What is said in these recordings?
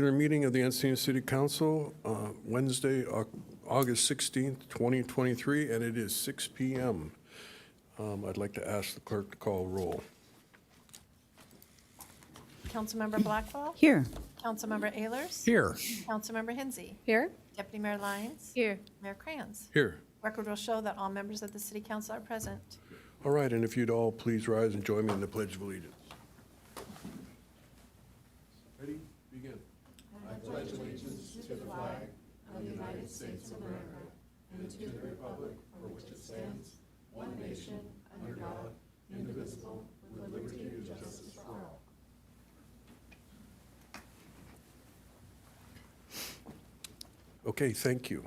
Regular meeting of the Encinitas City Council, Wednesday, August 16th, 2023, and it is 6 p.m. I'd like to ask the clerk to call roll. Councilmember Blackwell? Here. Councilmember Ehlers? Here. Councilmember Hinsey? Here. Deputy Mayor Lyons? Here. Mayor Krantz? Here. Record will show that all members of the City Council are present. All right, and if you'd all please rise and join me in the Pledge of Allegiance. Ready? Begin. Okay, thank you.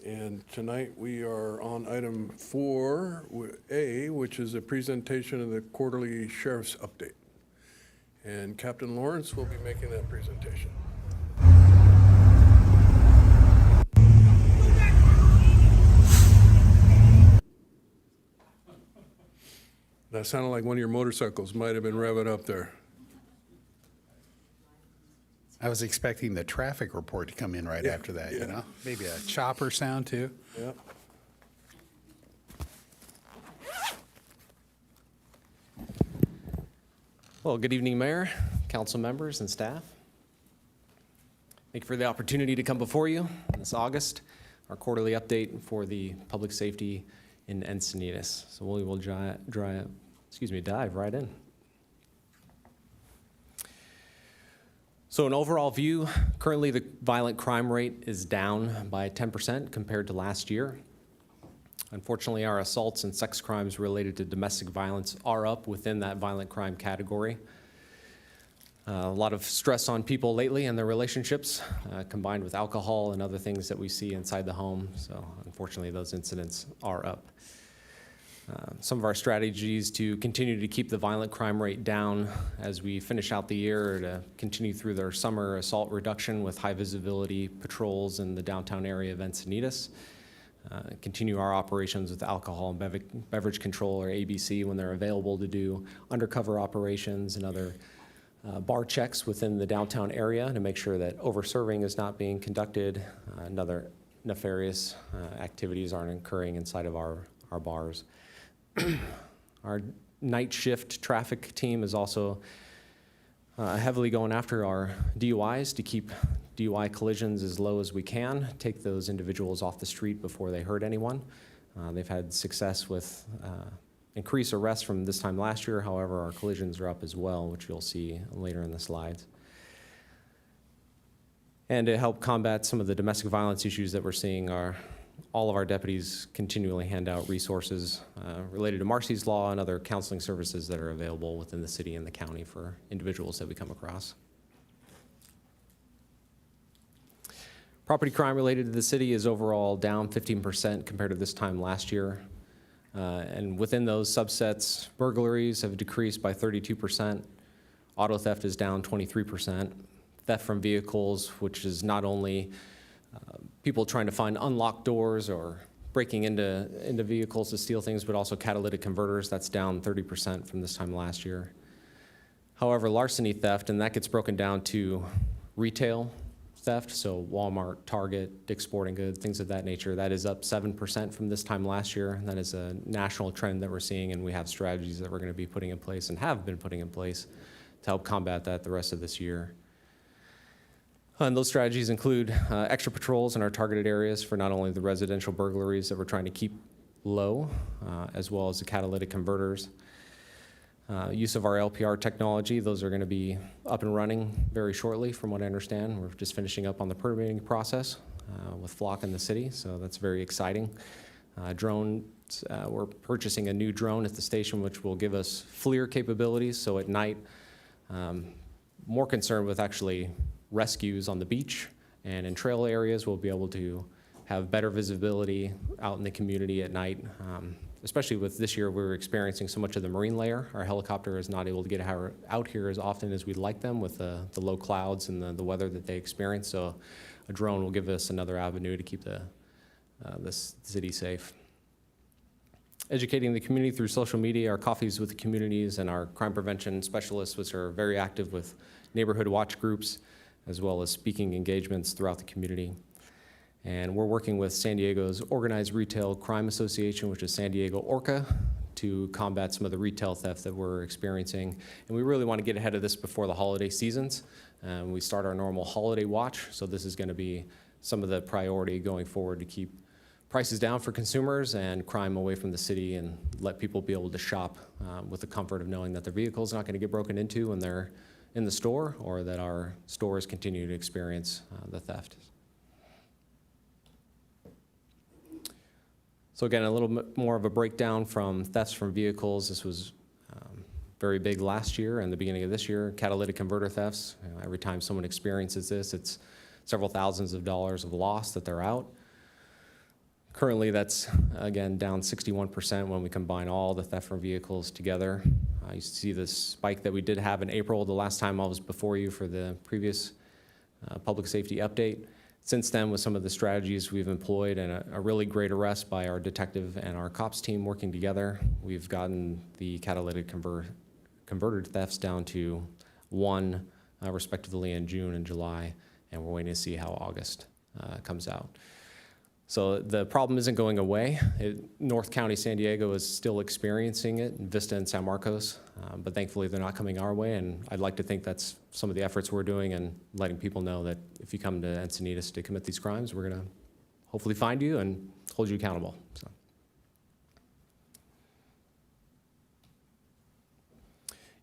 And tonight we are on item 4A, which is a presentation of the quarterly sheriff's update. And Captain Lawrence will be making that presentation. That sounded like one of your motorcycles might have been revving up there. I was expecting the traffic report to come in right after that, you know? Maybe a chopper sound too. Yep. Well, good evening, Mayor, council members, and staff. Thank you for the opportunity to come before you this August, our quarterly update for the public safety in Encinitas. So we will dive right in. So an overall view, currently the violent crime rate is down by 10% compared to last year. Unfortunately, our assaults and sex crimes related to domestic violence are up within that violent crime category. A lot of stress on people lately and their relationships, combined with alcohol and other things that we see inside the home. So unfortunately, those incidents are up. Some of our strategies to continue to keep the violent crime rate down as we finish out the year, to continue through their summer assault reduction with high visibility patrols in the downtown area of Encinitas. Continue our operations with alcohol and beverage control, or ABC, when they're available, to do undercover operations and other bar checks within the downtown area to make sure that over-serving is not being conducted and other nefarious activities aren't occurring inside of our bars. Our night shift traffic team is also heavily going after our DUIs to keep DUI collisions as low as we can, take those individuals off the street before they hurt anyone. They've had success with increased arrests from this time last year. However, our collisions are up as well, which you'll see later in the slides. And to help combat some of the domestic violence issues that we're seeing, all of our deputies continually hand out resources related to Marcy's Law and other counseling services that are available within the city and the county for individuals that we come across. Property crime related to the city is overall down 15% compared to this time last year. And within those subsets, burglaries have decreased by 32%. Auto theft is down 23%. Theft from vehicles, which is not only people trying to find unlocked doors or breaking into vehicles to steal things, but also catalytic converters, that's down 30% from this time last year. However, larceny theft, and that gets broken down to retail theft, so Walmart, Target, Dick's Sporting Goods, things of that nature, that is up 7% from this time last year. That is a national trend that we're seeing, and we have strategies that we're going to be putting in place and have been putting in place to help combat that the rest of this year. And those strategies include extra patrols in our targeted areas for not only the residential burglaries that we're trying to keep low, as well as the catalytic converters. Use of our LPR technology, those are going to be up and running very shortly from what I understand. We're just finishing up on the permitting process with Flock in the city, so that's very exciting. Drones, we're purchasing a new drone at the station which will give us FLIR capabilities, so at night, more concerned with actually rescues on the beach and in trail areas. We'll be able to have better visibility out in the community at night. Especially with this year, we're experiencing so much of the marine layer. Our helicopter is not able to get out here as often as we'd like them with the low clouds and the weather that they experience. So a drone will give us another avenue to keep the city safe. Educating the community through social media, our coffees with the communities, and our crime prevention specialists, which are very active with neighborhood watch groups, as well as speaking engagements throughout the community. And we're working with San Diego's Organized Retail Crime Association, which is San Diego ORCA, to combat some of the retail theft that we're experiencing. And we really want to get ahead of this before the holiday seasons. We start our normal holiday watch, so this is going to be some of the priority going forward to keep prices down for consumers and crime away from the city and let people be able to shop with the comfort of knowing that their vehicle is not going to get broken into when they're in the store, or that our stores continue to experience the theft. So again, a little bit more of a breakdown from thefts from vehicles. This was very big last year and the beginning of this year. Catalytic converter thefts. Every time someone experiences this, it's several thousands of dollars of loss that they're out. Currently, that's, again, down 61% when we combine all the theft from vehicles together. You see this spike that we did have in April, the last time I was before you for the previous public safety update. Since then, with some of the strategies we've employed and a really great arrest by our detective and our cops team working together, we've gotten the catalytic converter thefts down to 1, respectively, in June and July, and we're waiting to see how August comes out. So the problem isn't going away. North County, San Diego is still experiencing it, Vista and San Marcos, but thankfully they're not coming our way, and I'd like to think that's some of the efforts we're doing and letting people know that if you come to Encinitas to commit these crimes, we're gonna hopefully find you and hold you accountable. So.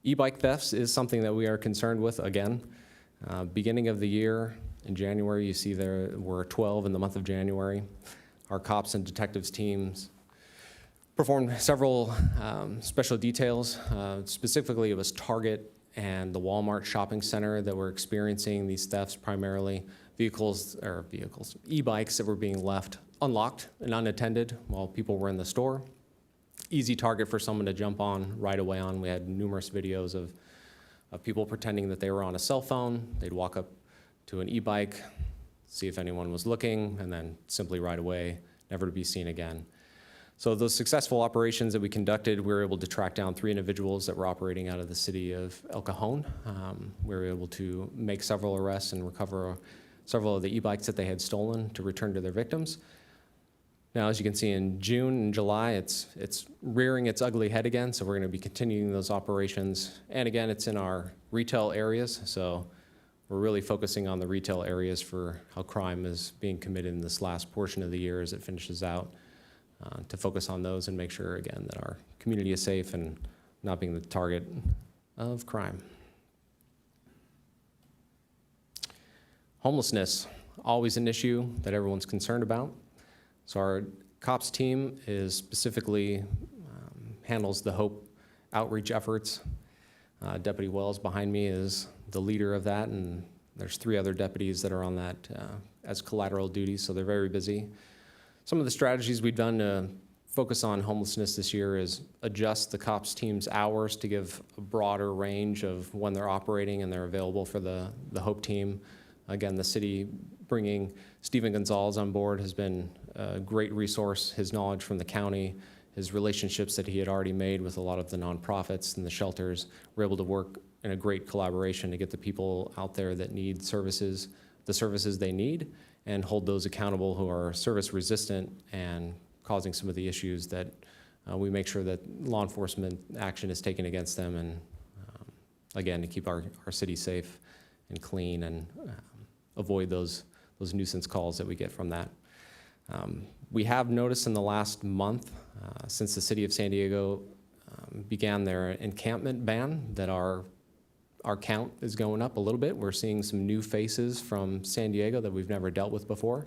E-bike thefts is something that we are concerned with again. Beginning of the year, in January, you see there were 12 in the month of January. Our cops and detectives teams performed several special details. Specifically, it was Target and the Walmart shopping center that were experiencing these thefts, primarily e-bikes that were being left unlocked and unattended while people were in the store. Easy target for someone to jump on right away on. We had numerous videos of people pretending that they were on a cell phone. They'd walk up to an e-bike, see if anyone was looking, and then simply ride away, never to be seen again. So those successful operations that we conducted, we were able to track down 3 individuals that were operating out of the city of El Cajon. We were able to make several arrests and recover several of the e-bikes that they had stolen to return to their victims. Now, as you can see, in June and July, it's rearing its ugly head again, so we're going to be continuing those operations. And again, it's in our retail areas, so we're really focusing on the retail areas for how crime is being committed in this last portion of the year as it finishes out, to focus on those and make sure, again, that our community is safe and not being the target of crime. Homelessness, always an issue that everyone's concerned about. So our cops team is specifically handles the HOPE outreach efforts. Deputy Wells behind me is the leader of that, and there's 3 other deputies that are on that as collateral duties, so they're very busy. Some of the strategies we've done to focus on homelessness this year is adjust the cops team's hours to give a broader range of when they're operating and they're available for the HOPE team. Again, the city bringing Stephen Gonzalez on board has been a great resource. His knowledge from the county, his relationships that he had already made with a lot of the nonprofits and the shelters, we're able to work in a great collaboration to get the people out there that need services, the services they need, and hold those accountable who are service resistant and causing some of the issues that we make sure that law enforcement action is taken against them, and again, to keep our city safe and clean and avoid those nuisance calls that we get from that. We have noticed in the last month, since the city of San Diego began their encampment ban, that our count is going up a little bit. We're seeing some new faces from San Diego that we've never dealt with before.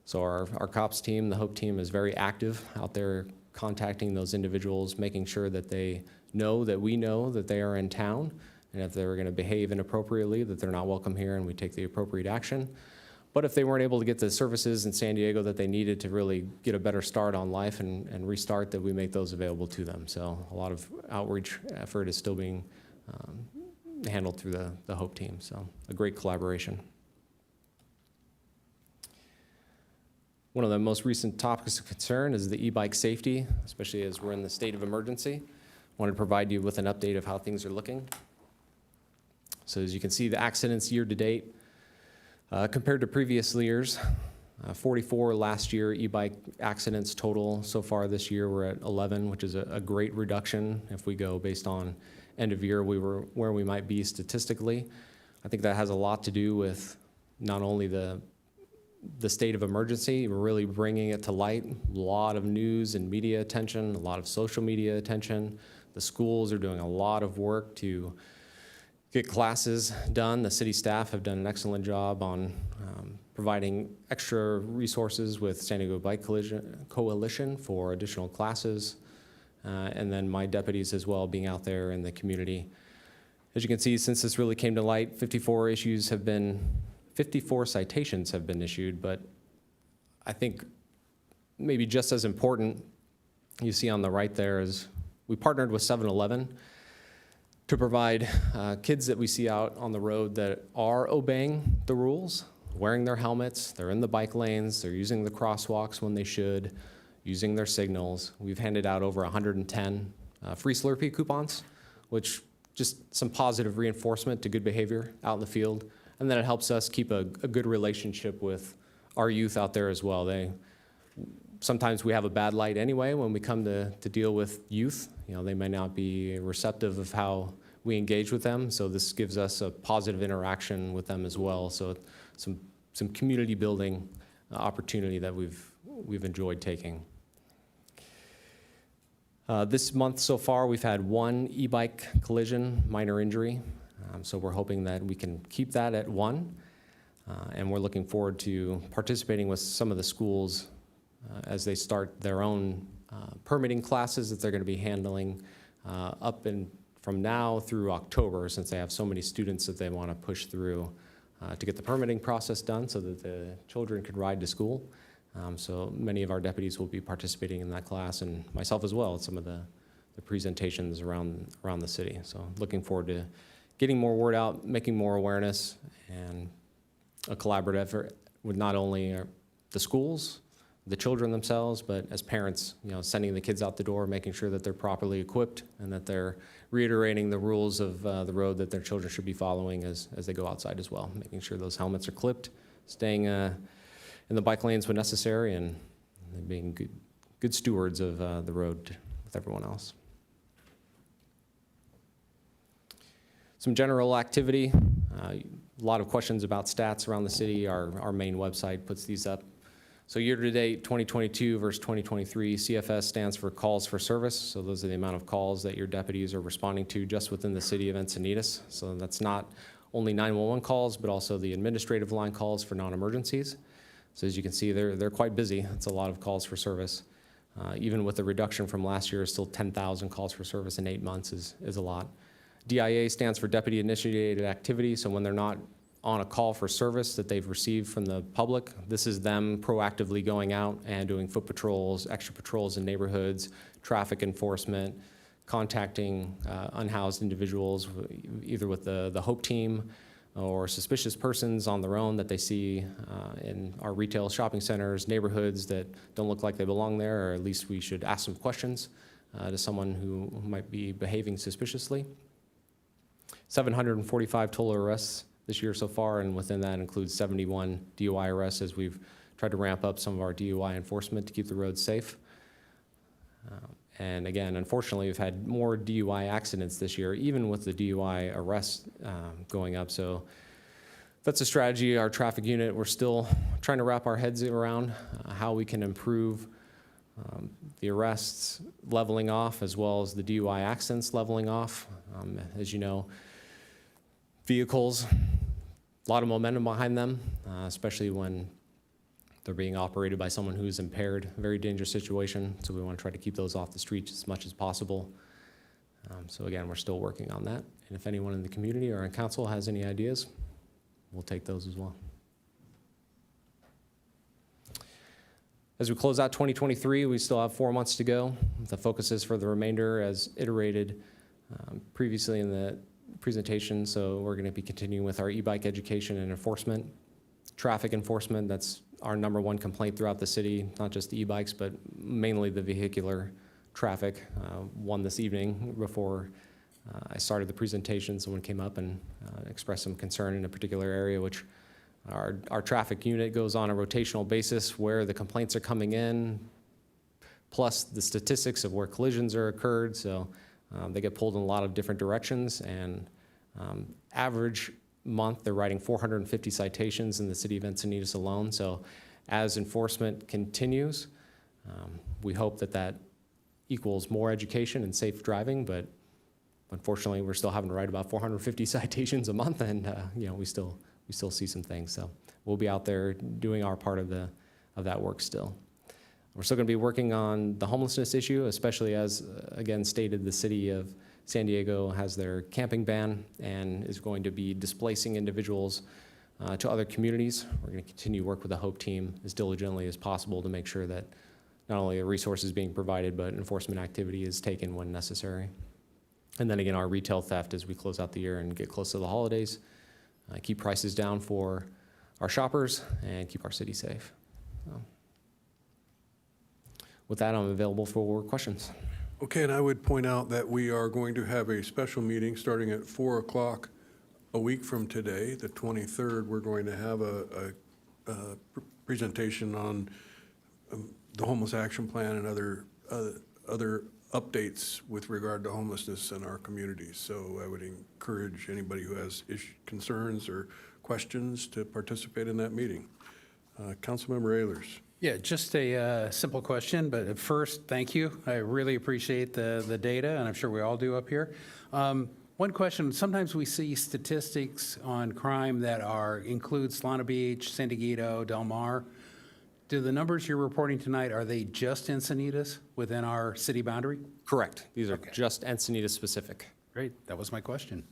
So our cops team, the HOPE team, is very active out there contacting those individuals, making sure that they know that we know that they are in town, and if they're going to behave inappropriately, that they're not welcome here and we take the appropriate action. But if they weren't able to get the services in San Diego that they needed to really get a better start on life and restart, that we make those available to them. So a lot of outreach effort is still being handled through the HOPE team. So a great collaboration. One of the most recent topics of concern is the e-bike safety, especially as we're in the state of emergency. I wanted to provide you with an update of how things are looking. So as you can see, the accidents year to date, compared to previous years, 44 last year, e-bike accidents total. So far this year, we're at 11, which is a great reduction. If we go based on end of year, we were where we might be statistically. I think that has a lot to do with not only the state of emergency, we're really bringing it to light. A lot of news and media attention, a lot of social media attention. The schools are doing a lot of work to get classes done. The city staff have done an excellent job on providing extra resources with San Diego Bike Coalition for additional classes, and then my deputies as well being out there in the community. As you can see, since this really came to light, 54 citations have been issued, but I think maybe just as important, you see on the right there is we partnered with 7-Eleven to provide kids that we see out on the road that are obeying the rules, wearing their helmets, they're in the bike lanes, they're using the crosswalks when they should, using their signals. We've handed out over 110 free Slurpee coupons, which just some positive reinforcement to good behavior out in the field. And then it helps us keep a good relationship with our youth out there as well. Sometimes we have a bad light anyway when we come to deal with youth. You know, they may not be receptive of how we engage with them, so this gives us a positive interaction with them as well. So some community building opportunity that we've enjoyed taking. This month so far, we've had one e-bike collision, minor injury. So we're hoping that we can keep that at one. And we're looking forward to participating with some of the schools as they start their own permitting classes that they're going to be handling up and from now through October, since they have so many students that they want to push through to get the permitting process done so that the children can ride to school. So many of our deputies will be participating in that class, and myself as well at some of the presentations around the city. So looking forward to getting more word out, making more awareness, and a collaborative effort with not only the schools, the children themselves, but as parents, you know, sending the kids out the door, making sure that they're properly equipped and that they're reiterating the rules of the road that their children should be following as they go outside as well, making sure those helmets are clipped, staying in the bike lanes when necessary, and being good stewards of the road with everyone else. Some general activity, a lot of questions about stats around the city. Our main website puts these up. So year to date, 2022 versus 2023, CFS stands for calls for service. So those are the amount of calls that your deputies are responding to just within the city of Encinitas. So that's not only 911 calls, but also the administrative line calls for non-emergencies. So as you can see, they're quite busy. It's a lot of calls for service. Even with the reduction from last year, still 10,000 calls for service in 8 months is a lot. DIA stands for Deputy Initiated Activity. So when they're not on a call for service that they've received from the public, this is them proactively going out and doing foot patrols, extra patrols in neighborhoods, traffic enforcement, contacting unhoused individuals, either with the HOPE team or suspicious persons on their own that they see in our retail shopping centers, neighborhoods that don't look like they belong there, or at least we should ask some questions to someone who might be behaving suspiciously. 745 total arrests this year so far, and within that includes 71 DUI arrests as we've tried to ramp up some of our DUI enforcement to keep the roads safe. And again, unfortunately, we've had more DUI accidents this year, even with the DUI arrests going up. So that's a strategy, our traffic unit, we're still trying to wrap our heads around how we can improve the arrests leveling off as well as the DUI accidents leveling off. As you know, vehicles, a lot of momentum behind them, especially when they're being operated by someone who's impaired. A very dangerous situation, so we want to try to keep those off the streets as much as possible. So again, we're still working on that. And if anyone in the community or in council has any ideas, we'll take those as well. As we close out 2023, we still have 4 months to go. The focuses for the remainder as iterated previously in the presentation. So we're going to be continuing with our e-bike education and enforcement. Traffic enforcement, that's our #1 complaint throughout the city, not just the e-bikes, but mainly the vehicular traffic. One this evening before I started the presentation, someone came up and expressed some concern in a particular area, which our traffic unit goes on a rotational basis where the complaints are coming in, plus the statistics of where collisions are occurred. So they get pulled in a lot of different directions, and average month, they're writing 450 citations in the city of Encinitas alone. So as enforcement continues, we hope that that equals more education and safe driving, but unfortunately, we're still having to write about 450 citations a month, and we still see some things. So we'll be out there doing our part of that work still. We're still going to be working on the homelessness issue, especially as, again, stated, the city of San Diego has their camping ban and is going to be displacing individuals to other communities. We're going to continue to work with the HOPE team as diligently as possible to make sure that not only a resource is being provided, but enforcement activity is taken when necessary. And then again, our retail theft as we close out the year and get close to the holidays, keep prices down for our shoppers and keep our city safe. So, with that, I'm available for questions. Okay, and I would point out that we are going to have a special meeting starting at 4 o'clock a week from today, the 23rd. We're going to have a presentation on the homeless action plan and other updates with regard to homelessness in our community. So I would encourage anybody who has concerns or questions to participate in that meeting. Councilmember Ehlers. Yeah, just a simple question, but at first, thank you. I really appreciate the data, and I'm sure we all do up here. One question, sometimes we see statistics on crime that include Solana Beach, San Diego, Del Mar. Do the numbers you're reporting tonight, are they just Encinitas within our city boundary? Correct. These are Okay. just Encinitas specific. Great, that was my question.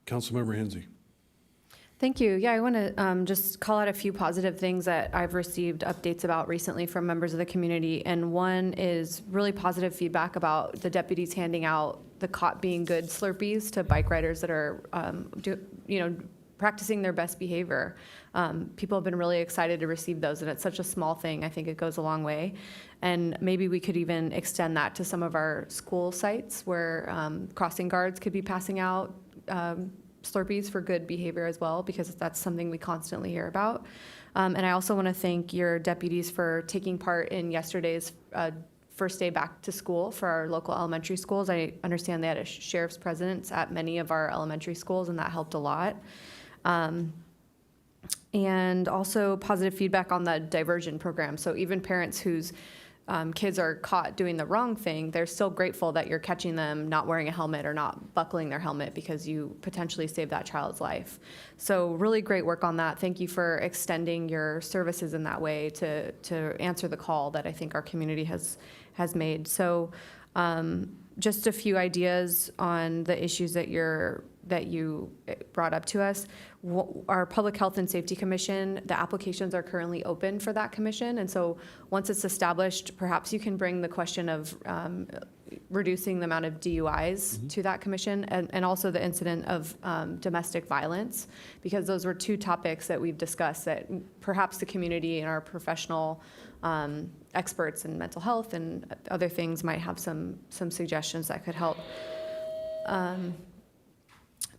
Councilmember Hensy. Thank you. Yeah, I want to just call out a few positive things that I've received updates about recently from members of the community. And one is really positive feedback about the deputies handing out the caught being good Slurpees to bike riders that are, practicing their best behavior. People have been really excited to receive those, and it's such a small thing. I think it goes a long way. And maybe we could even extend that to some of our school sites where crossing guards could be passing out Slurpees for good behavior as well, because that's something we constantly hear about. And I also want to thank your deputies for taking part in yesterday's first day back to school for our local elementary schools. I understand they had a sheriff's presence at many of our elementary schools, and that helped a lot. And also positive feedback on the diversion program. So even parents whose kids are caught doing the wrong thing, they're still grateful that you're catching them not wearing a helmet or not buckling their helmet because you potentially saved that child's life. So really great work on that. Thank you for extending your services in that way to answer the call that I think our community has made. So just a few ideas on the issues that you brought up to us. Our Public Health and Safety Commission, the applications are currently open for that commission. And so once it's established, perhaps you can bring the question of reducing the amount of DUIs to that commission, and also the incident of domestic violence, because those were two topics that we've discussed that perhaps the community and our professional experts in mental health and other things might have some suggestions that could help.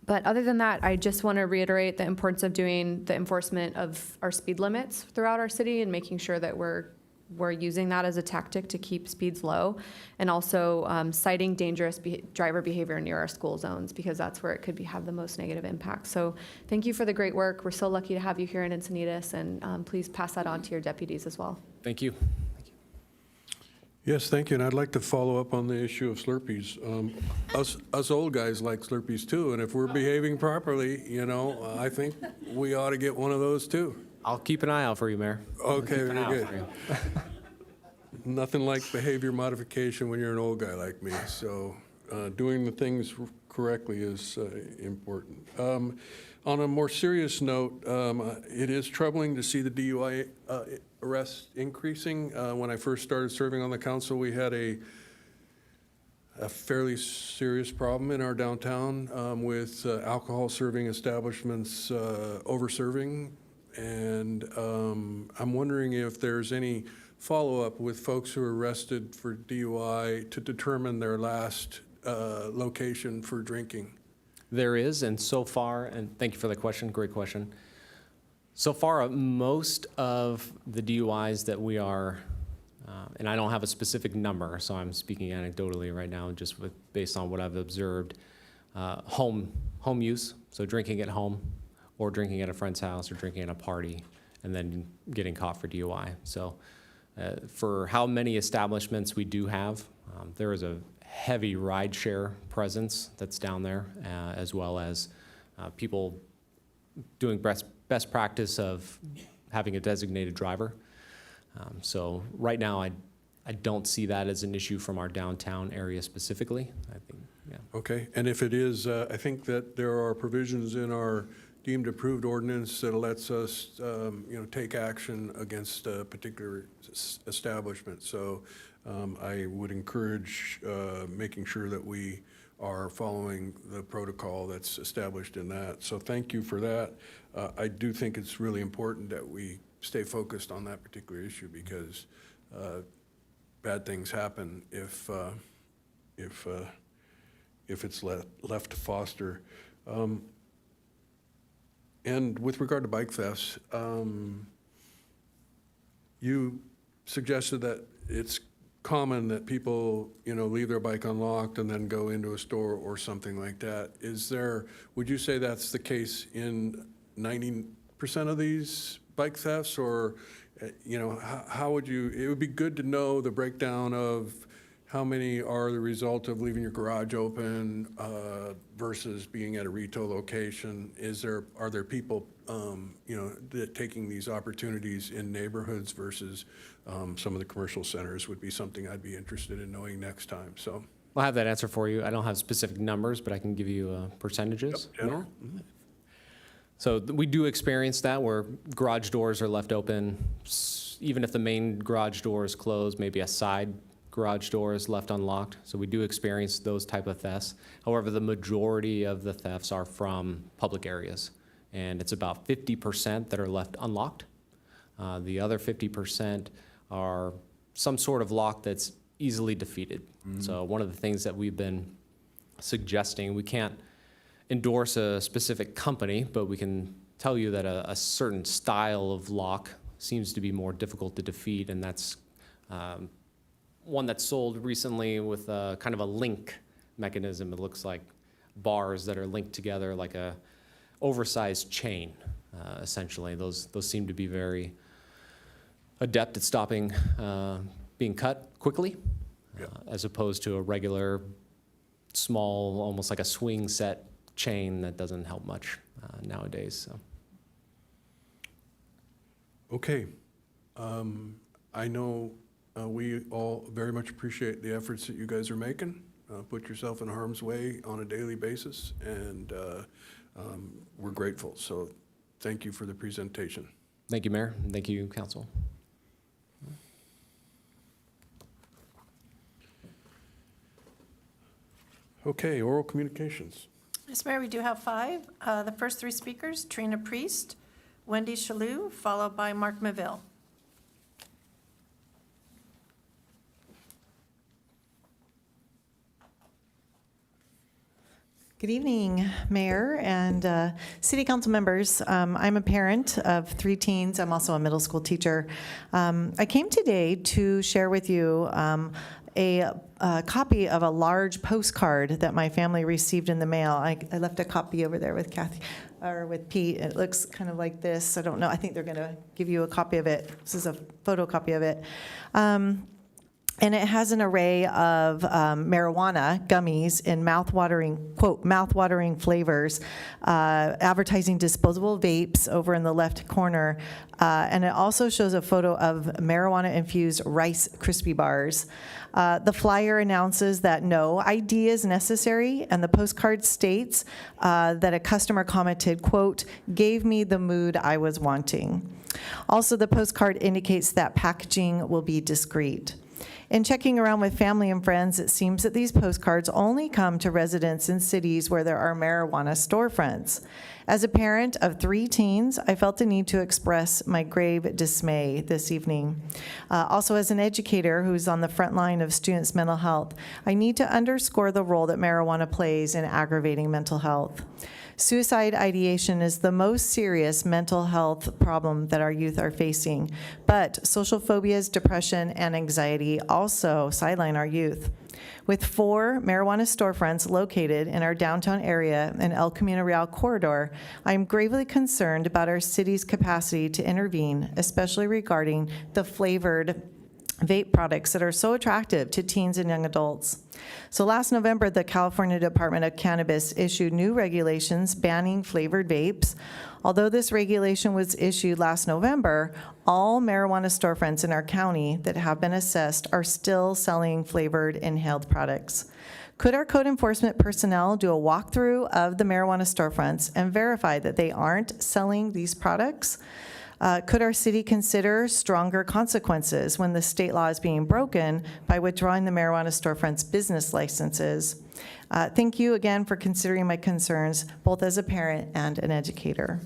But other than that, I just want to reiterate the importance of doing the enforcement of our speed limits throughout our city and making sure that we're using that as a tactic to keep speeds low, and also citing dangerous driver behavior near our school zones, because that's where it could have the most negative impact. So thank you for the great work. We're so lucky to have you here in Encinitas, and please pass that on to your deputies as well. Thank you. Yes, thank you, and I'd like to follow up on the issue of Slurpees. Us old guys like Slurpees too, and if we're behaving properly, I think we ought to get one of those too. I'll keep an eye out for you, Mayor. Okay, Keep an eye very out good. for you. Nothing like behavior modification when you're an old guy like me, so doing the things correctly is important. On a more serious note, it is troubling to see the DUI arrests increasing. When I first started serving on the council, we had a fairly serious problem in our downtown with alcohol serving establishments over-serving. And I'm wondering if there's any follow-up with folks who are arrested for DUI to determine their last location for drinking? There is, and so far, and thank you for the question, great question. So far, most of the DUIs that we are, and I don't have a specific number, so I'm speaking anecdotally right now, just based on what I've observed, home use, so drinking at home, or drinking at a friend's house, or drinking at a party, and then getting caught for DUI. So for how many establishments we do have, there is a heavy rideshare presence that's down there, as well as people doing best practice of having a designated driver. So right now, I don't see that as an issue from our downtown area specifically. I think, yeah. Okay, and if it is, I think that there are provisions in our deemed approved ordinance that lets us, take action against a particular establishment. So I would encourage making sure that we are following the protocol that's established in that. So thank you for that. I do think it's really important that we stay focused on that particular issue because bad things happen if it's left to foster. And with regard to bike thefts, you suggested that it's common that people, leave their bike unlocked and then go into a store or something like that. Would you say that's the case in 90% of these bike thefts? Or, how would you, it would be good to know the breakdown of how many are the result of leaving your garage open versus being at a retail location? Are there people, that taking these opportunities in neighborhoods versus some of the commercial centers would be something I'd be interested in knowing next time. So I'll have that answer for you. I don't have specific numbers, but I can give you percentages. Yep, general. Yeah. So we do experience that where garage doors are left open, even if the main garage door is closed, maybe a side garage door is left unlocked. So we do experience those type of thefts. However, the majority of the thefts are from public areas, and it's about 50% that are left unlocked. The other 50% are some sort of lock that's easily defeated. So one of the things that we've been suggesting, we can't endorse a specific company, but we can tell you that a certain style of lock seems to be more difficult to defeat, and that's one that's sold recently with a kind of a link mechanism. It looks like bars that are linked together like a oversized chain, essentially. Those seem to be very adept at stopping being cut quickly, as opposed to a regular small, almost like a swing set chain that doesn't help much nowadays. So. Okay. I know we all very much appreciate the efforts that you guys are making. Put yourself in harm's way on a daily basis, and we're grateful. So thank you for the presentation. Thank you, Mayor. Thank you, Council. Okay, oral communications. Yes, Mayor, we do have 5. The first 3 speakers, Trina Priest, Wendy Shalou, followed by Mark Maville. Good evening, Mayor and City Council members. I'm a parent of 3 teens. I'm also a middle school teacher. I came today to share with you a copy of a large postcard that my family received in the mail. I left a copy over there with Kathy, or with Pete. It looks kind of like this. I don't know. I think they're going to give you a copy of it. This is a photocopy of it. And it has an array of marijuana gummies in mouth-watering, quote, mouth-watering flavors, advertising disposable vapes over in the left corner. And it also shows a photo of marijuana-infused Rice Krispie bars. The flyer announces that no ID is necessary, and the postcard states that a customer commented, quote, gave me the mood I was wanting. Also, the postcard indicates that packaging will be discreet. In checking around with family and friends, it seems that these postcards only come to residents in cities where there are marijuana storefronts. As a parent of 3 teens, I felt the need to express my grave dismay this evening. Also, as an educator who's on the front line of students' mental health, I need to underscore the role that marijuana plays in aggravating mental health. Suicide ideation is the most serious mental health problem that our youth are facing, but social phobias, depression, and anxiety also sideline our youth. With 4 marijuana storefronts located in our downtown area and El Camino Real corridor, I am gravely concerned about our city's capacity to intervene, especially regarding the flavored vape products that are so attractive to teens and young adults. So last November, the California Department of Cannabis issued new regulations banning flavored vapes. Although this regulation was issued last November, all marijuana storefronts in our county that have been assessed are still selling flavored inhaled products. Could our code enforcement personnel do a walkthrough of the marijuana storefronts and verify that they aren't selling these products? Could our city consider stronger consequences when the state law is being broken by withdrawing the marijuana storefronts' business licenses? Thank you again for considering my concerns, both as a parent and an educator.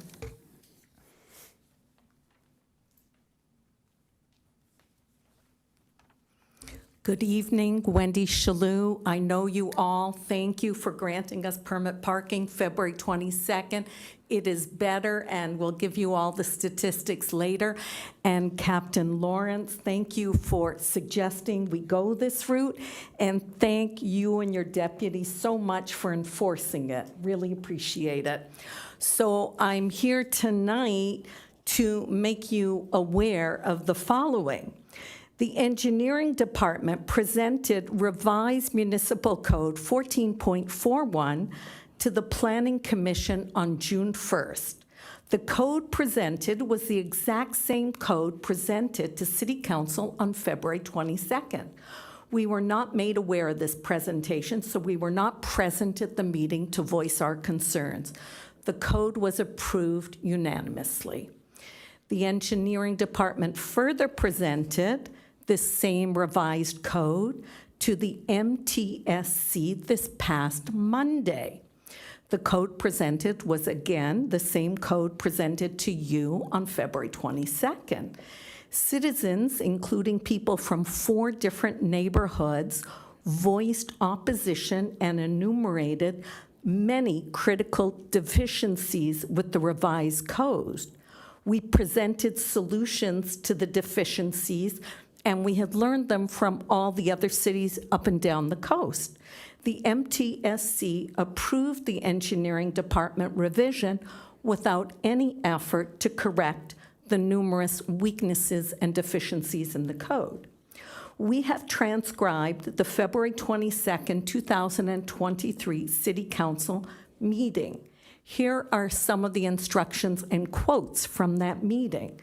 Good evening, Wendy Shalou. I know you all. Thank you for granting us permit parking February 22nd. It is better, and we'll give you all the statistics later. And Captain Lawrence, thank you for suggesting we go this route, and thank you and your deputy so much for enforcing it. Really appreciate it. So I'm here tonight to make you aware of the following. The engineering department presented revised municipal code 14.41 to the Planning Commission on June 1st. The code presented was the exact same code presented to City Council on February 22nd. We were not made aware of this presentation, so we were not present at the meeting to voice our concerns. The code was approved unanimously. The engineering department further presented this same revised code to the MTSC this past Monday. The code presented was again the same code presented to you on February 22nd. Citizens, including people from 4 different neighborhoods, voiced opposition and enumerated many critical deficiencies with the revised code. We presented solutions to the deficiencies, and we had learned them from all the other cities up and down the coast. The MTSC approved the engineering department revision without any effort to correct the numerous weaknesses and deficiencies in the code. We have transcribed the February 22nd, 2023 City Council meeting. Here are some of the instructions and quotes from that meeting.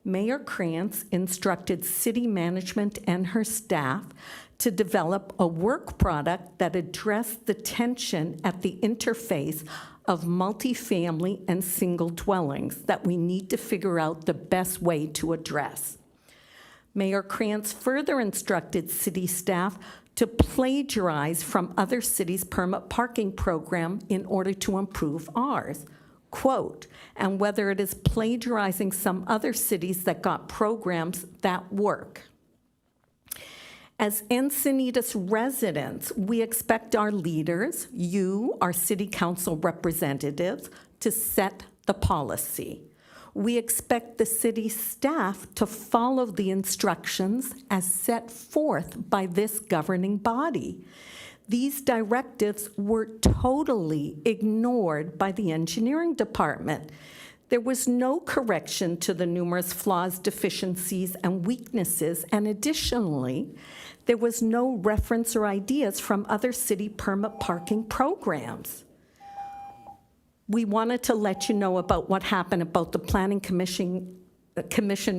Mayor Krantz instructed city management and her staff to develop a work product that addressed the tension at the interface of multifamily and single dwellings that we need to figure out the best way to address. Mayor Krantz further instructed city staff to plagiarize from other cities' permit parking program in order to improve ours. Quote, and whether it is plagiarizing some other cities that got programs that work. As Encinitas residents, we expect our leaders, you, our city council representatives, to set the policy. We expect the city staff to follow the instructions as set forth by this governing body. These directives were totally ignored by the engineering department. There was no correction to the numerous flaws, deficiencies, and weaknesses, and additionally, there was no reference or ideas from other city permit parking programs. We wanted to let you know about what happened about the Planning Commission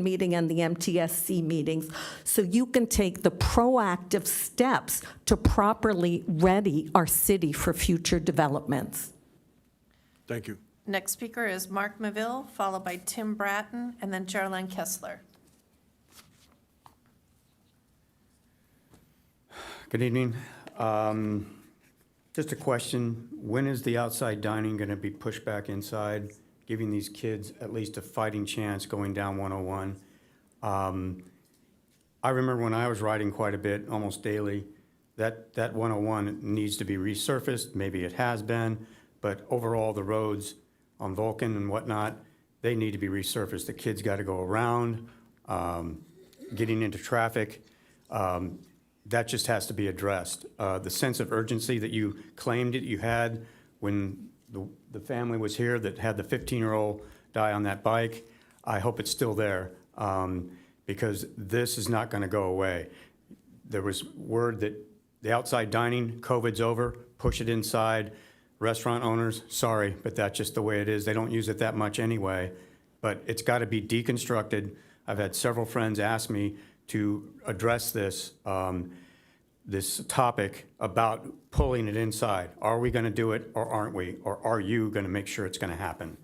meeting and the MTSC meetings, so you can take the proactive steps to properly ready our city for future developments. Thank you. Next speaker is Mark Maville, followed by Tim Bratton, and then Geraldine Kessler. Good evening. Just a question, when is the outside dining going to be pushed back inside, giving these kids at least a fighting chance going down 101? I remember when I was riding quite a bit, almost daily, that 101 needs to be resurfaced, maybe it has been, but overall, the roads on Vulcan and whatnot, they need to be resurfaced. The kids got to go around, getting into traffic. That just has to be addressed. The sense of urgency that you claimed that you had when the family was here that had the 15-year-old die on that bike, I hope it's still there, because this is not going to go away. There was word that the outside dining, COVID's over, push it inside. Restaurant owners, sorry, but that's just the way it is. They don't use it that much anyway, but it's got to be deconstructed. I've had several friends ask me to address this, this topic about pulling it inside. Are we going to do it or aren't we? Or are you going to make sure it's going to happen?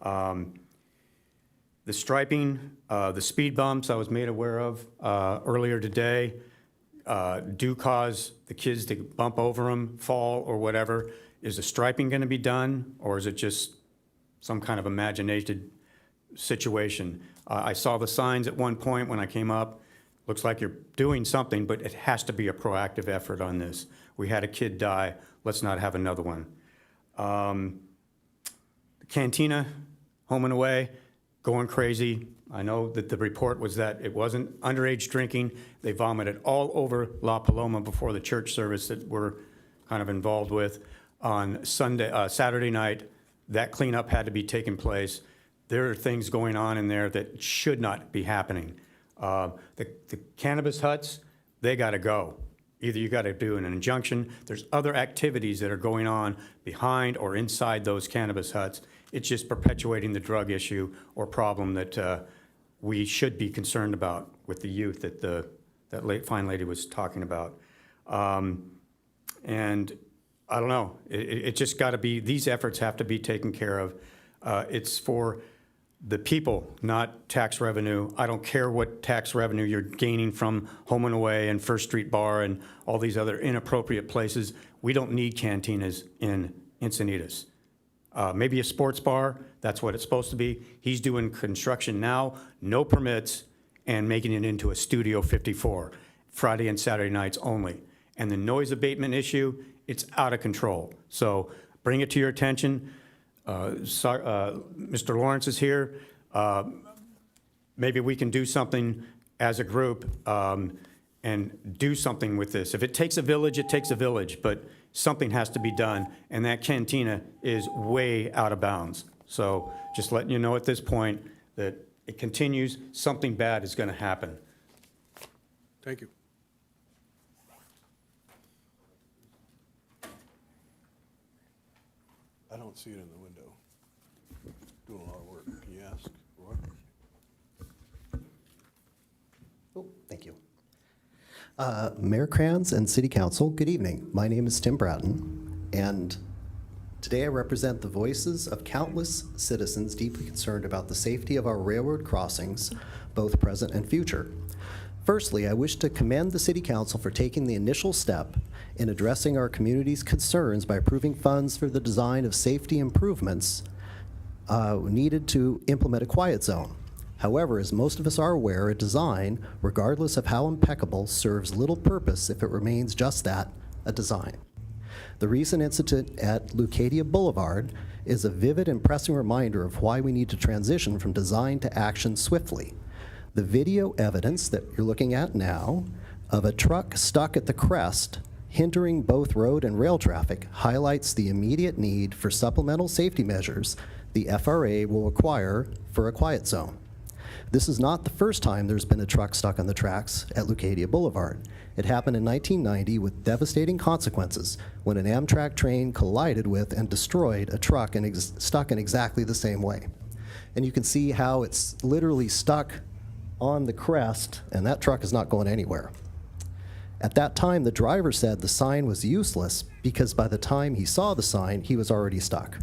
The striping, the speed bumps I was made aware of earlier today do cause the kids to bump over them, fall or whatever. Is the striping going to be done, or is it just some kind of imagination situation? I saw the signs at one point when I came up. Looks like you're doing something, but it has to be a proactive effort on this. We had a kid die. Let's not have another one. The cantina, home and away, going crazy. I know that the report was that it wasn't underage drinking. They vomited all over La Paloma before the church service that we're kind of involved with. On Saturday night, that cleanup had to be taking place. There are things going on in there that should not be happening. The cannabis huts, they got to go. Either you got to do an injunction. There's other activities that are going on behind or inside those cannabis huts. It's just perpetuating the drug issue or problem that we should be concerned about with the youth that that fine lady was talking about. And I don't know. It just got to be, these efforts have to be taken care of. It's for the people, not tax revenue. I don't care what tax revenue you're gaining from Home and Away and First Street Bar and all these other inappropriate places. We don't need cantinas in Encinitas. Maybe a sports bar, that's what it's supposed to be. He's doing construction now, no permits, and making it into a Studio 54, Friday and Saturday nights only. And the noise abatement issue, it's out of control. So bring it to your attention. Mr. Lawrence is here. Maybe we can do something as a group and do something with this. If it takes a village, it takes a village, but something has to be done, and that cantina is way out of bounds. So just letting you know at this point that it continues, something bad is going to happen. Thank you. I don't see it in the window. Doing a lot of work. Can you ask Roy? Oh, thank you. Mayor Kranz and City Council, good evening. My name is Tim Bratton, and today I represent the voices of countless citizens deeply concerned about the safety of our railroad crossings, both present and future. Firstly, I wish to commend the City Council for taking the initial step in addressing our community's concerns by approving funds for the design of safety improvements needed to implement a quiet zone. However, as most of us are aware, a design, regardless of how impeccable, serves little purpose if it remains just that, a design. The recent incident at Leucadia Boulevard is a vivid and pressing reminder of why we need to transition from design to action swiftly. The video evidence that you're looking at now of a truck stuck at the crest hindering both road and rail traffic highlights the immediate need for supplemental safety measures the FRA will require for a quiet zone. This is not the first time there's been a truck stuck on the tracks at Leucadia Boulevard. It happened in 1990 with devastating consequences when an Amtrak train collided with and destroyed a truck stuck in exactly the same way. And you can see how it's literally stuck on the crest, and that truck is not going anywhere. At that time, the driver said the sign was useless because by the time he saw the sign, he was already stuck.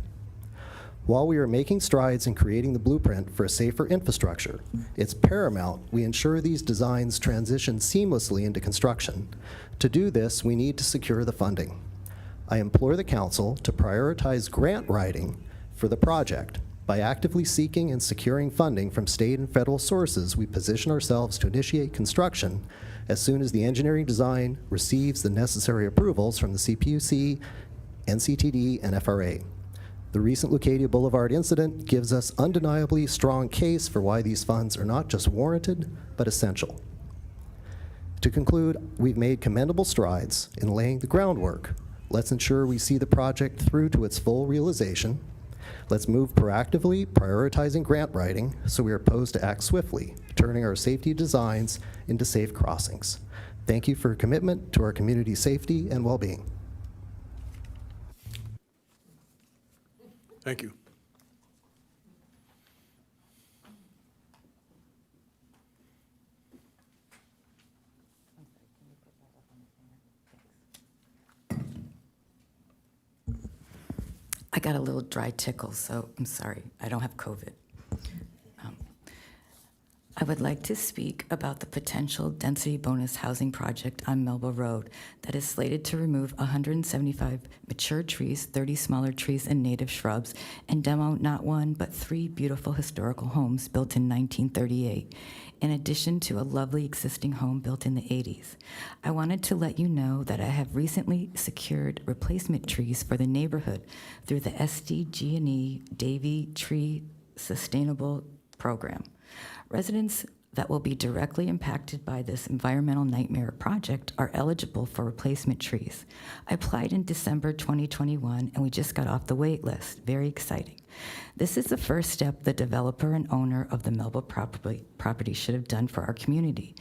While we are making strides in creating the blueprint for a safer infrastructure, it's paramount we ensure these designs transition seamlessly into construction. To do this, we need to secure the funding. I implore the council to prioritize grant writing for the project. By actively seeking and securing funding from state and federal sources, we position ourselves to initiate construction as soon as the engineering design receives the necessary approvals from the CPUC, NCTD, and FRA. The recent Leucadia Boulevard incident gives us undeniably strong case for why these funds are not just warranted, but essential. To conclude, we've made commendable strides in laying the groundwork. Let's ensure we see the project through to its full realization. Let's move proactively, prioritizing grant writing so we are posed to act swiftly, turning our safety designs into safe crossings. Thank you for your commitment to our community's safety and well-being. Thank you. I got a little dry tickle, so I'm sorry. I don't have COVID. I would like to speak about the potential density bonus housing project on Melba Road that is slated to remove 175 mature trees, 30 smaller trees and native shrubs, and demo not one, but 3 beautiful historical homes built in 1938, in addition to a lovely existing home built in the 80s. I wanted to let you know that I have recently secured replacement trees for the neighborhood through the SDG&E Davy Tree Sustainable Program. Residents that will be directly impacted by this environmental nightmare project are eligible for replacement trees. I applied in December 2021, and we just got off the wait list. Very exciting. This is the first step the developer and owner of the Melba property should have done for our community.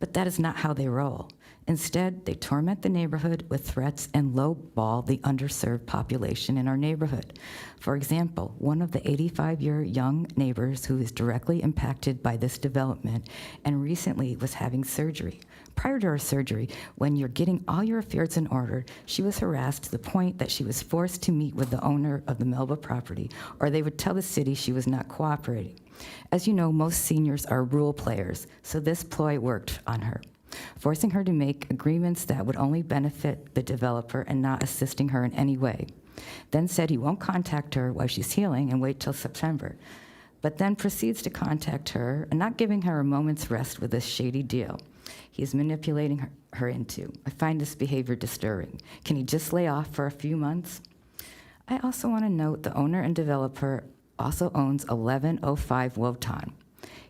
But that is not how they roll. Instead, they torment the neighborhood with threats and lowball the underserved population in our neighborhood. For example, one of the 85-year young neighbors who is directly impacted by this development and recently was having surgery. Prior to her surgery, when you're getting all your affairs in order, she was harassed to the point that she was forced to meet with the owner of the Melba property, or they would tell the city she was not cooperating. As you know, most seniors are rule players, so this ploy worked on her, forcing her to make agreements that would only benefit the developer and not assisting her in any way. Then said he won't contact her while she's healing and wait till September, but then proceeds to contact her and not giving her a moment's rest with this shady deal he's manipulating her into. I find this behavior disturbing. Can he just lay off for a few months? I also want to note the owner and developer also owns 1105 Wotan.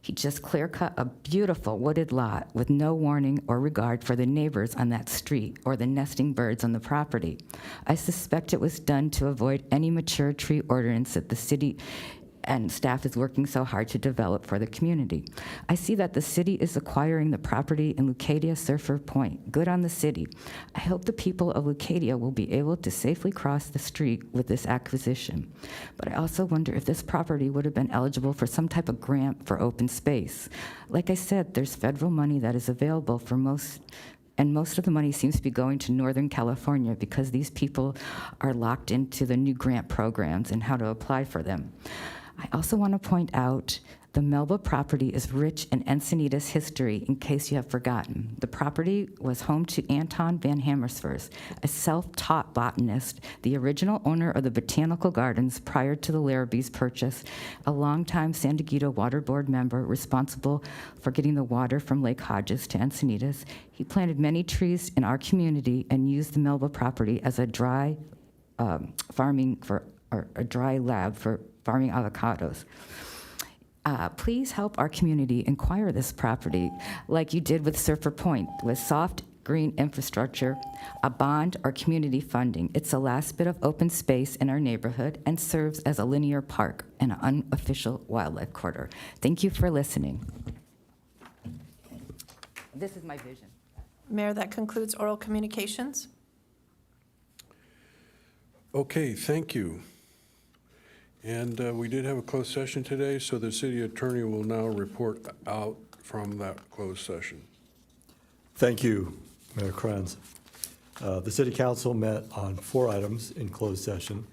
He just clear-cut a beautiful wooded lot with no warning or regard for the neighbors on that street or the nesting birds on the property. I suspect it was done to avoid any mature tree ordinance that the city and staff is working so hard to develop for the community. I see that the city is acquiring the property in Leucadia Surfer Point. Good on the city. I hope the people of Leucadia will be able to safely cross the street with this acquisition. But I also wonder if this property would have been eligible for some type of grant for open space. Like I said, there's federal money that is available for most of the money seems to be going to Northern California because these people are locked into the new grant programs and how to apply for them. I also want to point out the Melba property is rich in Encinitas history, in case you have forgotten. The property was home to Anton van Hamersfors, a self-taught botanist, the original owner of the Botanical Gardens prior to the Larrabee's purchase, a longtime San Diego Water Board member responsible for getting the water from Lake Hodges to Encinitas. He planted many trees in our community and used the Melba property as a dry dry lab for farming avocados. Please help our community acquire this property like you did with Surfer Point, with soft green infrastructure, a bond, or community funding. It's the last bit of open space in our neighborhood and serves as a linear park and an unofficial wildlife corridor. Thank you for listening. This is my vision. Mayor, that concludes oral communications. Okay, thank you. And we did have a closed session today, so the city attorney will now report out from that closed session. Thank you, Mayor Kranz. The City Council met on 4 items in closed session,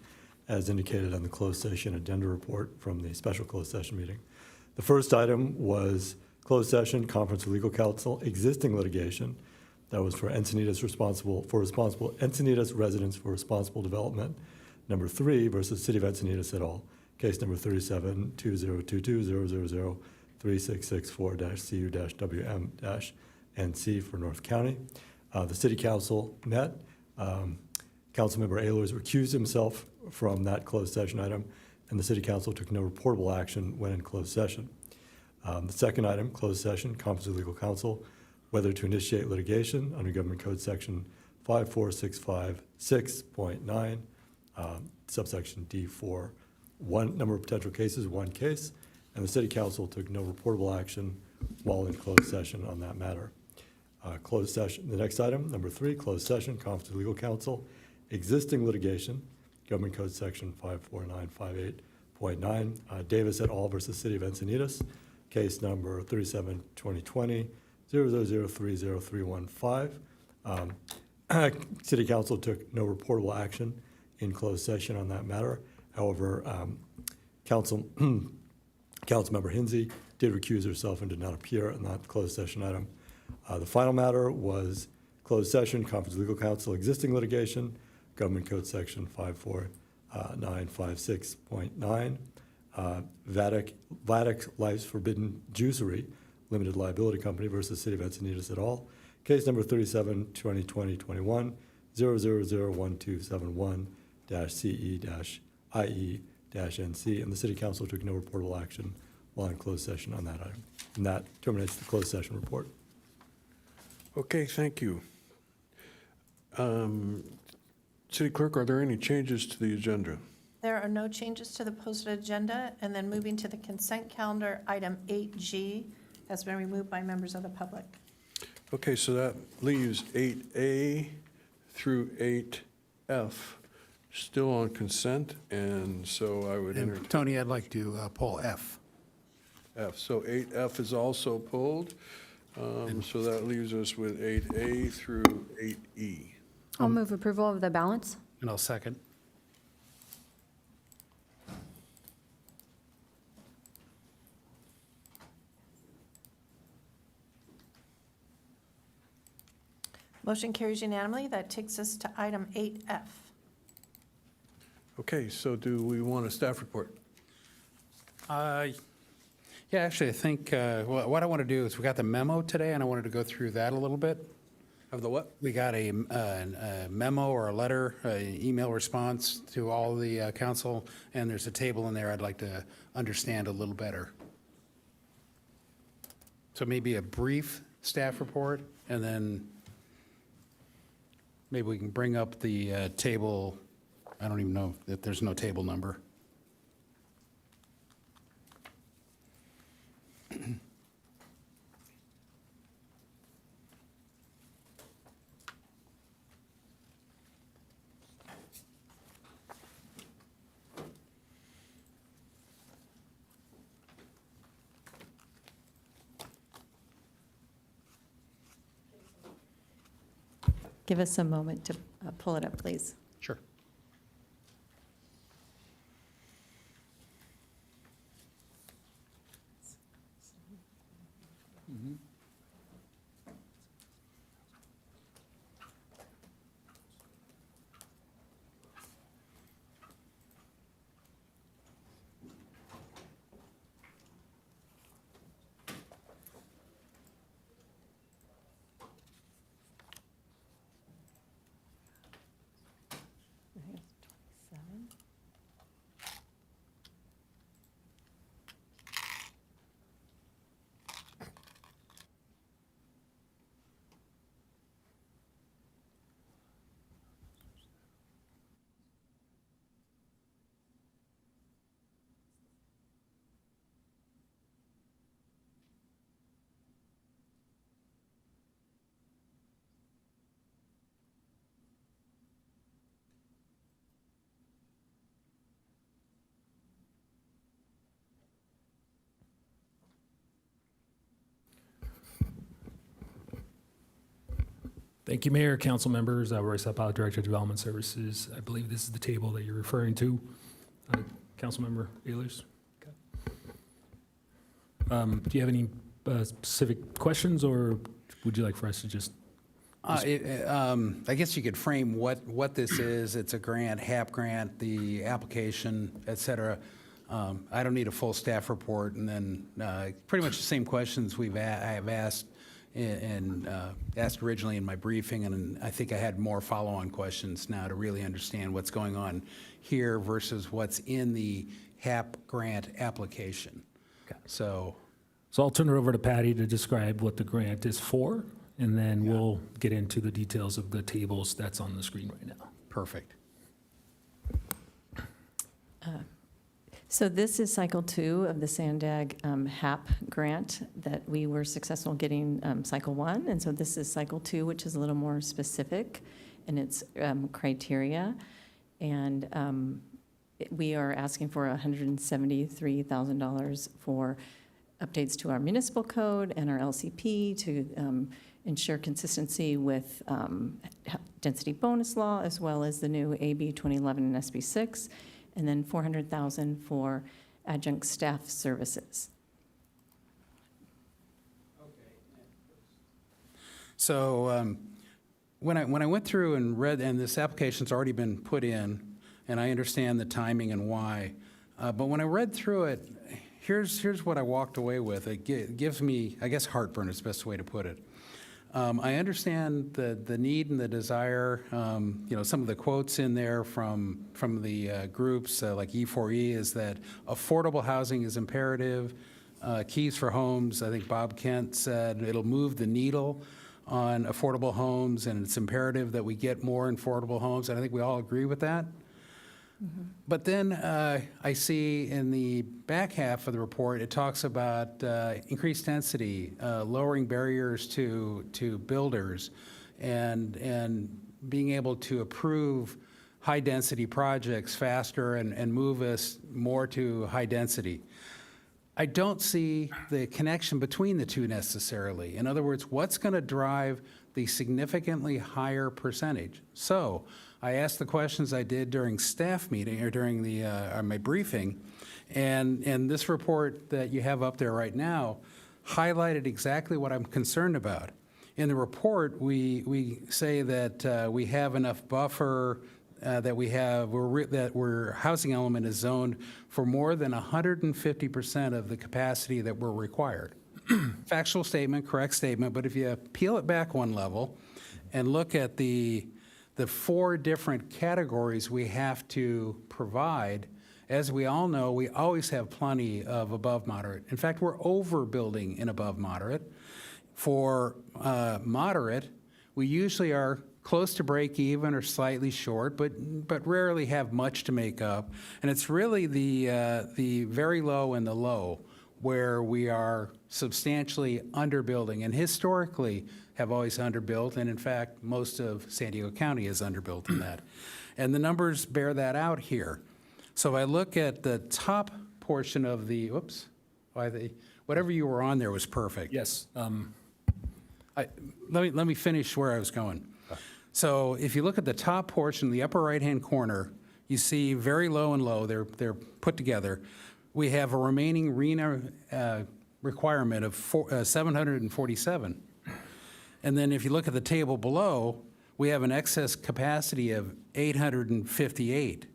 as indicated on the closed session agenda report from the special closed session meeting. The first item was closed session, conference with legal counsel, existing litigation. That was for Encinitas Encinitas residents for responsible development. Number 3 versus City of Encinitas et al. Case number 37-2022-003664-CU-WM-NC for North County. The city council met. Councilmember Ehlers recused himself from that closed session item, and the city council took no reportable action when in closed session. The second item, closed session, conference with legal counsel, whether to initiate litigation under Government Code Section 54656.9, subsection D4, one number of potential cases, one case, and the city council took no reportable action while in closed session on that matter. Closed session, the next item, number 3, closed session, conference with legal counsel, existing litigation, Government Code Section 54958.9, Davis et al. Versus City of Encinitas, case number 37-2020-00030315. City council took no reportable action in closed session on that matter. However, Councilmember Hinsey did recuse herself and did not appear on that closed session item. The final matter was closed session, conference with legal counsel, existing litigation, Government Code Section 54956.9, Vatic Life's Forbidden Juicery Limited Liability Company versus City of Encinitas et al. Case number 37-2020-21, 0001271-CE-IE-NC, and the City Council took no reportable action while in closed session on that item. And that terminates the closed session report. Okay, thank you. City Clerk, are there any changes to the agenda? There are no changes to the posted agenda. And then moving to the consent calendar, item 8G has been removed by members of the public. Okay, so that leaves 8A through 8F still on consent, and so I would entertain Tony, I'd like to pull F. F. So 8F is also pulled, so that leaves us with 8A through 8E. I'll move approval of the balance. And I'll second. Motion carries unanimously. That takes us to item 8F. Okay, so do we want a staff report? Yeah, actually, I think what I want to do is we got the memo today, and I wanted to go through that a little bit. Of the what? We got a memo or a letter, an email response to all the council, and there's a table in there I'd like to understand a little better. So maybe a brief staff report, and then maybe we can bring up the table. I don't even know if there's no table number. Give us a moment to pull it up, please. Sure. Thank you, Mayor, council members. Royce Apollo, Director of Development Services. I believe this is the table that you're referring to. Councilmember Ehlers? Do you have any specific questions, or would you like for us to just? I guess you could frame what this is. It's a grant, HAP grant, the application, et cetera. I don't need a full staff report, and then pretty much the same questions I have asked and asked originally in my briefing, and I think I had more follow-on questions now to really understand what's going on here versus what's in the HAP grant application. Okay. So I'll turn it over to Patty to describe what the grant is for, and then we'll get into the details of the tables that's on the screen right now. perfect. So this is cycle 2 of the Sandag HAP grant that we were successful getting cycle 1. And so this is cycle 2, which is a little more specific in its criteria. And we are asking for $173,000 for updates to our municipal code and our LCP to ensure consistency with density bonus law, as well as the new AB 2011 and SB 6. And then $400,000 for adjunct staff services. So when I went through and read, and this application's already been put in, and I understand the timing and why, but when I read through it, here's what I walked away with. It gives me, I guess, heartburn is the best way to put it. I understand the need and the desire. Some of the quotes in there from the groups like E4E is that affordable housing is imperative. Keys for Homes, I think Bob Kent said it'll move the needle on affordable homes, and it's imperative that we get more affordable homes, and I think we all agree with that. But then I see in the back half of the report, it talks about increased density, lowering barriers to builders, and being able to approve high-density projects faster and move us more to high density. I don't see the connection between the two necessarily. In other words, what's going to drive the significantly higher percentage? So I asked the questions I did during staff meeting or during my briefing, and this report that you have up there right now highlighted exactly what I'm concerned about. In the report, we say that we have enough buffer, that our housing element is zoned for more than 150% of the capacity that we're required. Factual statement, correct statement, but if you peel it back one level and look at the 4 different categories we have to provide, as we all know, we always have plenty of above moderate. In fact, we're overbuilding in above moderate. For moderate, we usually are close to break even or slightly short, but rarely have much to make up. And it's really the very low and the low where we are substantially underbuilding, and historically have always underbuilt, and in fact, most of San Diego County is underbuilt in that. And the numbers bear that out here. So if I look at the top portion of the, whatever you were on there was perfect. Yes. Let me finish where I was going. So if you look at the top portion, the upper right-hand corner, you see very low and low, they're put together. We have a remaining RENA requirement of 747. And then if you look at the table below, we have an excess capacity of 858.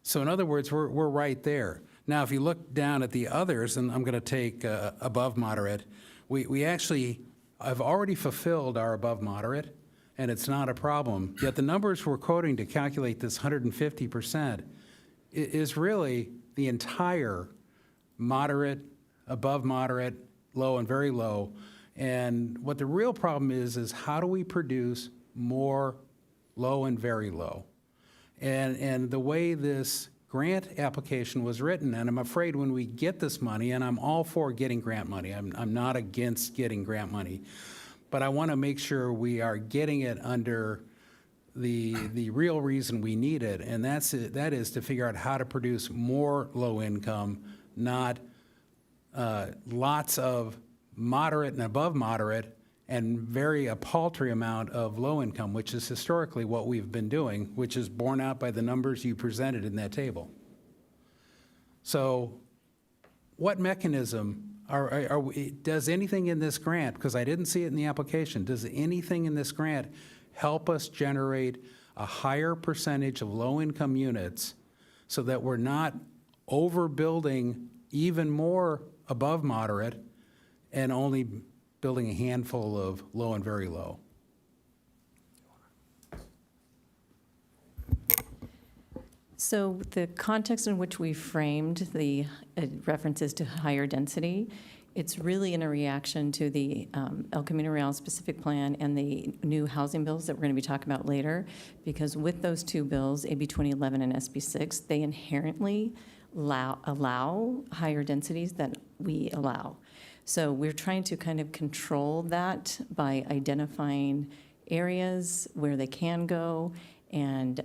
So in other words, we're right there. Now, if you look down at the others, and I'm going to take above moderate, we actually have already fulfilled our above moderate, and it's not a problem. Yet the numbers we're quoting to calculate this 150% is really the entire moderate, above moderate, low, and very low. And what the real problem is how do we produce more low and very low? And the way this grant application was written, and I'm afraid when we get this money, and I'm all for getting grant money, I'm not against getting grant money, but I want to make sure we are getting it under the real reason we need it, and that is to figure out how to produce more low income, not lots of moderate and above moderate, and a paltry amount of low income, which is historically what we've been doing, which is borne out by the numbers you presented in that table. So what mechanism does anything in this grant, because I didn't see it in the application, does anything in this grant help us generate a higher percentage of low-income units so that we're not overbuilding even more above moderate and only building a handful of low and very low? So the context in which we framed the references to higher density, it's really in a reaction to the El Camino Real specific plan and the new housing bills that we're going to be talking about later, because with those two bills, AB 2011 and SB 6, they inherently allow higher densities that we allow. So we're trying to kind of control that by identifying areas where they can go and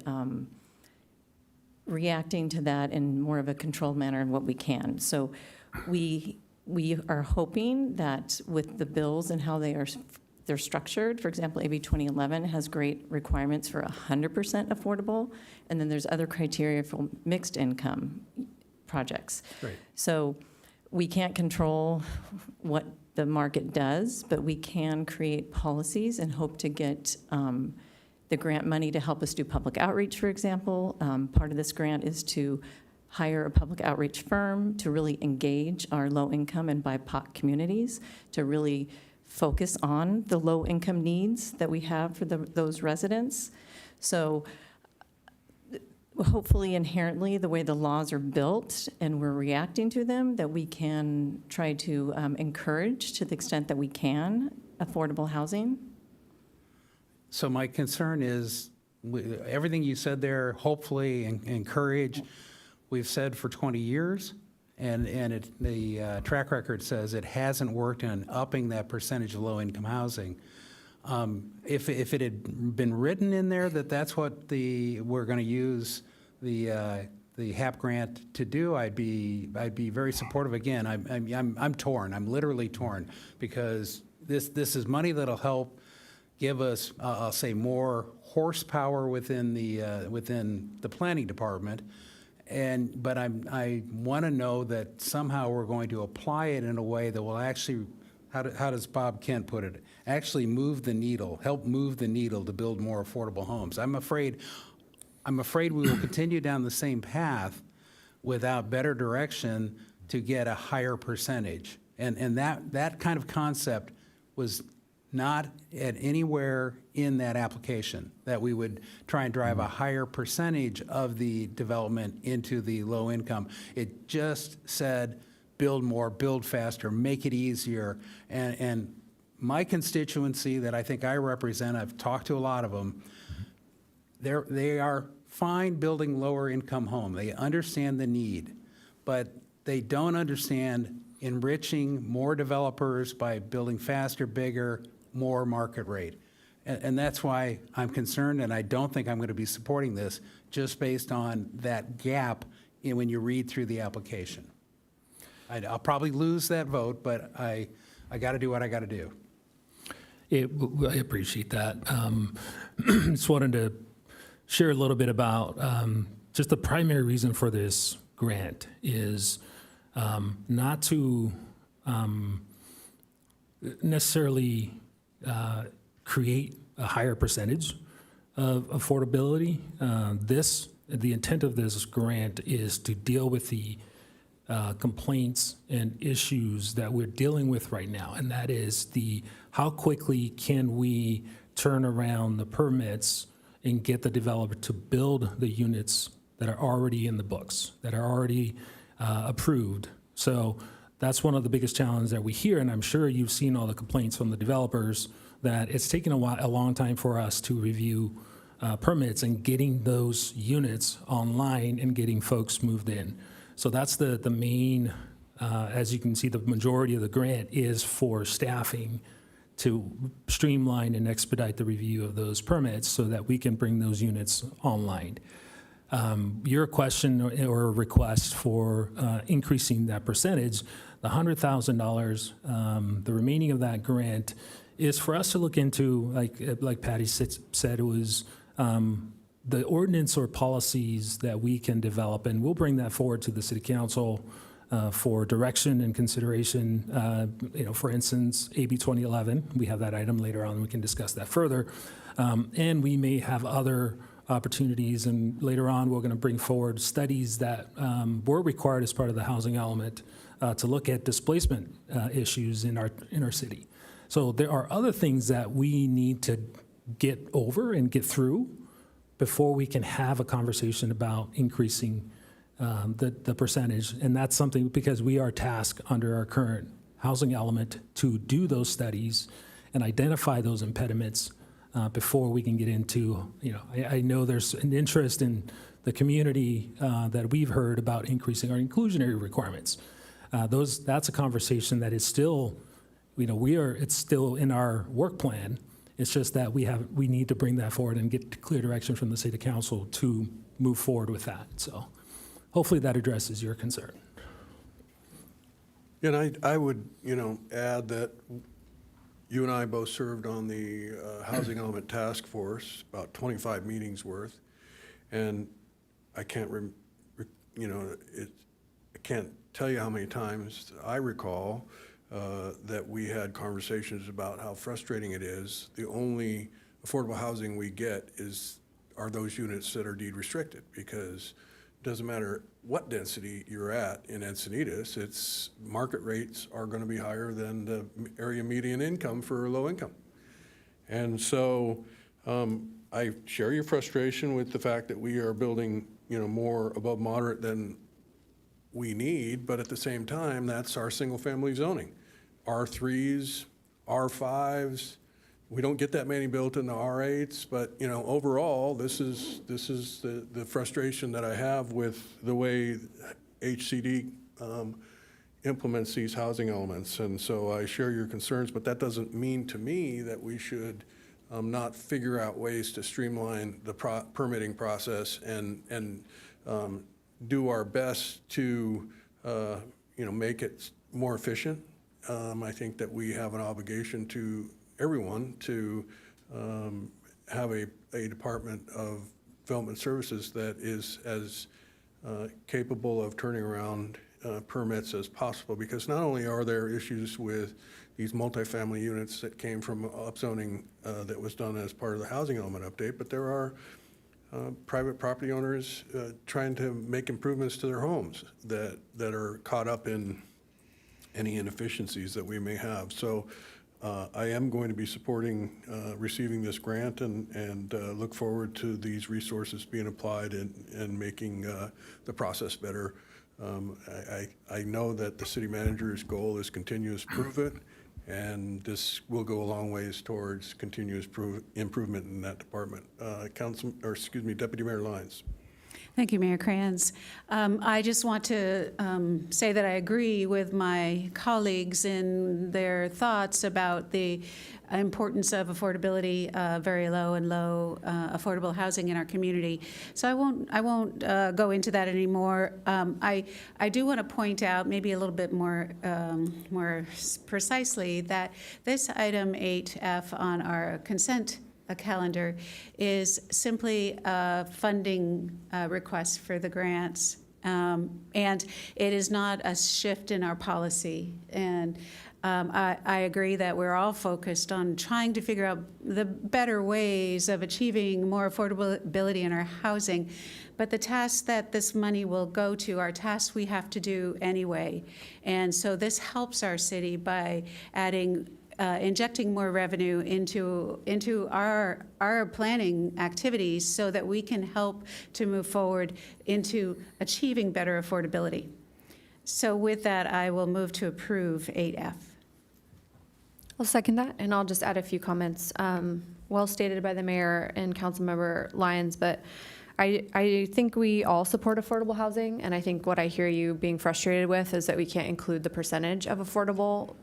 reacting to that in more of a controlled manner in what we can. So we are hoping that with the bills and how they're structured, for example, AB 2011 has great requirements for 100% affordable, and then there's other criteria for mixed income projects. Right. So we can't control what the market does, but we can create policies and hope to get the grant money to help us do public outreach, for example. Part of this grant is to hire a public outreach firm to really engage our low-income and BIPOC communities, to really focus on the low-income needs that we have for those residents. So hopefully inherently, the way the laws are built and we're reacting to them, that we can try to encourage, to the extent that we can, affordable housing. So my concern is, everything you said there, hopefully encourage, we've said for 20 years, and the track record says it hasn't worked in upping that percentage of low-income housing. If it had been written in there that that's what we're going to use the HAP grant to do, I'd be very supportive. Again, I'm torn. I'm literally torn, because this is money that'll help give us, I'll say, more horsepower within the planning department. But I want to know that somehow we're going to apply it in a way that will actually, how does Bob Kent put it, actually move the needle, help move the needle to build more affordable homes. I'm afraid we will continue down the same path without better direction to get a higher percentage. And that kind of concept was not at anywhere in that application, that we would try and drive a higher percentage of the development into the low income. It just said, build more, build faster, make it easier. And my constituency that I think I represent, I've talked to a lot of them, they are fine building lower income home. They understand the need, but they don't understand enriching more developers by building faster, bigger, more market rate. And that's why I'm concerned, and I don't think I'm going to be supporting this just based on that gap when you read through the application. I'll probably lose that vote, but I got to do what I got to do. I appreciate that. Just wanted to share a little bit about just the primary reason for this grant is not to necessarily create a higher percentage of affordability. The intent of this grant is to deal with the complaints and issues that we're dealing with right now, and that is how quickly can we turn around the permits and get the developer to build the units that are already in the books, that are already approved. So that's one of the biggest challenges that we hear, and I'm sure you've seen all the complaints from the developers that it's taken a long time for us to review permits and getting those units online and getting folks moved in. So that's the main, as you can see, the majority of the grant is for staffing to streamline and expedite the review of those permits so that we can bring those units online. Your question or request for increasing that percentage, the $100,000, the remaining of that grant is for us to look into, like Patty said, it was the ordinance or policies that we can develop, and we'll bring that forward to the city council for direction and consideration. For instance, AB 2011, we have that item later on, we can discuss that further. And we may have other opportunities, and later on, we're going to bring forward studies that were required as part of the housing element to look at displacement issues in our city. So there are other things that we need to get over and get through before we can have a conversation about increasing the percentage. And that's something because we are tasked under our current housing element to do those studies and identify those impediments before we can get into, I know there's an interest in the community that we've heard about increasing our inclusionary requirements. That's a conversation that is still, it's still in our work plan. It's just that we need to bring that forward and get clear direction from the city council to move forward with that. So hopefully that addresses your concern. And I would, add that you and I both served on the Housing Element Task Force, about 25 meetings worth, and I can't, I can't tell you how many times I recall that we had conversations about how frustrating it is. The only affordable housing we get are those units that are deed restricted, because it doesn't matter what density you're at in Encinitas, its market rates are going to be higher than the area median income for low income. And so I share your frustration with the fact that we are building, more above moderate than we need, but at the same time, that's our single family zoning. R3s, R5s, we don't get that many built in the R8s, but overall, this is the frustration that I have with the way HCD implements these housing elements. And so I share your concerns, but that doesn't mean to me that we should not figure out ways to streamline the permitting process and do our best to make it more efficient. I think that we have an obligation to everyone to have a Department of Development Services that is as capable of turning around permits as possible, because not only are there issues with these multifamily units that came from upzoning that was done as part of the housing element update, but there are private property owners trying to make improvements to their homes that are caught up in any inefficiencies that we may have. So I am going to be supporting receiving this grant and look forward to these resources being applied and making the process better. I know that the city manager's goal is continuous improvement, and this will go a long ways towards continuous improvement in that department. Deputy Mayor Lyons. Thank you, Mayor Kranz. I just want to say that I agree with my colleagues in their thoughts about the importance of affordability, very low and low affordable housing in our community. So I won't go into that anymore. I do want to point out, maybe a little bit more precisely, that this item 8F on our consent calendar is simply a funding request for the grants, and it is not a shift in our policy. And I agree that we're all focused on trying to figure out the better ways of achieving more affordability in our housing, but the tasks that this money will go to are tasks we have to do anyway. And so this helps our city by injecting more revenue into our planning activities so that we can help to move forward into achieving better affordability. So with that, I will move to approve 8F. I'll second that, and I'll just add a few comments. Well stated by the mayor and Councilmember Lyons, but I think we all support affordable housing, and I think what I hear you being frustrated with is that we can't include the percentage of affordable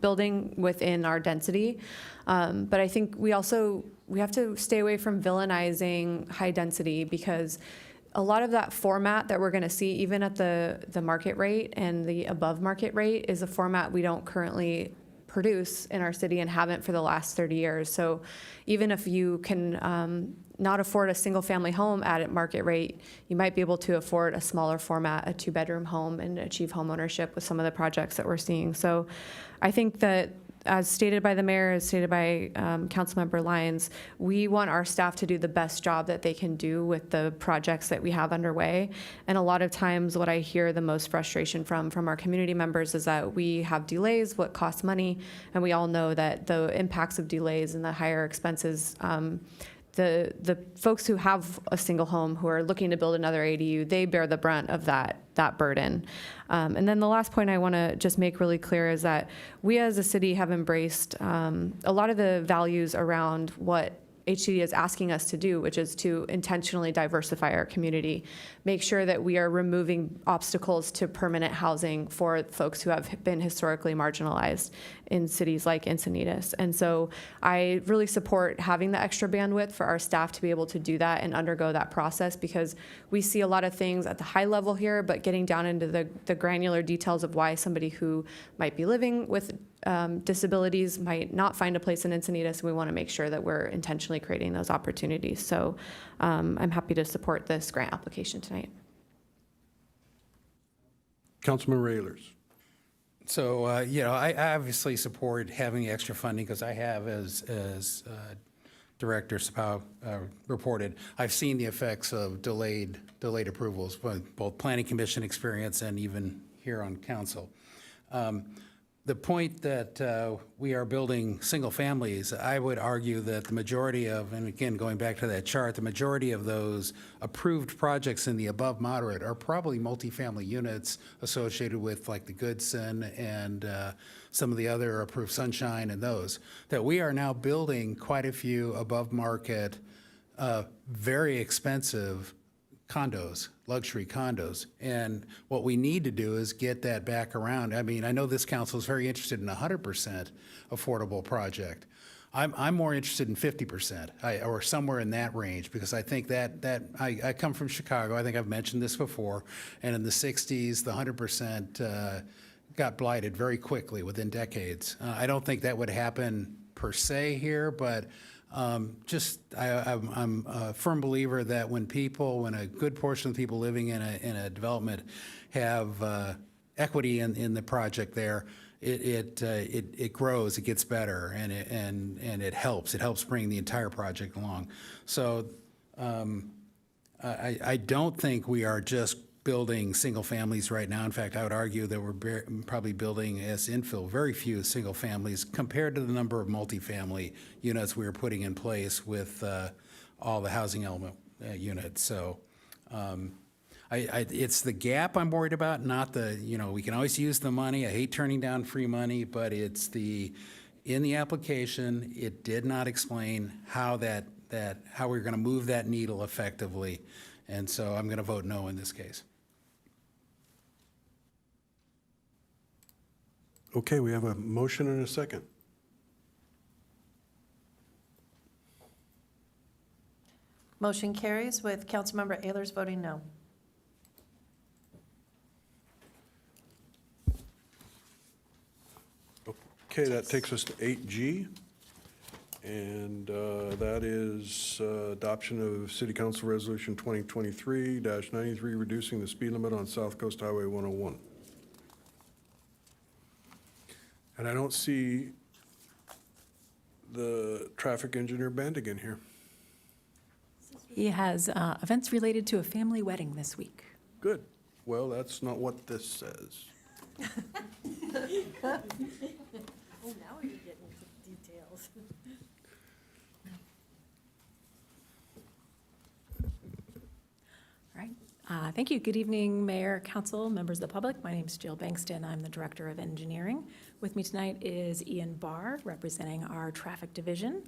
building within our density. But I think we have to stay away from villainizing high density, because a lot of that format that we're going to see, even at the market rate and the above market rate, is a format we don't currently produce in our city and haven't for the last 30 years. So even if you can not afford a single-family home at market rate, you might be able to afford a smaller format, a 2-bedroom home, and achieve home ownership with some of the projects that we're seeing. So I think that, as stated by the mayor, as stated by Councilmember Lyons, we want our staff to do the best job that they can do with the projects that we have underway. And a lot of times what I hear the most frustration from our community members is that we have delays, what costs money, and we all know that the impacts of delays and the higher expenses, the folks who have a single home who are looking to build another ADU, they bear the brunt of that burden. And then the last point I want to just make really clear is that we as a city have embraced a lot of the values around what HCD is asking us to do, which is to intentionally diversify our community, make sure that we are removing obstacles to permanent housing for folks who have been historically marginalized in cities like Encinitas. And so I really support having the extra bandwidth for our staff to be able to do that and undergo that process, because we see a lot of things at the high level here, but getting down into the granular details of why somebody who might be living with disabilities might not find a place in Encinitas, and we want to make sure that we're intentionally creating those opportunities. So I'm happy to support this grant application tonight. Councilman Raylers. So, I obviously support having extra funding, because I have, as Director Sapow reported, I've seen the effects of delayed approvals, both Planning Commission experience and even here on council. The point that we are building single families, I would argue that the majority of, and again, going back to that chart, the majority of those approved projects in the above moderate are probably multifamily units associated with like the Goodson and some of the other approved Sunshine and those, that we are now building quite a few above market, very expensive condos, luxury condos. And what we need to do is get that back around. I mean, I know this council is very interested in a 100% affordable project. I'm more interested in 50%, or somewhere in that range, because I think that I come from Chicago. I think I've mentioned this before. And in the 60s, the 100% got blighted very quickly within decades. I don't think that would happen per se here, but I'm a firm believer that when a good portion of the people living in a development have equity in the project there, it grows, it gets better, and it helps. It helps bring the entire project along. So I don't think we are just building single families right now. In fact, I would argue that we're probably building as infill very few single families compared to the number of multifamily units we are putting in place with all the housing element units. So it's the gap I'm worried about, not we can always use the money. I hate turning down free money, but it's in the application, it did not explain how how we're going to move that needle effectively. And so I'm going to vote no in this case. Okay, we have a motion and a second. Motion carries with Councilmember Ehlers voting no. Okay, that takes us to 8G, and that is adoption of City Council Resolution 2023-93, reducing the speed limit on South Coast Highway 101. And I don't see the traffic engineer Bandigan here. He has events related to a family wedding this week. Good. Well, that's not what this says. Oh, now you're getting into details. All right. Thank you. Good evening, Mayor, Council, members of the public. My name is Jill Bankston. I'm the Director of Engineering. With me tonight is Ian Barr, representing our Traffic Division.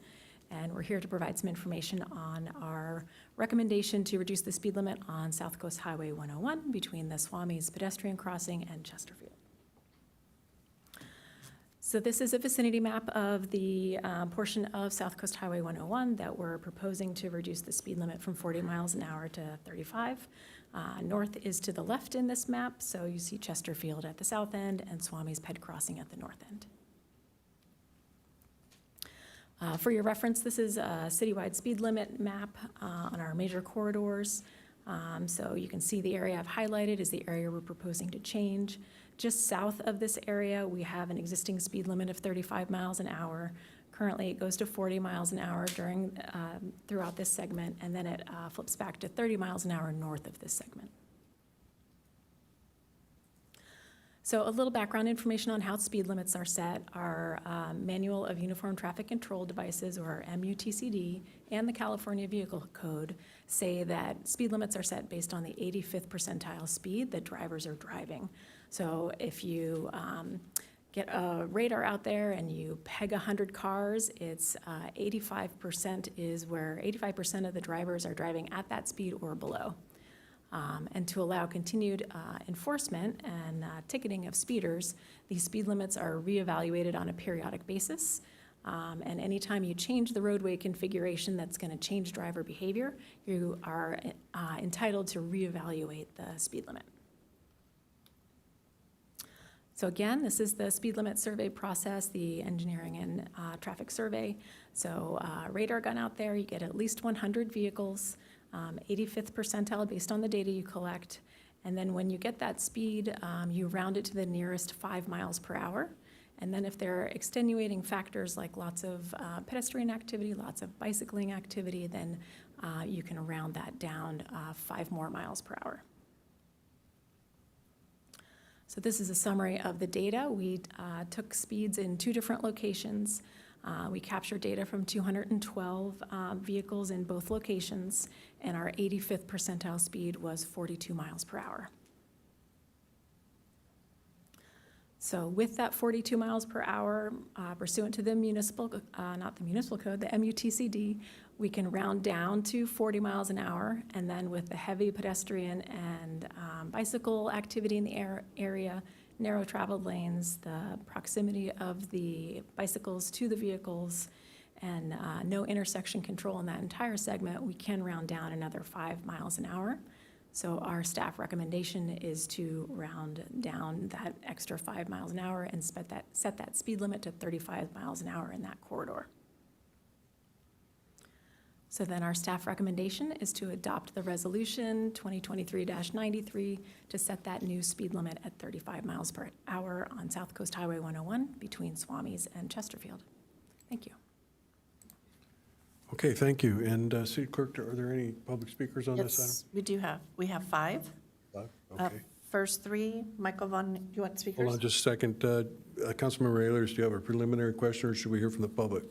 And we're here to provide some information on our recommendation to reduce the speed limit on South Coast Highway 101 between the Swami's pedestrian crossing and Chesterfield. So this is a vicinity map of the portion of South Coast Highway 101 that we're proposing to reduce the speed limit from 40 miles an hour to 35. North is to the left in this map, so you see Chesterfield at the south end and Swami's Ped Crossing at the north end. For your reference, this is a citywide speed limit map on our major corridors. So you can see the area I've highlighted is the area we're proposing to change. Just south of this area, we have an existing speed limit of 35 miles an hour. Currently, it goes to 40 miles an hour throughout this segment, and then it flips back to 30 miles an hour north of this segment. So a little background information on how speed limits are set. Our Manual of Uniform Traffic Control Devices, or MUTCD, and the California Vehicle Code say that speed limits are set based on the 85th percentile speed that drivers are driving. So if you get a radar out there and you peg 100 cars, it's 85% is where 85% of the drivers are driving at that speed or below. And to allow continued enforcement and ticketing of speeders, these speed limits are reevaluated on a periodic basis. And anytime you change the roadway configuration that's going to change driver behavior, you are entitled to reevaluate the speed limit. So again, this is the speed limit survey process, the engineering and traffic survey. So radar gun out there, you get at least 100 vehicles. 85th percentile based on the data you collect. And then when you get that speed, you round it to the nearest 5 miles per hour. And then if there are extenuating factors like lots of pedestrian activity, lots of bicycling activity, then you can round that down 5 more miles per hour. So this is a summary of the data. We took speeds in 2 different locations. We captured data from 212 vehicles in both locations, and our 85th percentile speed was 42 miles per hour. So with that 42 miles per hour, pursuant to the not the municipal code, the MUTCD, we can round down to 40 miles an hour, and then with the heavy pedestrian and bicycle activity in the area, narrow traveled lanes, the proximity of the bicycles to the vehicles, and no intersection control in that entire segment, we can round down another 5 miles an hour. So our staff recommendation is to round down that extra 5 miles an hour and set that speed limit to 35 miles an hour in that corridor. So then our staff recommendation is to adopt the resolution 2023-93 to set that new speed limit at 35 miles per hour on South Coast Highway 101 between Swamis and Chesterfield. Thank you. Okay, thank you. And City Clerk, are there any public speakers on this Yes, we do have. We have 5. item? Okay. First 3, Michael Von, do you want speakers? Hold on just a second. Councilmember Ehlers, do you have a preliminary question, or should we hear from the public?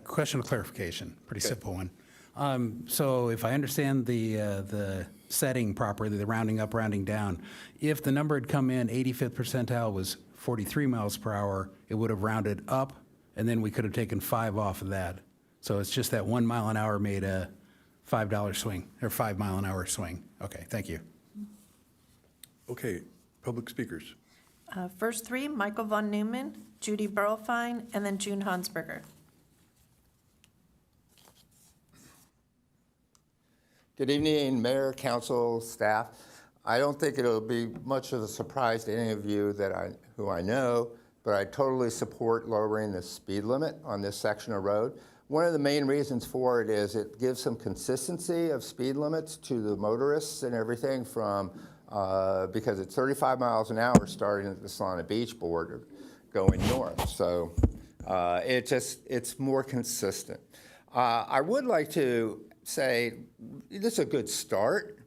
Question of clarification, pretty simple one. So if I understand the setting properly, the rounding up, rounding down, if the number had come in 85th percentile was 43 miles per hour, it would have rounded up, and then we could have taken 5 off of that. So it's just that 1 mile an hour made a $5 swing, or 5 mile an hour swing. Okay, thank you. Okay, public speakers. First 3, Michael Von Neumann, Judy Burlfine, and then June Hansberger. Good evening, Mayor, Council, staff. I don't think it'll be much of a surprise to any of you who I know, but I totally support lowering the speed limit on this section of road. One of the main reasons for it is it gives some consistency of speed limits to the motorists and everything from, because it's 35 miles an hour starting at the Solana Beach border going north. So it's more consistent. I would like to say this is a good start.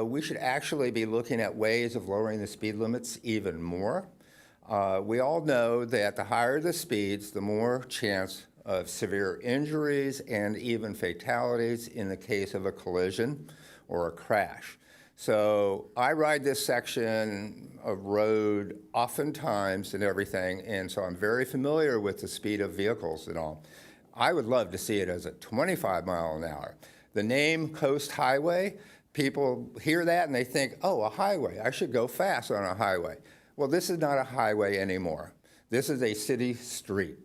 We should actually be looking at ways of lowering the speed limits even more. We all know that the higher the speeds, the more chance of severe injuries and even fatalities in the case of a collision or a crash. So I ride this section of road oftentimes and everything, and so I'm very familiar with the speed of vehicles and all. I would love to see it as a 25 mile an hour. The name Coast Highway, people hear that and they think, oh, a highway, I should go fast on a highway. Well, this is not a highway anymore. This is a city street.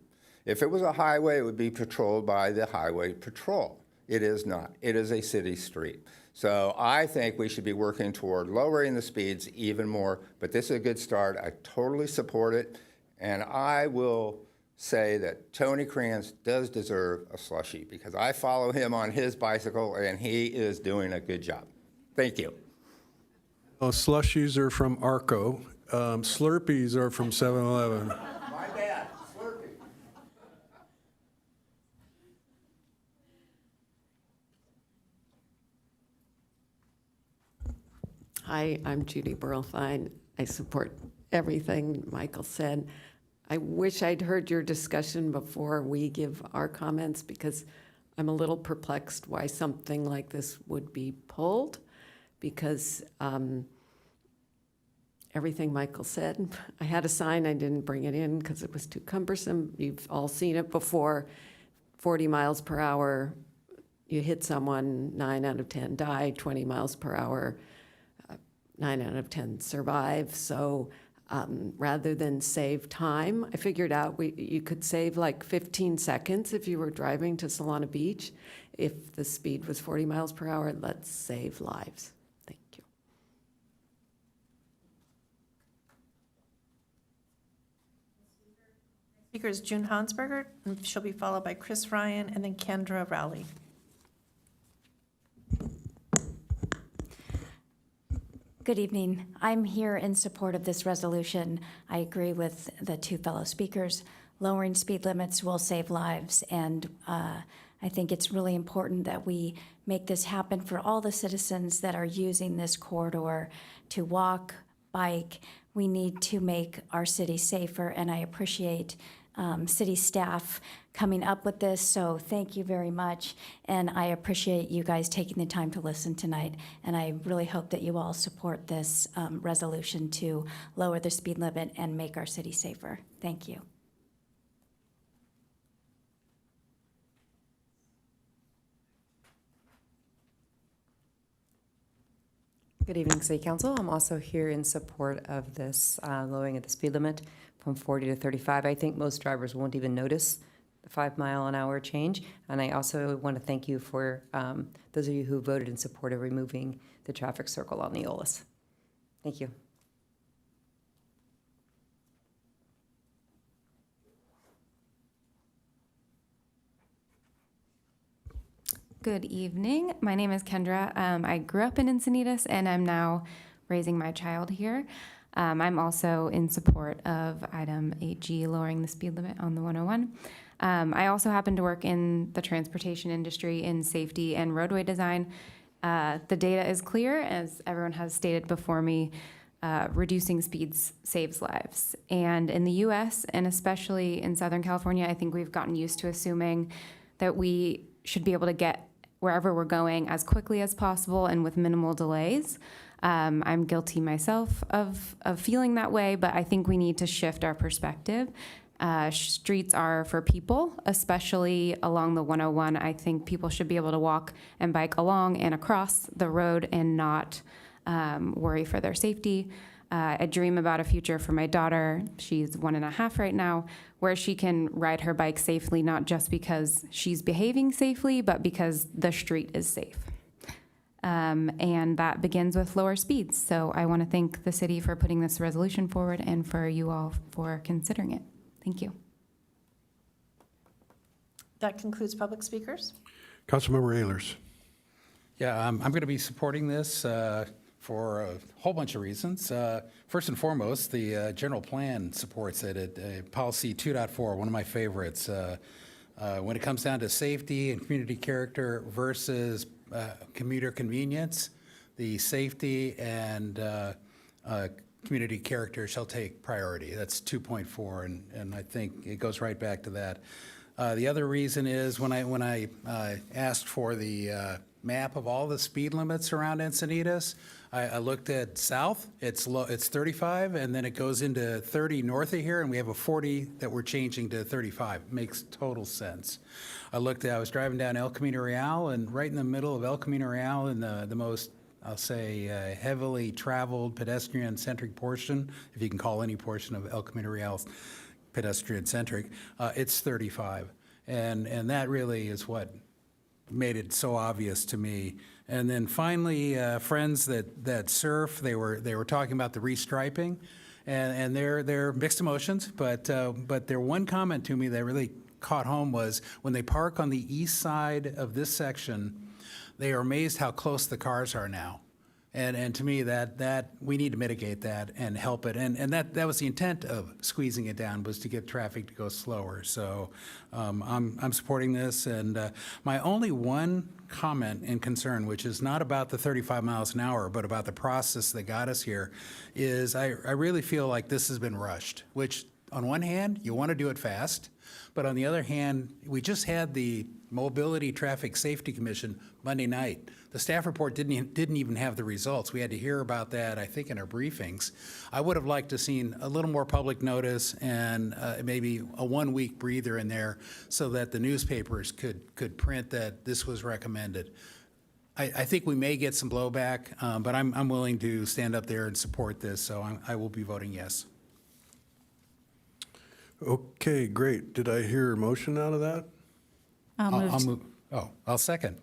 If it was a highway, it would be patrolled by the highway patrol. It is not. It is a city street. So I think we should be working toward lowering the speeds even more, but this is a good start. I totally support it, and I will say that Tony Kranz does deserve a slushie, because I follow him on his bicycle, and he is doing a good job. Thank you. Slushies are from Arco. Slurpees are from 7-Eleven. My bad, Slurpee. Hi, I'm Judy Burlfine. I support everything Michael said. I wish I'd heard your discussion before we give our comments, because I'm a little perplexed why something like this would be pulled, because everything Michael said, I had a sign, I didn't bring it in because it was too cumbersome. You've all seen it before, 40 miles per hour, you hit someone, 9 out of 10 die, 20 miles per hour, 9 out of 10 survive. So rather than save time, I figured out you could save like 15 seconds if you were driving to Solana Beach. If the speed was 40 miles per hour, let's save lives. Thank you. Speaker is June Hansberger, and she'll be followed by Chris Ryan and then Kendra Rowley. Good evening. I'm here in support of this resolution. I agree with the two fellow speakers. Lowering speed limits will save lives, and I think it's really important that we make this happen for all the citizens that are using this corridor to walk, bike. We need to make our city safer, and I appreciate city staff coming up with this, so thank you very much. And I appreciate you guys taking the time to listen tonight, and I really hope that you all support this resolution to lower the speed limit and make our city safer. Thank you. Good evening, City Council. I'm also here in support of this lowering of the speed limit from 40 to 35. I think most drivers won't even notice the 5-mile-an-hour change. And I also want to thank you for those of you who voted in support of removing the traffic circle on the Eolas. Thank you. Good evening. My name is Kendra. I grew up in Encinitas, and I'm now raising my child here. I'm also in support of item 8G, lowering the speed limit on the 101. I also happen to work in the transportation industry in safety and roadway design. The data is clear, as everyone has stated before me. Reducing speeds saves lives. And in the US, and especially in Southern California, I think we've gotten used to assuming that we should be able to get wherever we're going as quickly as possible and with minimal delays. I'm guilty myself of feeling that way, but I think we need to shift our perspective. Streets are for people, especially along the 101. I think people should be able to walk and bike along and across the road and not worry for their safety. I dream about a future for my daughter. She's 1.5 right now, where she can ride her bike safely, not just because she's behaving safely, but because the street is safe. And that begins with lower speeds. So I want to thank the city for putting this resolution forward and for you all for considering it. Thank you. That concludes public speakers. Councilmember Ehlers. Yeah, I'm going to be supporting this for a whole bunch of reasons. First and foremost, the general plan supports it. Policy 2.4, one of my favorites. When it comes down to safety and community character versus commuter convenience, the safety and community character shall take priority. That's 2.4, and I think it goes right back to that. The other reason is when I asked for the map of all the speed limits around Encinitas, I looked at south, it's 35, and then it goes into 30 north of here, and we have a 40 that we're changing to 35. Makes total sense. I was driving down El Camino Real, and right in the middle of El Camino Real, in the most, I'll say, heavily traveled pedestrian-centric portion, if you can call any portion of El Camino Real pedestrian-centric, it's 35. And that really is what made it so obvious to me. And then finally, friends that surf, they were talking about the restriping, and they're mixed emotions, but their one comment to me that really caught home was when they park on the east side of this section, they are amazed how close the cars are now. And to me, that we need to mitigate that and help it. And that was the intent of squeezing it down, was to get traffic to go slower. So I'm supporting this. And my only one comment and concern, which is not about the 35 miles an hour, but about the process that got us here, is I really feel like this has been rushed, which on one hand, you want to do it fast. But on the other hand, we just had the Mobility Traffic Safety Commission Monday night. The staff report didn't even have the results. We had to hear about that, I think, in our briefings. I would have liked to seen a little more public notice and maybe a 1 week breather in there so that the newspapers could print that this was recommended. I think we may get some blowback, but I'm willing to stand up there and support this, so I will be voting yes. Okay, great. Did I hear a motion out of that? I'll second.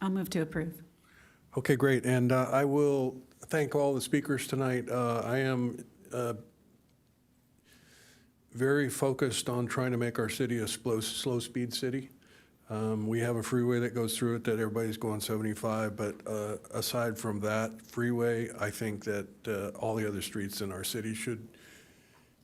I'll move to approve. Okay, great. And I will thank all the speakers tonight. I am very focused on trying to make our city a slow-speed city. We have a freeway that goes through it that everybody's going 75, but aside from that freeway, I think that all the other streets in our city should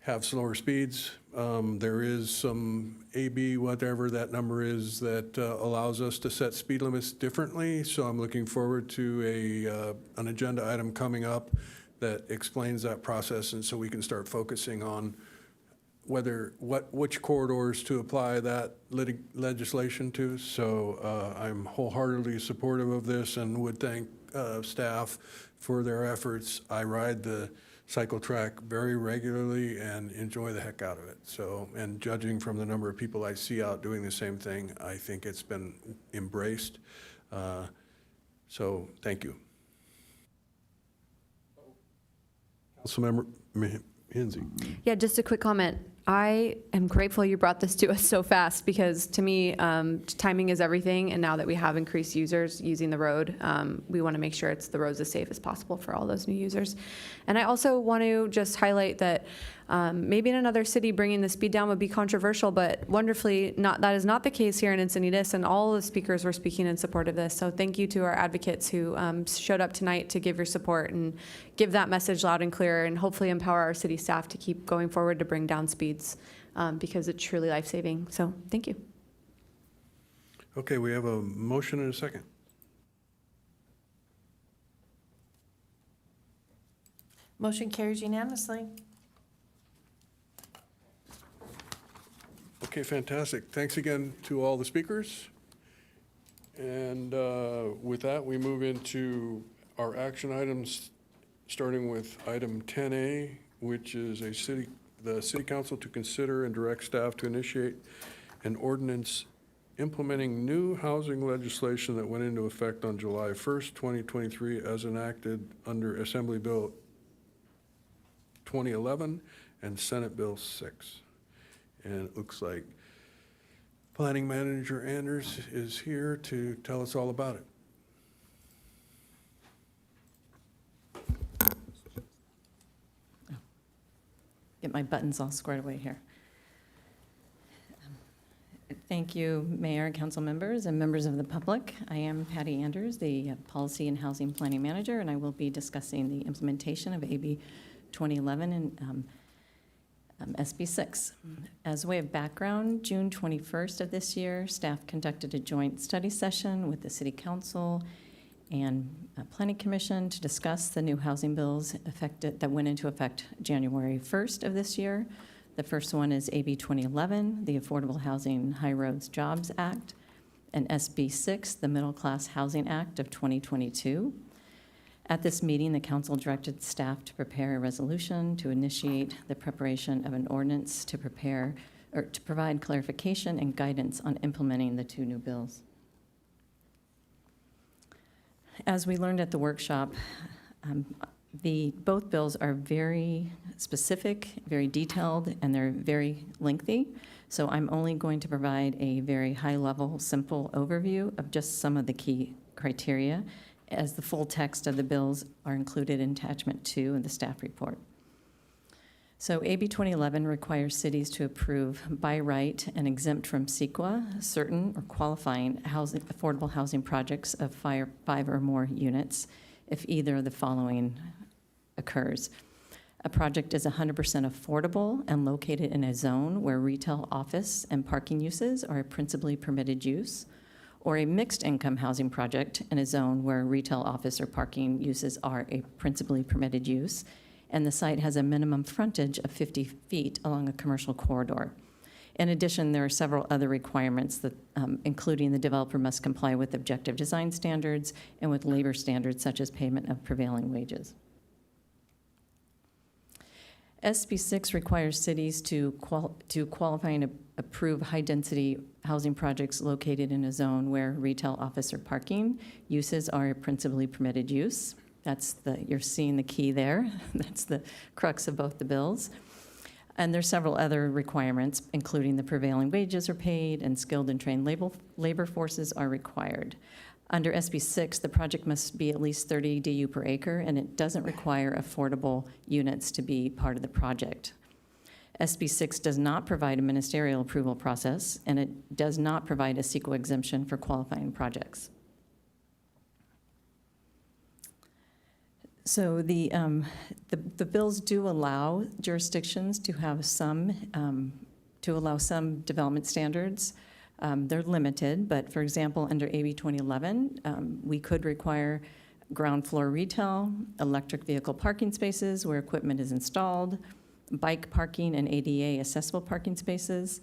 have slower speeds. There is some AB, whatever that number is, that allows us to set speed limits differently. So I'm looking forward to an agenda item coming up that explains that process, and so we can start focusing on which corridors to apply that legislation to. So I'm wholeheartedly supportive of this and would thank staff for their efforts. I ride the cycle track very regularly and enjoy the heck out of it. So, and judging from the number of people I see out doing the same thing, I think it's been embraced. So thank you. Councilmember Hinsey. Yeah, just a quick comment. I am grateful you brought this to us so fast because to me, timing is everything. And now that we have increased users using the road, we want to make sure the road's as safe as possible for all those new users. And I also want to just highlight that maybe in another city bringing the speed down would be controversial, but wonderfully that is not the case here in Encinitas, and all the speakers were speaking in support of this. So thank you to our advocates who showed up tonight to give your support and give that message loud and clear, and hopefully empower our city staff to keep going forward to bring down speeds because it's truly life-saving. So thank you. Okay, we have a motion and a second. Motion carries unanimously. Okay, fantastic. Thanks again to all the speakers. And with that, we move into our action items, starting with item 10A, which is the City Council to consider and direct staff to initiate an ordinance implementing new housing legislation that went into effect on July 1st, 2023, as enacted under Assembly Bill 2011 and Senate Bill 6. And it looks like Planning Manager Anders is here to tell us all about it. Get my buttons all squared away here. Thank you, Mayor and council members and members of the public. I am Patty Anders, the Policy and Housing Planning Manager, and I will be discussing the implementation of AB 2011 and SB 6. As a way of background, June 21st of this year, staff conducted a joint study session with the City Council and Planning Commission to discuss the new housing bills that went into effect January 1st of this year. The first one is AB 2011, the Affordable Housing High Roads Jobs Act, and SB 6, the Middle Class Housing Act of 2022. At this meeting, the council directed staff to prepare a resolution to initiate the preparation of an ordinance to provide clarification and guidance on implementing the two new bills. As we learned at the workshop, both bills are very specific, very detailed, and they're very lengthy. So I'm only going to provide a very high-level, simple overview of just some of the key criteria, as the full text of the bills are included in attachment 2 of the staff report. So AB 2011 requires cities to approve by right and exempt from CEQA certain or qualifying affordable housing projects of 5 or more units if either of the following occurs. A project is 100% affordable and located in a zone where retail, office, and parking uses are a principally permitted use, or a mixed income housing project in a zone where retail, office, or parking uses are a principally permitted use, and the site has a minimum frontage of 50 feet along a commercial corridor. In addition, there are several other requirements that, including the developer must comply with objective design standards and with labor standards such as payment of prevailing wages. SB 6 requires cities to qualify and approve high-density housing projects located in a zone where retail, office, or parking uses are a principally permitted use. You're seeing the key there. That's the crux of both the bills. And there's several other requirements, including the prevailing wages are paid and skilled and trained labor forces are required. Under SB 6, the project must be at least 30 DU per acre, and it doesn't require affordable units to be part of the project. SB 6 does not provide a ministerial approval process, and it does not provide a CEQA exemption for qualifying projects. So the bills do allow jurisdictions to have some development standards. They're limited, but for example, under AB 2011, we could require ground floor retail, electric vehicle parking spaces where equipment is installed, bike parking and ADA accessible parking spaces,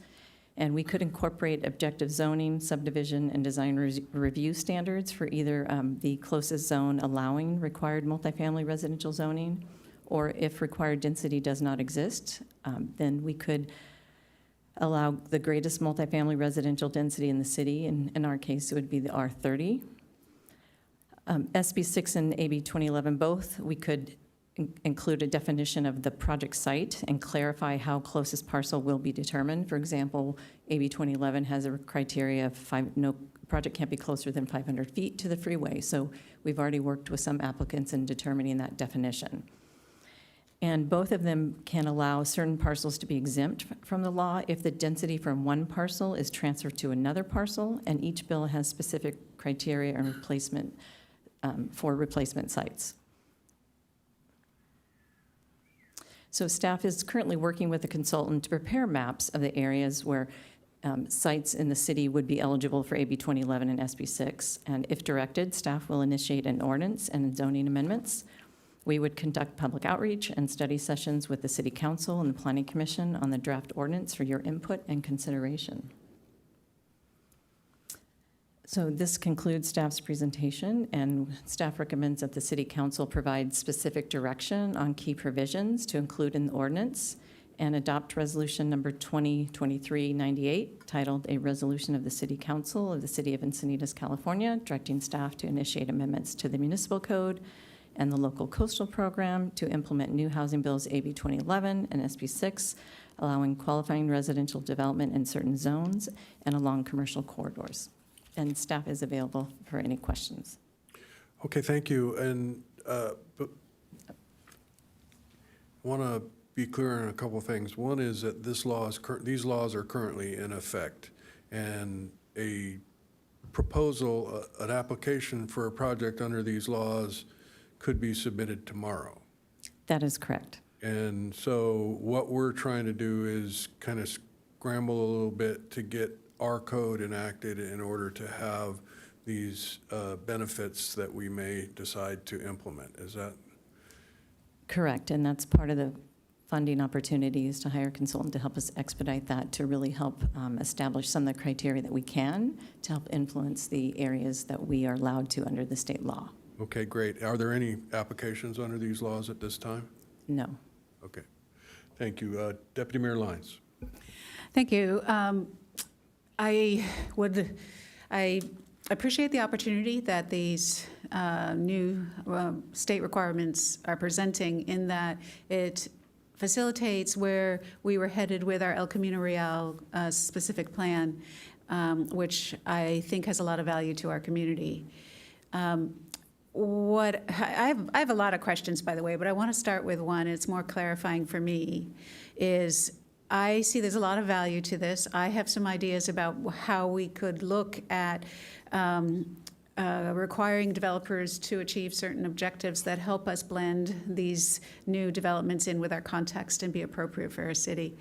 and we could incorporate objective zoning, subdivision, and design review standards for either the closest zone allowing required multifamily residential zoning, or if required density does not exist, then we could allow the greatest multifamily residential density in the city. In our case, it would be the R30. SB 6 and AB 2011 both, we could include a definition of the project site and clarify how closest parcel will be determined. For example, AB 2011 has a criteria of no project can't be closer than 500 feet to the freeway. So we've already worked with some applicants in determining that definition. And both of them can allow certain parcels to be exempt from the law if the density from one parcel is transferred to another parcel, and each bill has specific criteria and replacement for replacement sites. So staff is currently working with a consultant to prepare maps of the areas where sites in the city would be eligible for AB 2011 and SB 6. And if directed, staff will initiate an ordinance and zoning amendments. We would conduct public outreach and study sessions with the City Council and the Planning Commission on the draft ordinance for your input and consideration. So this concludes staff's presentation, and staff recommends that the City Council provide specific direction on key provisions to include in the ordinance and adopt resolution number 2023-98 titled A Resolution of the City Council of the City of Encinitas, California, directing staff to initiate amendments to the municipal code and the local coastal program to implement new housing bills AB 2011 and SB 6, allowing qualifying residential development in certain zones and along commercial corridors. And staff is available for any questions. Okay, thank you. And but I want to be clear on a couple of things. One is that these laws are currently in effect, and a proposal, an application for a project under these laws could be submitted tomorrow. That is correct. And so what we're trying to do is kind of scramble a little bit to get our code enacted in order to have these benefits that we may decide to implement. Is that? Correct, and that's part of the funding opportunities to hire a consultant to help us expedite that, to really help establish some of the criteria that we can to help influence the areas that we are allowed to under the state law. Okay, great. Are there any applications under these laws at this time? No. Okay, thank you. Deputy Mayor Lyons. Thank you. I appreciate the opportunity that these new state requirements are presenting, in that it facilitates where we were headed with our El Camino Real specific plan, which I think has a lot of value to our community. I have a lot of questions, by the way, but I want to start with one. It's more clarifying for me. Is I see there's a lot of value to this. I have some ideas about how we could look at requiring developers to achieve certain objectives that help us blend these new developments in with our context and be appropriate for our city.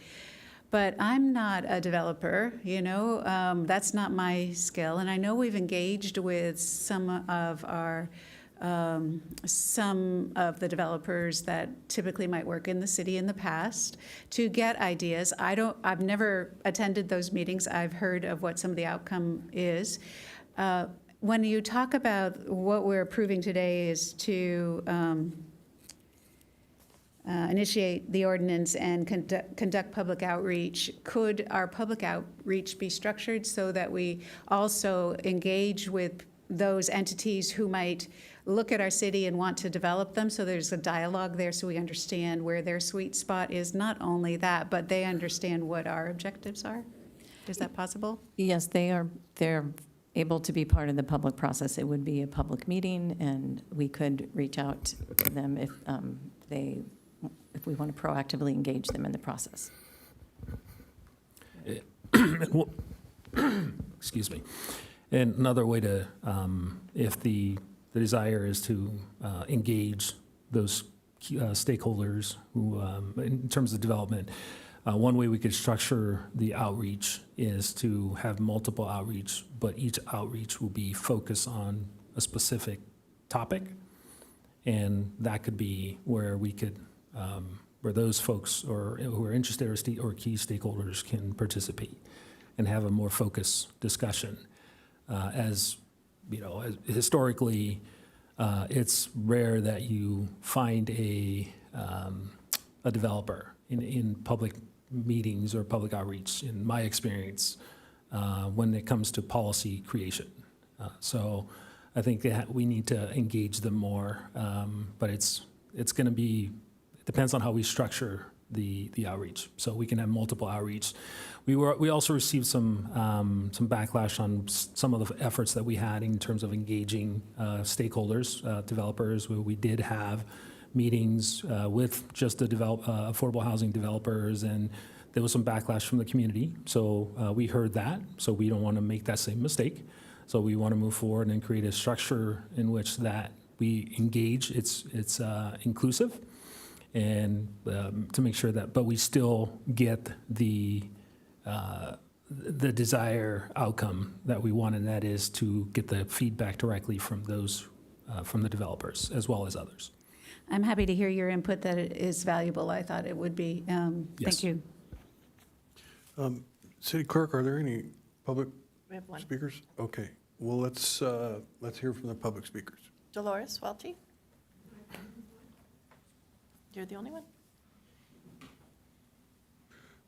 But I'm not a developer, you know, that's not my skill. And I know we've engaged with some of the developers that typically might work in the city in the past to get ideas. I've never attended those meetings. I've heard of what some of the outcome is. When you talk about what we're approving today is to initiate the ordinance and conduct public outreach, could our public outreach be structured so that we also engage with those entities who might look at our city and want to develop them, so there's a dialogue there so we understand where their sweet spot is? Not only that, but they understand what our objectives are? Is that possible? Yes, they're able to be part of the public process. It would be a public meeting, and we could reach out to them if we want to proactively engage them in the process. Excuse me. And another way to, if the desire is to engage those stakeholders who, in terms of development, one way we could structure the outreach is to have multiple outreach, but each outreach will be focused on a specific topic. And that could be where we could, where those folks who are interested or key stakeholders can participate and have a more focused discussion. As you know, historically, it's rare that you find a developer in public meetings or public outreach, in my experience, when it comes to policy creation. So I think that we need to engage them more, but it's going to be, it depends on how we structure the outreach. So we can have multiple outreach. We also received some backlash on some of the efforts that we had in terms of engaging stakeholders, developers. We did have meetings with just the affordable housing developers, and there was some backlash from the community. So we heard that. So we don't want to make that same mistake. So we want to move forward and create a structure in which that we engage. It's inclusive, and to make sure that, but we still get the desired outcome that we want, and that is to get the feedback directly from those, from the developers as well as others. I'm happy to hear your input that it is valuable. I thought it would be. Yes. Thank you. City Clerk, are there any public We have one. speakers? Okay, well, let's hear from the public speakers. Dolores Welty? You're the only one?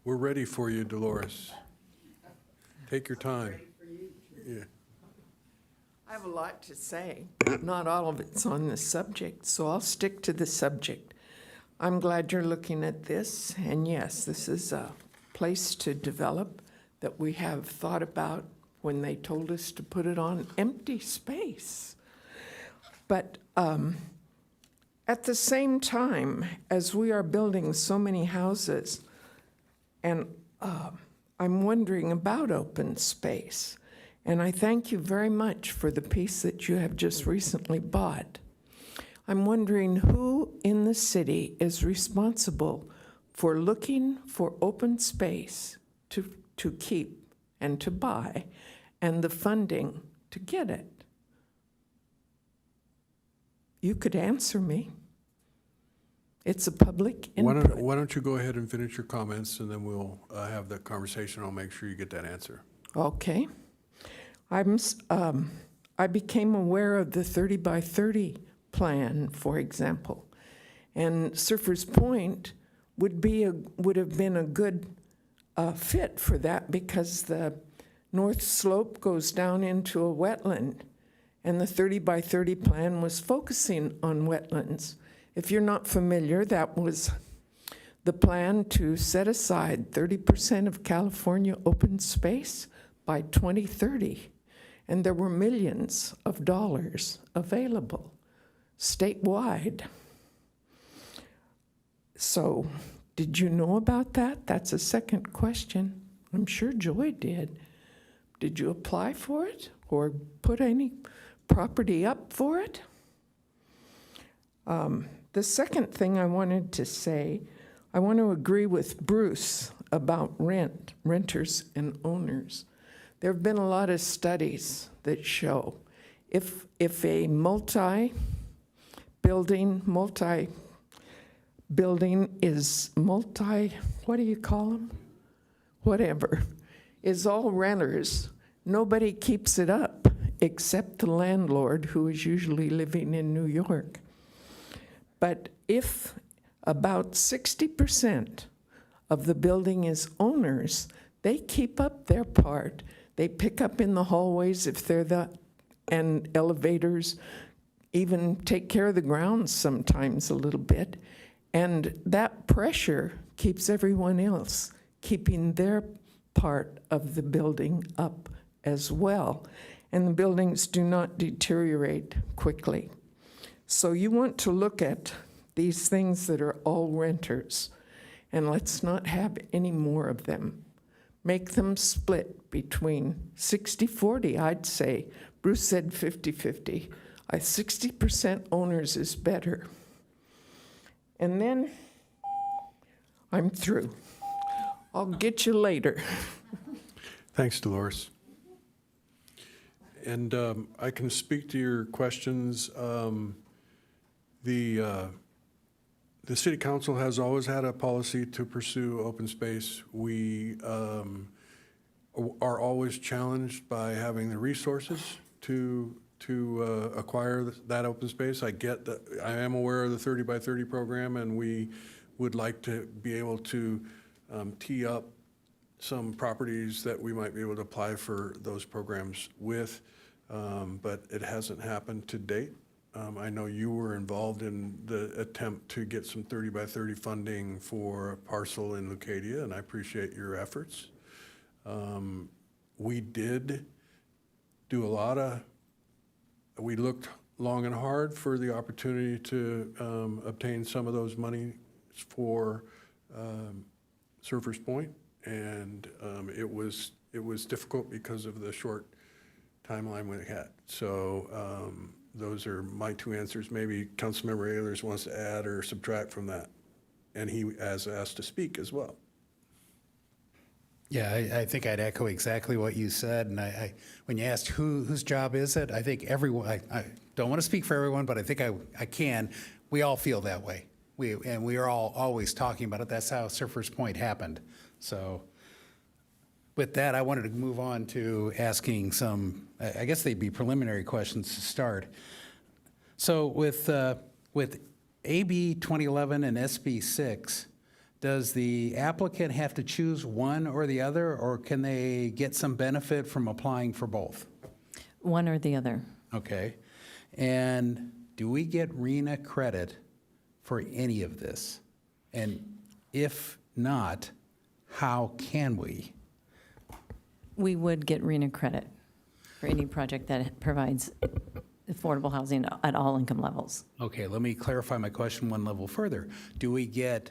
We're ready for you, Dolores. Take your time. Yeah. I have a lot to say. Not all of it's on the subject, so I'll stick to the subject. I'm glad you're looking at this, and yes, this is a place to develop that we have thought about when they told us to put it on empty space. But at the same time, as we are building so many houses, and I'm wondering about open space. And I thank you very much for the piece that you have just recently bought. I'm wondering who in the city is responsible for looking for open space to keep and to buy, and the funding to get it. You could answer me. It's a public input. Why don't you go ahead and finish your comments, and then we'll have the conversation. I'll make sure you get that answer. Okay. I became aware of the 30 by 30 plan, for example, and Surfers Point would have been a good fit for that because the north slope goes down into a wetland, and the 30 by 30 plan was focusing on wetlands. If you're not familiar, that was the plan to set aside 30% of California open space by 2030. And there were millions of dollars available statewide. So, did you know about that? That's a second question. I'm sure Joy did. Did you apply for it or put any property up for it? The second thing I wanted to say, I want to agree with Bruce about renters and owners. There have been a lot of studies that show if a multi-building is what do you call them? Whatever, is all renters, nobody keeps it up except the landlord, who is usually living in New York. But if about 60% of the building is owners, they keep up their part. They pick up in the hallways if they're and elevators, even take care of the grounds sometimes a little bit. And that pressure keeps everyone else keeping their part of the building up as well. And the buildings do not deteriorate quickly. So you want to look at these things that are all renters, and let's not have any more of them. Make them split between 60-40, I'd say. Bruce said 50-50. 60% owners is better. And then I'm through. I'll get you later. Thanks, Dolores. And I can speak to your questions. The City Council has always had a policy to pursue open space. We are always challenged by having the resources to acquire that open space. I get that. I am aware of the 30 by 30 program, and we would like to be able to tee up some properties that we might be able to apply for those programs with, but it hasn't happened to date. I know you were involved in the attempt to get some 30 by 30 funding for a parcel in Leucadia, and I appreciate your efforts. We did do we looked long and hard for the opportunity to obtain some of those money for Surfers Point, and it was difficult because of the short timeline we had. So those are my two answers. Maybe Councilmember Ehlers wants to add or subtract from that, and he has asked to speak as well. Yeah, I think I'd echo exactly what you said. And when you asked whose job is it, I think everyone, I don't want to speak for everyone, but I think I can. We all feel that way. We are all always talking about it. That's how Surfers Point happened. So with that, I wanted to move on to asking some, I guess they'd be preliminary questions to start. So with AB 2011 and SB 6, does the applicant have to choose one or the other, or can they get some benefit from applying for both? One or the other. Okay. And do we get RENA credit for any of this? And if not, how can we? We would get RENA credit for any project that provides affordable housing at all income levels. Okay, let me clarify my question one level further. Do we get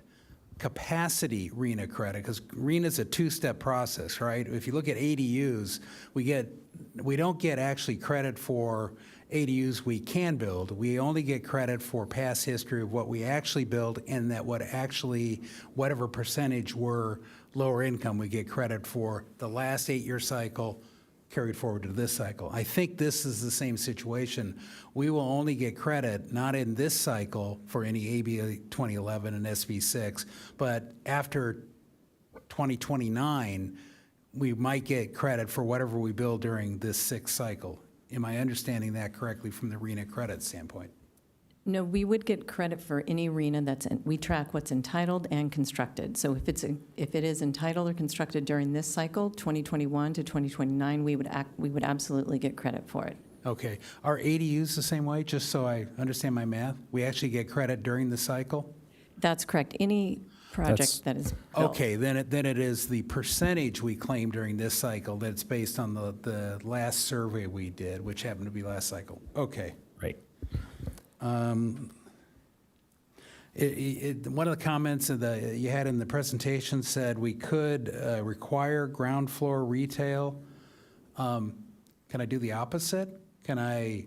capacity RENA credit? Because RENA is a two-step process, right? If you look at ADUs, we don't get actually credit for ADUs we can build. We only get credit for past history of what we actually build, and that whatever percentage were lower income, we get credit for the last 8-year cycle carried forward to this cycle. I think this is the same situation. We will only get credit, not in this cycle for any AB 2011 and SB 6, but after 2029, we might get credit for whatever we build during this 6th cycle. Am I understanding that correctly from the RENA credit standpoint? No, we would get credit for any RENA we track what's entitled and constructed. So if it is entitled or constructed during this cycle, 2021 to 2029, we would absolutely get credit for it. Okay. Are ADUs the same way, just so I understand my math? We actually get credit during the cycle? That's correct. Any project that is built. Okay, then it is the percentage we claim during this cycle that's based on the last survey we did, which happened to be last cycle. Okay. Right. One of the comments that you had in the presentation said we could require ground floor retail. Can I do the opposite? Can I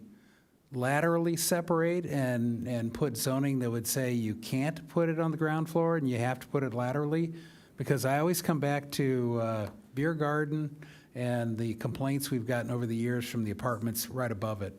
laterally separate and put zoning that would say you can't put it on the ground floor and you have to put it laterally? Because I always come back to beer garden and the complaints we've gotten over the years from the apartments right above it.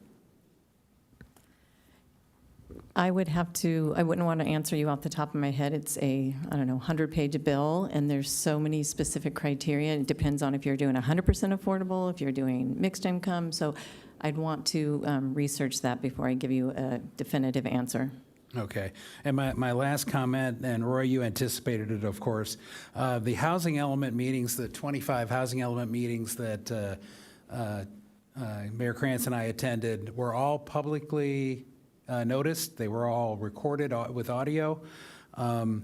I wouldn't want to answer you off the top of my head. It's a, 100-page bill, and there's so many specific criteria. It depends on if you're doing 100% affordable, if you're doing mixed income. So I'd want to research that before I give you a definitive answer. Okay. And my last comment, and Roy, you anticipated it, of course, the housing element meetings, the 25 housing element meetings that Mayor Krantz and I attended were all publicly noticed. They were all recorded with audio. But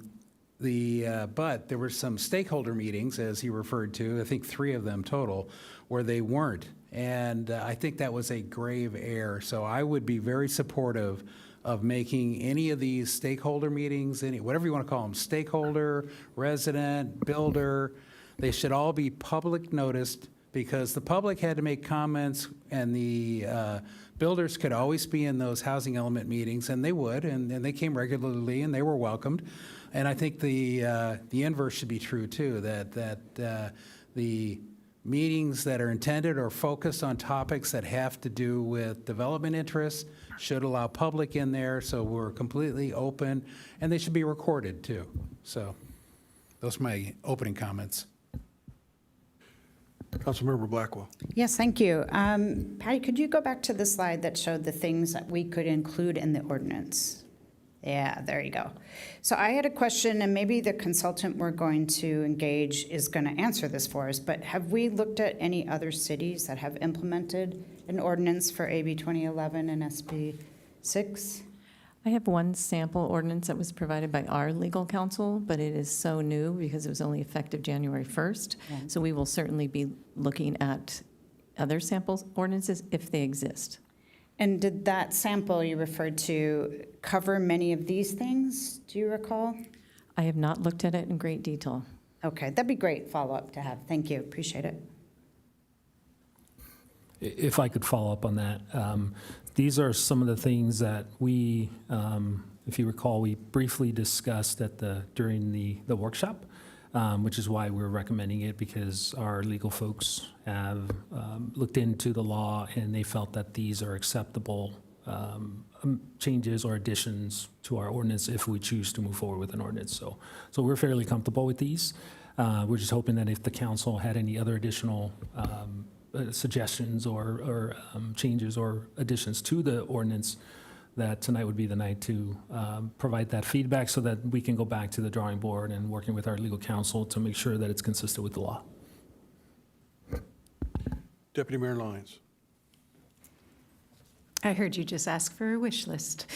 there were some stakeholder meetings, as he referred to, I think 3 of them total, where they weren't. And I think that was a grave error. So I would be very supportive of making any of these stakeholder meetings, whatever you want to call them, stakeholder, resident, builder, they should all be public noticed, because the public had to make comments, and the builders could always be in those housing element meetings, and they would, and they came regularly, and they were welcomed. And I think the inverse should be true too, that the meetings that are intended or focused on topics that have to do with development interests should allow public in there, so we're completely open, and they should be recorded too. So those are my opening comments. Councilmember Blackwell. Yes, thank you. Patty, could you go back to the slide that showed the things that we could include in the ordinance? Yeah, there you go. So I had a question, and maybe the consultant we're going to engage is going to answer this for us, but have we looked at any other cities that have implemented an ordinance for AB 2011 and SB 6? I have one sample ordinance that was provided by our legal counsel, but it is so new because it was only effective January 1st. Yeah. So we will certainly be looking at other sample ordinances if they exist. And did that sample you referred to cover many of these things? Do you recall? I have not looked at it in great detail. Okay, that'd be great follow-up to have. Thank you, appreciate it. If I could follow up on that, these are some of the things that we, if you recall, we briefly discussed during the workshop, which is why we're recommending it, because our legal folks have looked into the law and they felt that these are acceptable changes or additions to our ordinance if we choose to move forward with an ordinance. So we're fairly comfortable with these. We're just hoping that if the council had any other additional suggestions or changes or additions to the ordinance, that tonight would be the night to provide that feedback so that we can go back to the drawing board and working with our legal counsel to make sure that it's consistent with the law. Deputy Mayor Lyons. I heard you just ask for a wish list.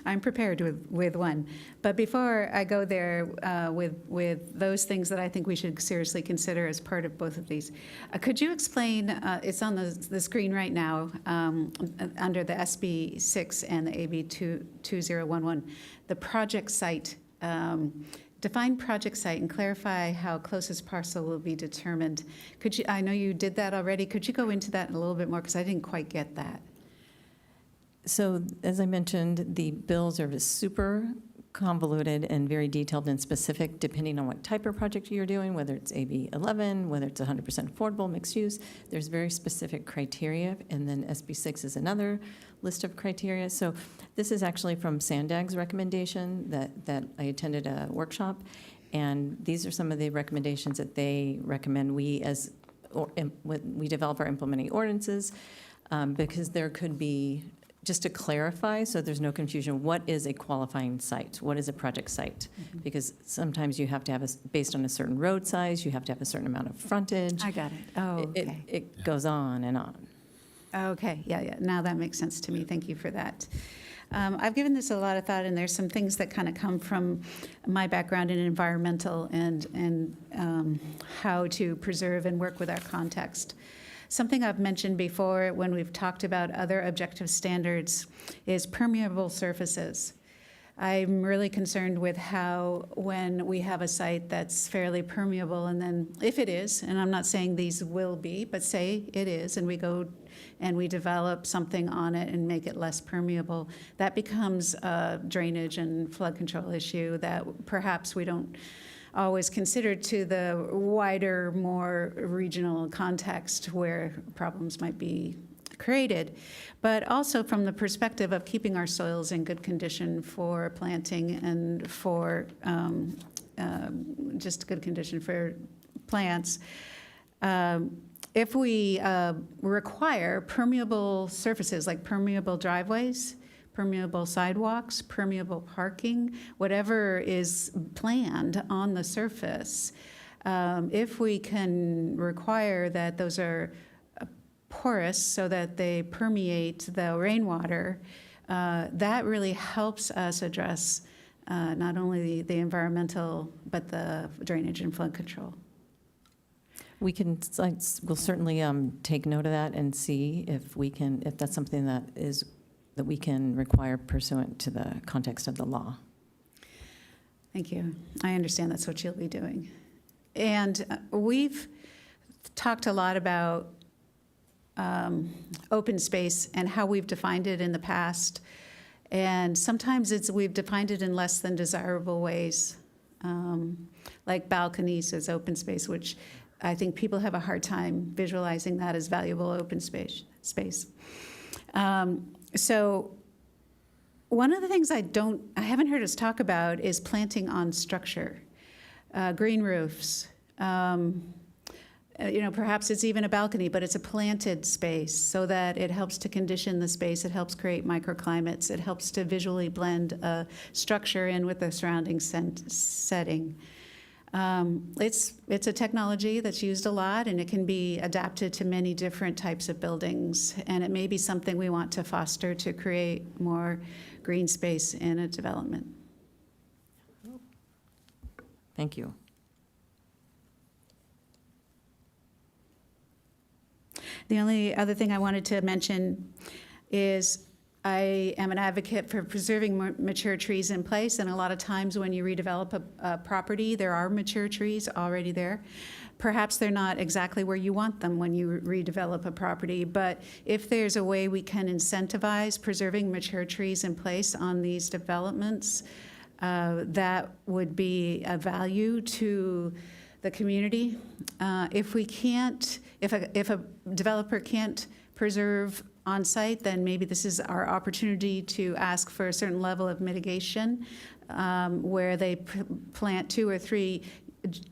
I'm prepared with one. But before I go there with those things that I think we should seriously consider as part of both of these, could you explain, it's on the screen right now, under the SB 6 and the AB 2011, the project site, define project site and clarify how closest parcel will be determined. Could you, I know you did that already, could you go into that a little bit more, because I didn't quite get that. So as I mentioned, the bills are super convoluted and very detailed and specific depending on what type of project you're doing, whether it's AB 11, whether it's 100% affordable, mixed use. There's very specific criteria, and then SB 6 is another list of criteria. So this is actually from Sandag's recommendation that I attended a workshop, and these are some of the recommendations that they recommend we we develop our implementing ordinances, because there could be, just to clarify, so there's no confusion, what is a qualifying site? What is a project site? Mm-hmm. Because sometimes you have to have, based on a certain road size, you have to have a certain amount of frontage. I got it. Oh, okay. It goes on and on. Okay, yeah. Now that makes sense to me. Thank you for that. I've given this a lot of thought, and there's some things that kind of come from my background in environmental and how to preserve and work with our context. Something I've mentioned before when we've talked about other objective standards is permeable surfaces. I'm really concerned with how when we have a site that's fairly permeable, and then if it is, and I'm not saying these will be, but say it is, and we go and we develop something on it and make it less permeable, that becomes a drainage and flood control issue that perhaps we don't always consider to the wider, more regional context where problems might be created, but also from the perspective of keeping our soils in good condition for planting and for just good condition for plants. If we require permeable surfaces like permeable driveways, permeable sidewalks, permeable parking, whatever is planned on the surface, if we can require that those are porous so that they permeate the rainwater, that really helps us address not only the environmental, but the drainage and flood control. We can, we'll certainly take note of that and see if we can, if that's something that we can require pursuant to the context of the law. Thank you. I understand that's what you'll be doing. And we've talked a lot about open space and how we've defined it in the past. And sometimes we've defined it in less than desirable ways, like balconies as open space, which I think people have a hard time visualizing that as valuable open space. So one of the things I haven't heard us talk about is planting on structure, green roofs. Perhaps it's even a balcony, but it's a planted space so that it helps to condition the space. It helps create microclimates. It helps to visually blend a structure in with the surrounding setting. It's a technology that's used a lot, and it can be adapted to many different types of buildings. And it may be something we want to foster to create more green space in a development. Thank you. The only other thing I wanted to mention is I am an advocate for preserving mature trees in place, and a lot of times when you redevelop a property, there are mature trees already there. Perhaps they're not exactly where you want them when you redevelop a property, but if there's a way we can incentivize preserving mature trees in place on these developments, that would be a value to the community. If a developer can't preserve on site, then maybe this is our opportunity to ask for a certain level of mitigation, where they plant 2 or 3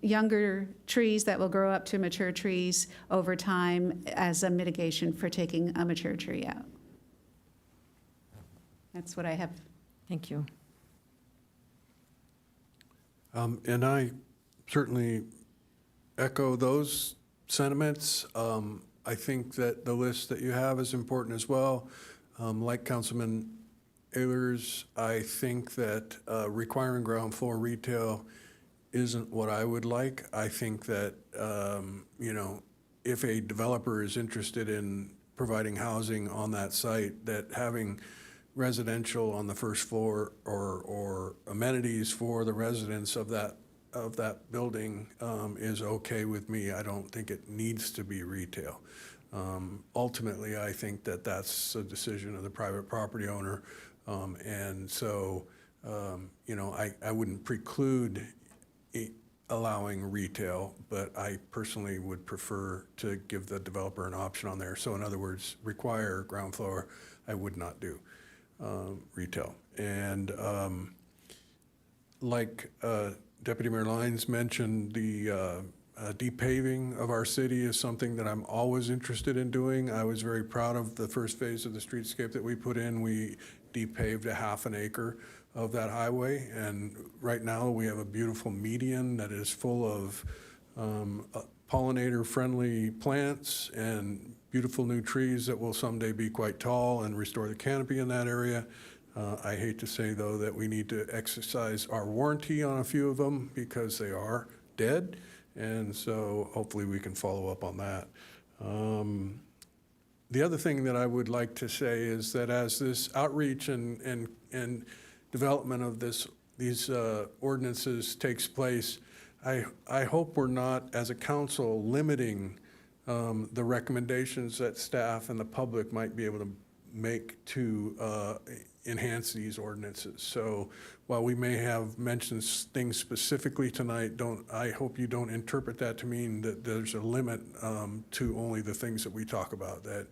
younger trees that will grow up to mature trees over time as a mitigation for taking a mature tree out. That's what I have. Thank you. And I certainly echo those sentiments. I think that the list that you have is important as well. Like Councilman Ehlers, I think that requiring ground floor retail isn't what I would like. I think that, if a developer is interested in providing housing on that site, that having residential on the first floor or amenities for the residents of that building is okay with me. I don't think it needs to be retail. Ultimately, I think that that's a decision of the private property owner. And so, I wouldn't preclude allowing retail, but I personally would prefer to give the developer an option on there. So in other words, require ground floor, I would not do retail. And like Deputy Mayor Lyons mentioned, the depaving of our city is something that I'm always interested in doing. I was very proud of the first phase of the streetscape that we put in. We depaved a half an acre of that highway, and right now we have a beautiful median that is full of pollinator-friendly plants and beautiful new trees that will someday be quite tall and restore the canopy in that area. I hate to say, though, that we need to exercise our warranty on a few of them because they are dead, and so hopefully we can follow up on that. The other thing that I would like to say is that as this outreach and development of these ordinances takes place, I hope we're not, as a council, limiting the recommendations that staff and the public might be able to make to enhance these ordinances. So while we may have mentioned things specifically tonight, I hope you don't interpret that to mean that there's a limit to only the things that we talk about, that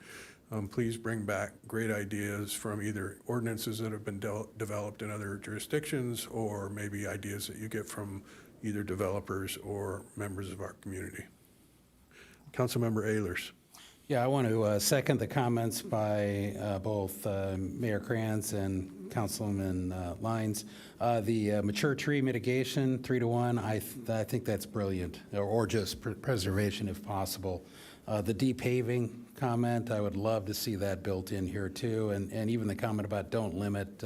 please bring back great ideas from either ordinances that have been developed in other jurisdictions, or maybe ideas that you get from either developers or members of our community. Councilmember Ehlers. Yeah, I want to second the comments by both Mayor Kranz and Councilman Lyons. The mature tree mitigation, 3-to-1, I think that's brilliant, or just preservation if possible. The depaving comment, I would love to see that built in here too, and even the comment about don't limit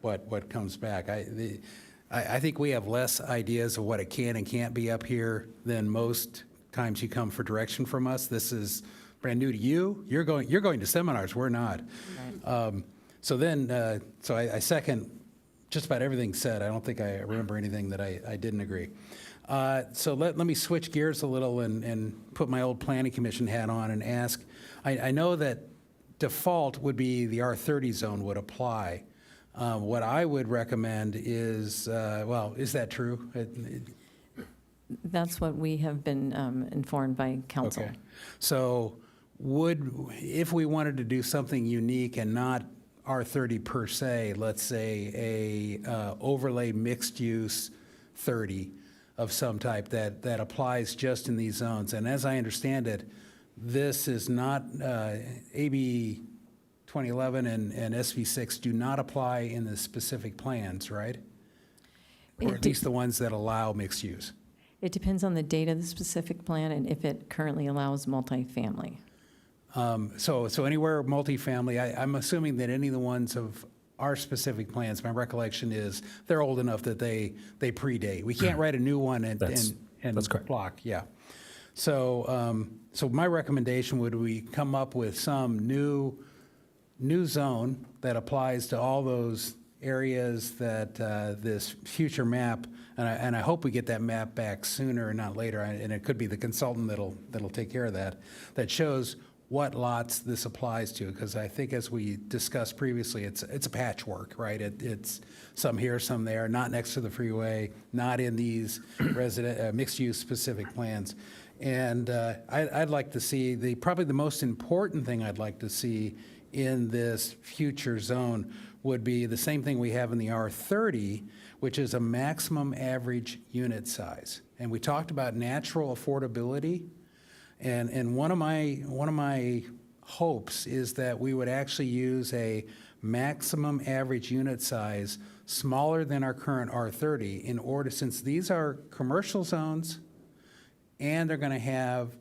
what comes back. I think we have less ideas of what it can and can't be up here than most times you come for direction from us. This is brand new to you. You're going to seminars. We're not. Right. So I second just about everything said. I don't think I remember anything that I didn't agree. So let me switch gears a little and put my old planning commission hat on and ask. I know that default would be the R30 zone would apply. What I would recommend is, is that true? That's what we have been informed by council. Okay. So if we wanted to do something unique and not R30 per se, let's say a overlay mixed use 30 of some type that applies just in these zones. And as I understand it, this is not, AB 2011 and SB 6 do not apply in the specific plans, right? Or at least the ones that allow mixed use. It depends on the date of the specific plan and if it currently allows multifamily. So anywhere multifamily, I'm assuming that any of the ones of our specific plans, my recollection is they're old enough that they predate. We can't write a new one and That's correct. block, yeah. So my recommendation would we come up with some new zone that applies to all those areas that this future map, and I hope we get that map back sooner and not later, and it could be the consultant that'll take care of that shows what lots this applies to, because I think as we discussed previously, it's a patchwork, right? It's some here, some there, not next to the freeway, not in these mixed-use specific plans. And I'd like to see, probably the most important thing I'd like to see in this future zone would be the same thing we have in the R30, which is a maximum average unit size. And we talked about natural affordability. And one of my hopes is that we would actually use a maximum average unit size smaller than our current R30 in order, since these are commercial zones and they're going to have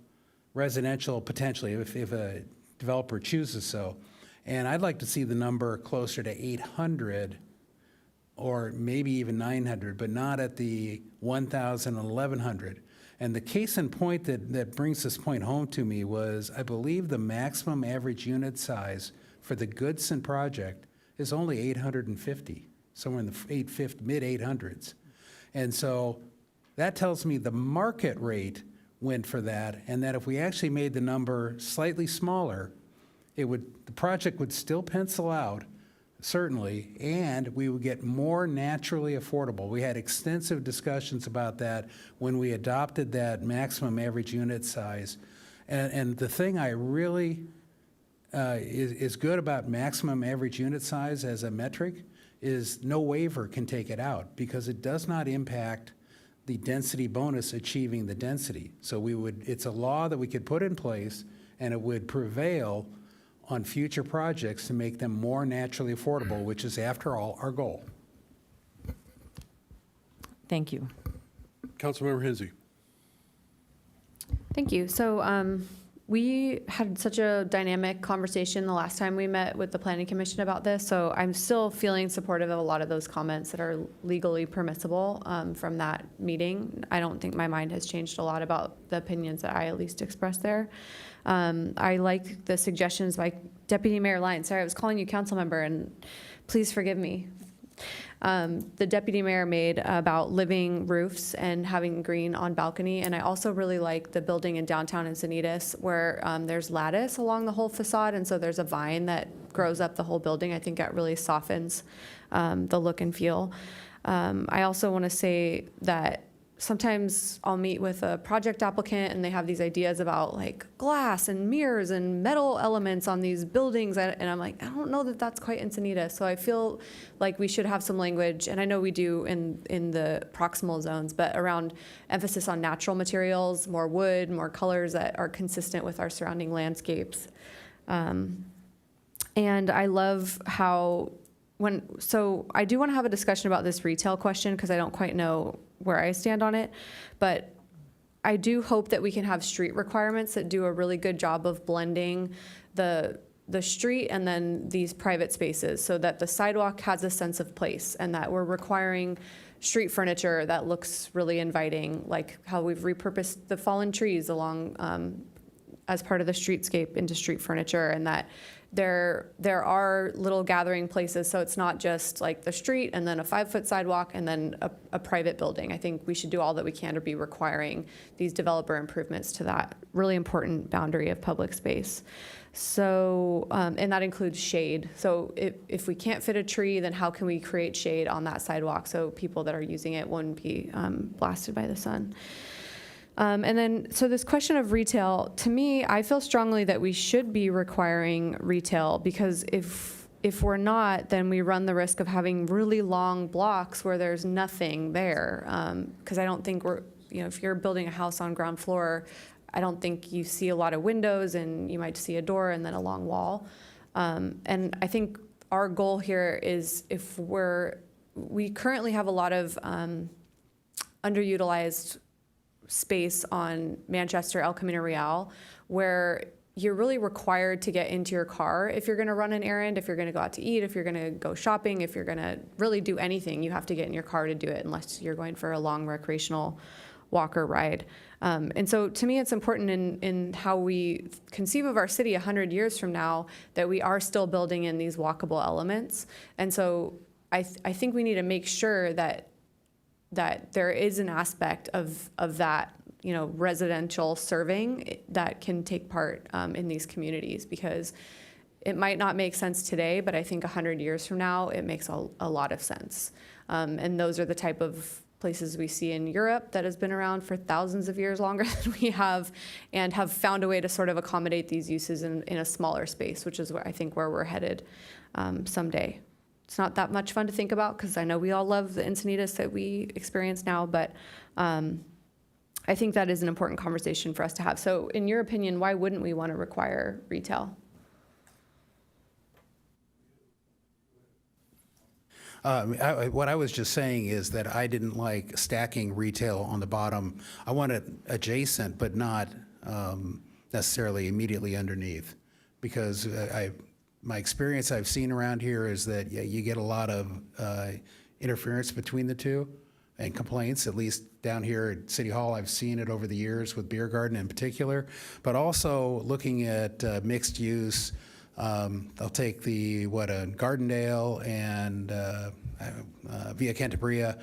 residential potentially if a developer chooses so. And I'd like to see the number closer to 800 or maybe even 900, but not at the 1,000 and 1,100. And the case in point that brings this point home to me was, I believe the maximum average unit size for the Goodson project is only 850, somewhere in the mid-800s. And so that tells me the market rate went for that, and that if we actually made the number slightly smaller, the project would still pencil out, certainly, and we would get more naturally affordable. We had extensive discussions about that when we adopted that maximum average unit size. And the thing I really is good about maximum average unit size as a metric is no waiver can take it out, because it does not impact the density bonus achieving the density. So it's a law that we could put in place, and it would prevail on future projects to make them more naturally affordable, which is, after all, our goal. Thank you. Councilmember Hensy. Thank you. So We had such a dynamic conversation the last time we met with the Planning Commission about this, so I'm still feeling supportive of a lot of those comments that are legally permissible from that meeting. I don't think my mind has changed a lot about the opinions that I at least expressed there. I like the suggestions by Deputy Mayor Lyons. Sorry, I was calling you council member, and please forgive me. The deputy mayor made about living roofs and having green on balcony. And I also really like the building in downtown Encinitas where there's lattice along the whole facade. And so there's a vine that grows up the whole building. I think that really softens the look and feel. I also want to say that sometimes I'll meet with a project applicant and they have these ideas about like glass and mirrors and metal elements on these buildings. And I'm like, I don't know that that's quite Encinitas. So I feel like we should have some language, and I know we do in the proximal zones, but around emphasis on natural materials, more wood, more colors that are consistent with our surrounding landscapes. And I love how so I do want to have a discussion about this retail question because I don't quite know where I stand on it, but I do hope that we can have street requirements that do a really good job of blending the street and then these private spaces so that the sidewalk has a sense of place and that we're requiring street furniture that looks really inviting, like how we've repurposed the fallen trees along as part of the streetscape into street furniture, and that there are little gathering places, so it's not just like the street and then a 5-foot sidewalk and then a private building. I think we should do all that we can to be requiring these developer improvements to that really important boundary of public space. So, and that includes shade. So if we can't fit a tree, then how can we create shade on that sidewalk so people that are using it wouldn't be blasted by the sun? And then, so this question of retail, to me, I feel strongly that we should be requiring retail because if we're not, then we run the risk of having really long blocks where there's nothing there. Because I don't think if you're building a house on ground floor, I don't think you see a lot of windows and you might see a door and then a long wall. And I think our goal here is we currently have a lot of underutilized space on Manchester, El Camino Real, where you're really required to get into your car if you're going to run an errand, if you're going to go out to eat, if you're going to go shopping, if you're going to really do anything, you have to get in your car to do it unless you're going for a long recreational walk or ride. And so to me, it's important in how we conceive of our city 100 years from now that we are still building in these walkable elements. And so I think we need to make sure that there is an aspect of that, residential serving that can take part in these communities, because it might not make sense today, but I think 100 years from now, it makes a lot of sense. And those are the type of places we see in Europe that has been around for thousands of years longer than we have, and have found a way to sort of accommodate these uses in a smaller space, which is where we're headed someday. It's not that much fun to think about because I know we all love the Encinitas that we experience now, but I think that is an important conversation for us to have. So in your opinion, why wouldn't we want to require retail? What I was just saying is that I didn't like stacking retail on the bottom. I want it adjacent, but not necessarily immediately underneath, because my experience I've seen around here is that you get a lot of interference between the two and complaints, at least down here at City Hall. I've seen it over the years with Beer Garden in particular, but also looking at mixed use. I'll take Gardendale and Via Cantabria,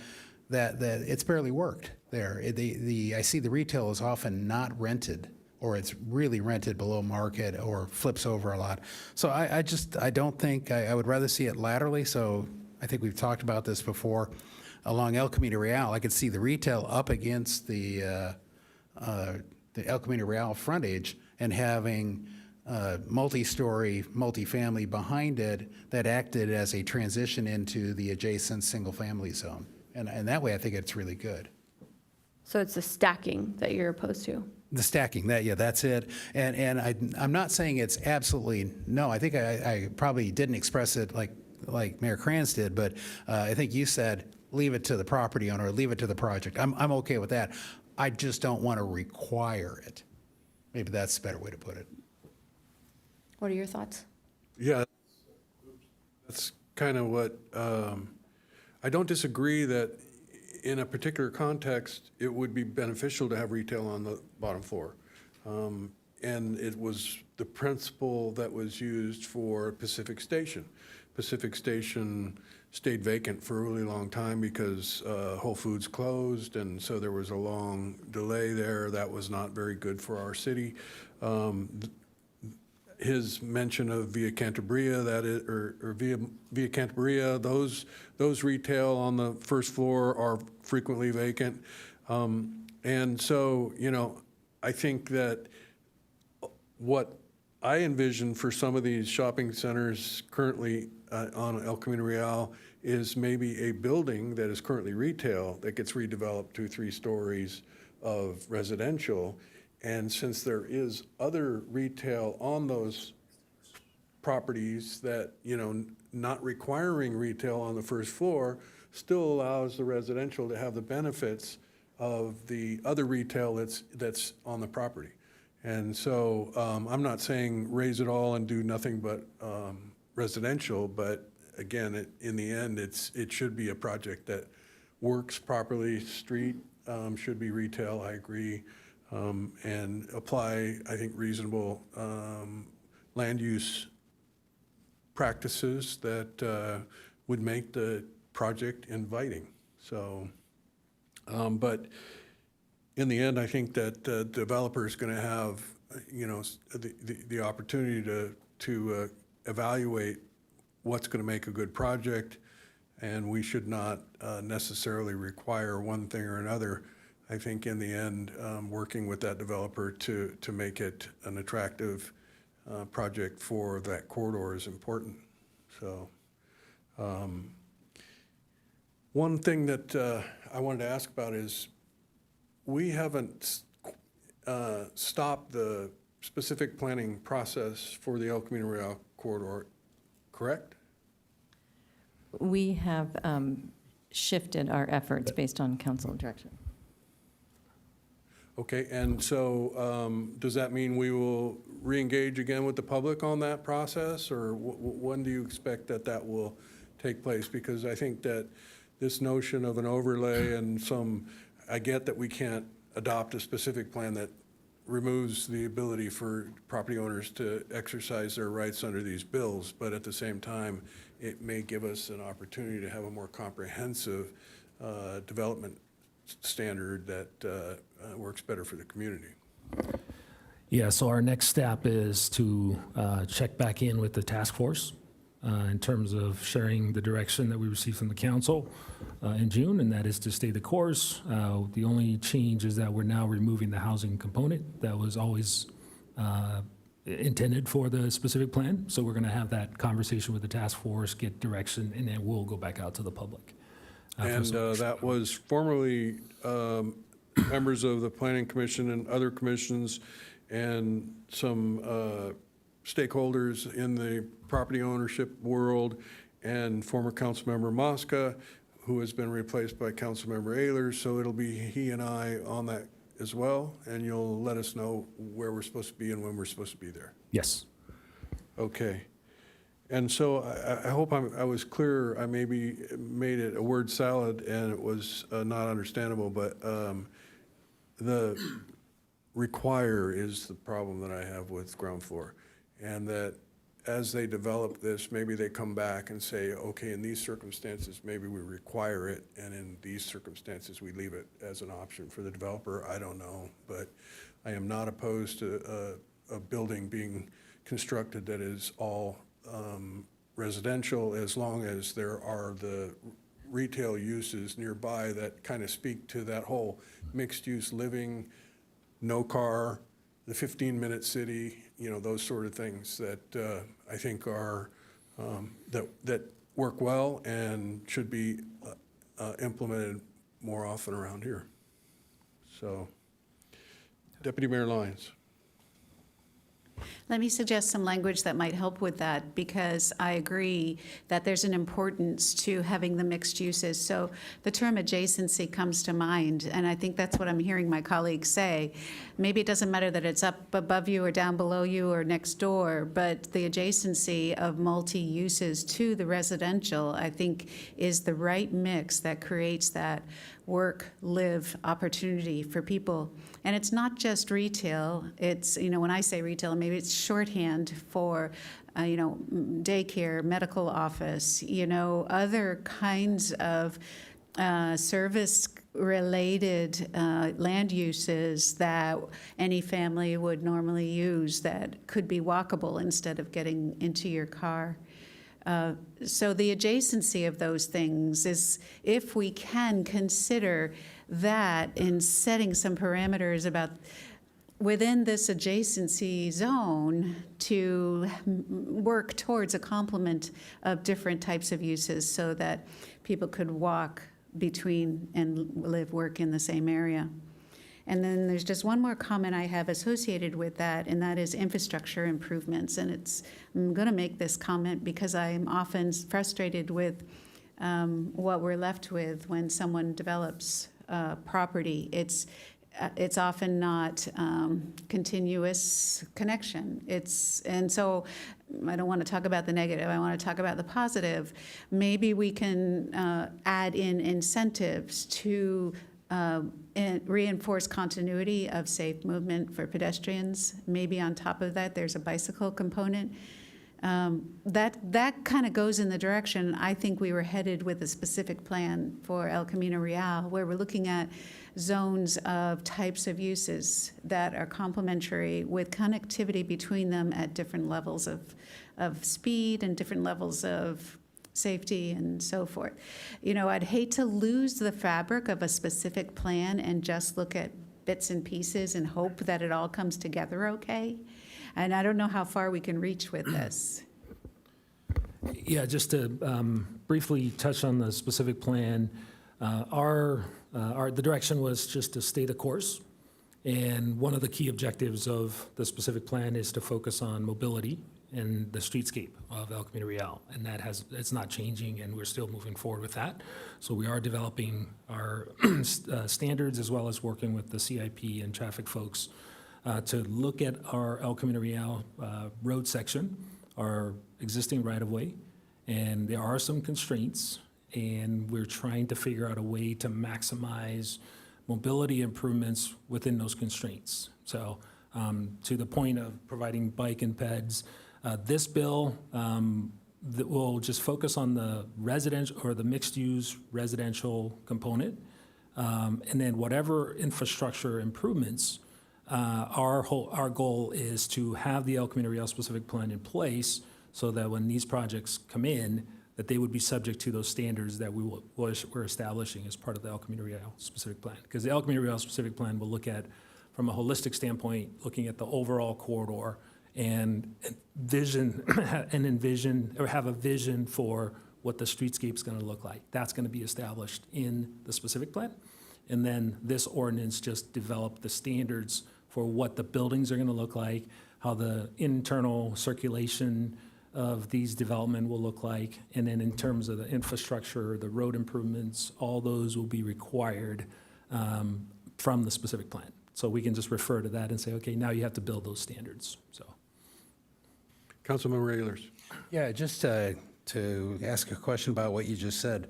that it's barely worked there. I see the retail is often not rented, or it's really rented below market or flips over a lot. So I don't think, I would rather see it laterally. So I think we've talked about this before. Along El Camino Real, I could see the retail up against the El Camino Real frontage and having multi-story, multifamily behind it that acted as a transition into the adjacent single-family zone. And that way, I think it's really good. So it's the stacking that you're opposed to? The stacking, that's it. And I'm not saying it's absolutely no. I think I probably didn't express it like Mayor Kranz did, but I think you said leave it to the property owner, leave it to the project. I'm okay with that. I just don't want to require it. Maybe that's the better way to put it. What are your thoughts? Yeah, that's kind of what, I don't disagree that in a particular context, it would be beneficial to have retail on the bottom floor. And it was the principle that was used for Pacific Station. Pacific Station stayed vacant for a really long time because Whole Foods closed, and so there was a long delay there. That was not very good for our city. His mention of Via Cantabria, that is, or Via Cantabria, those retail on the first floor are frequently vacant. And so, you know, I think that what I envision for some of these shopping centers currently on El Camino Real is maybe a building that is currently retail that gets redeveloped to 3 stories of residential. And since there is other retail on those properties that, you know, not requiring retail on the first floor, still allows the residential to have the benefits of the other retail that's on the property. And so I'm not saying raise it all and do nothing but residential, but again, in the end, it should be a project that works properly. Street should be retail, I agree, and apply, I think, reasonable land use practices that would make the project inviting. So, but in the end, I think that the developer is going to have, you know, the opportunity to evaluate what's going to make a good project, and we should not necessarily require one thing or another. I think in the end, working with that developer to make it an attractive project for that corridor is important. So, one thing that I wanted to ask about is we haven't stopped the specific planning process for the El Camino Real corridor, correct? We have shifted our efforts based on council direction. Okay, and so does that mean we will re-engage again with the public on that process, or when do you expect that that will take place? Because I think that this notion of an overlay and I get that we can't adopt a specific plan that removes the ability for property owners to exercise their rights under these bills, but at the same time, it may give us an opportunity to have a more comprehensive development standard that works better for the community. Yeah, so our next step is to check back in with the task force in terms of sharing the direction that we received from the council in June, and that is to stay the course. The only change is that we're now removing the housing component that was always intended for the specific plan. So we're going to have that conversation with the task force, get direction, and then we'll go back out to the public. And that was formerly members of the Planning Commission and other commissions and some stakeholders in the property ownership world, and former Councilmember Mosca, who has been replaced by Councilmember Ehlers. So it'll be he and I on that as well, and you'll let us know where we're supposed to be and when we're supposed to be there. Yes. Okay. And so I hope I was clear. I maybe made it a word salad and it was not understandable, but the require is the problem that I have with ground floor. And that as they develop this, maybe they come back and say, okay, in these circumstances, maybe we require it, and in these circumstances, we leave it as an option for the developer. I don't know, but I am not opposed to a building being constructed that is all residential, as long as there are the retail uses nearby that kind of speak to that whole mixed-use living, no car, the 15-minute city, you know, those sort of things that I think are, that work well and should be implemented more often around here. So, Deputy Mayor Lyons. Let me suggest some language that might help with that, because I agree that there's an importance to having the mixed uses. So the term adjacency comes to mind, and I think that's what I'm hearing my colleagues say. Maybe it doesn't matter that it's up above you or down below you or next door, but the adjacency of multi-uses to the residential, I think, is the right mix that creates that work-live opportunity for people. And it's not just retail. It's, when I say retail, maybe it's shorthand for, daycare, medical office, other kinds of service-related land uses that any family would normally use that could be walkable instead of getting into your car. So the adjacency of those things is, if we can consider that in setting some parameters about within this adjacency zone to work towards a complement of different types of uses so that people could walk between and live, work in the same area. And then there's just one more comment I have associated with that, and that is infrastructure improvements. And I'm going to make this comment because I'm often frustrated with what we're left with when someone develops property. It's often not continuous connection. And so I don't want to talk about the negative. I want to talk about the positive. Maybe we can add in incentives to reinforce continuity of safe movement for pedestrians. Maybe on top of that, there's a bicycle component. That kind of goes in the direction I think we were headed with a specific plan for El Camino Real, where we're looking at zones of types of uses that are complementary with connectivity between them at different levels of speed and different levels of safety and so forth. I'd hate to lose the fabric of a specific plan and just look at bits and pieces and hope that it all comes together okay. And I don't know how far we can reach with this. Yeah, just to briefly touch on the specific plan, the direction was just to stay the course. And one of the key objectives of the specific plan is to focus on mobility and the streetscape of El Camino Real. And it's not changing, and we're still moving forward with that. So we are developing our standards, as well as working with the CIP and traffic folks to look at our El Camino Real road section, our existing right-of-way, and there are some constraints, and we're trying to figure out a way to maximize mobility improvements within those constraints. So to the point of providing bike and peds, this bill that will just focus on the residential or the mixed-use residential component, and then whatever infrastructure improvements. Our goal is to have the El Camino Real specific plan in place so that when these projects come in, that they would be subject to those standards that we're establishing as part of the El Camino Real specific plan. Because the El Camino Real specific plan will look at, from a holistic standpoint, looking at the overall corridor and envision or have a vision for what the streetscape is going to look like. That's going to be established in the specific plan. And then this ordinance just developed the standards for what the buildings are going to look like, how the internal circulation of these development will look like, and then in terms of the infrastructure, the road improvements, all those will be required from the specific plan. So we can just refer to that and say, okay, now you have to build those standards. So, Councilmember Regulars. Yeah, just to ask a question about what you just said.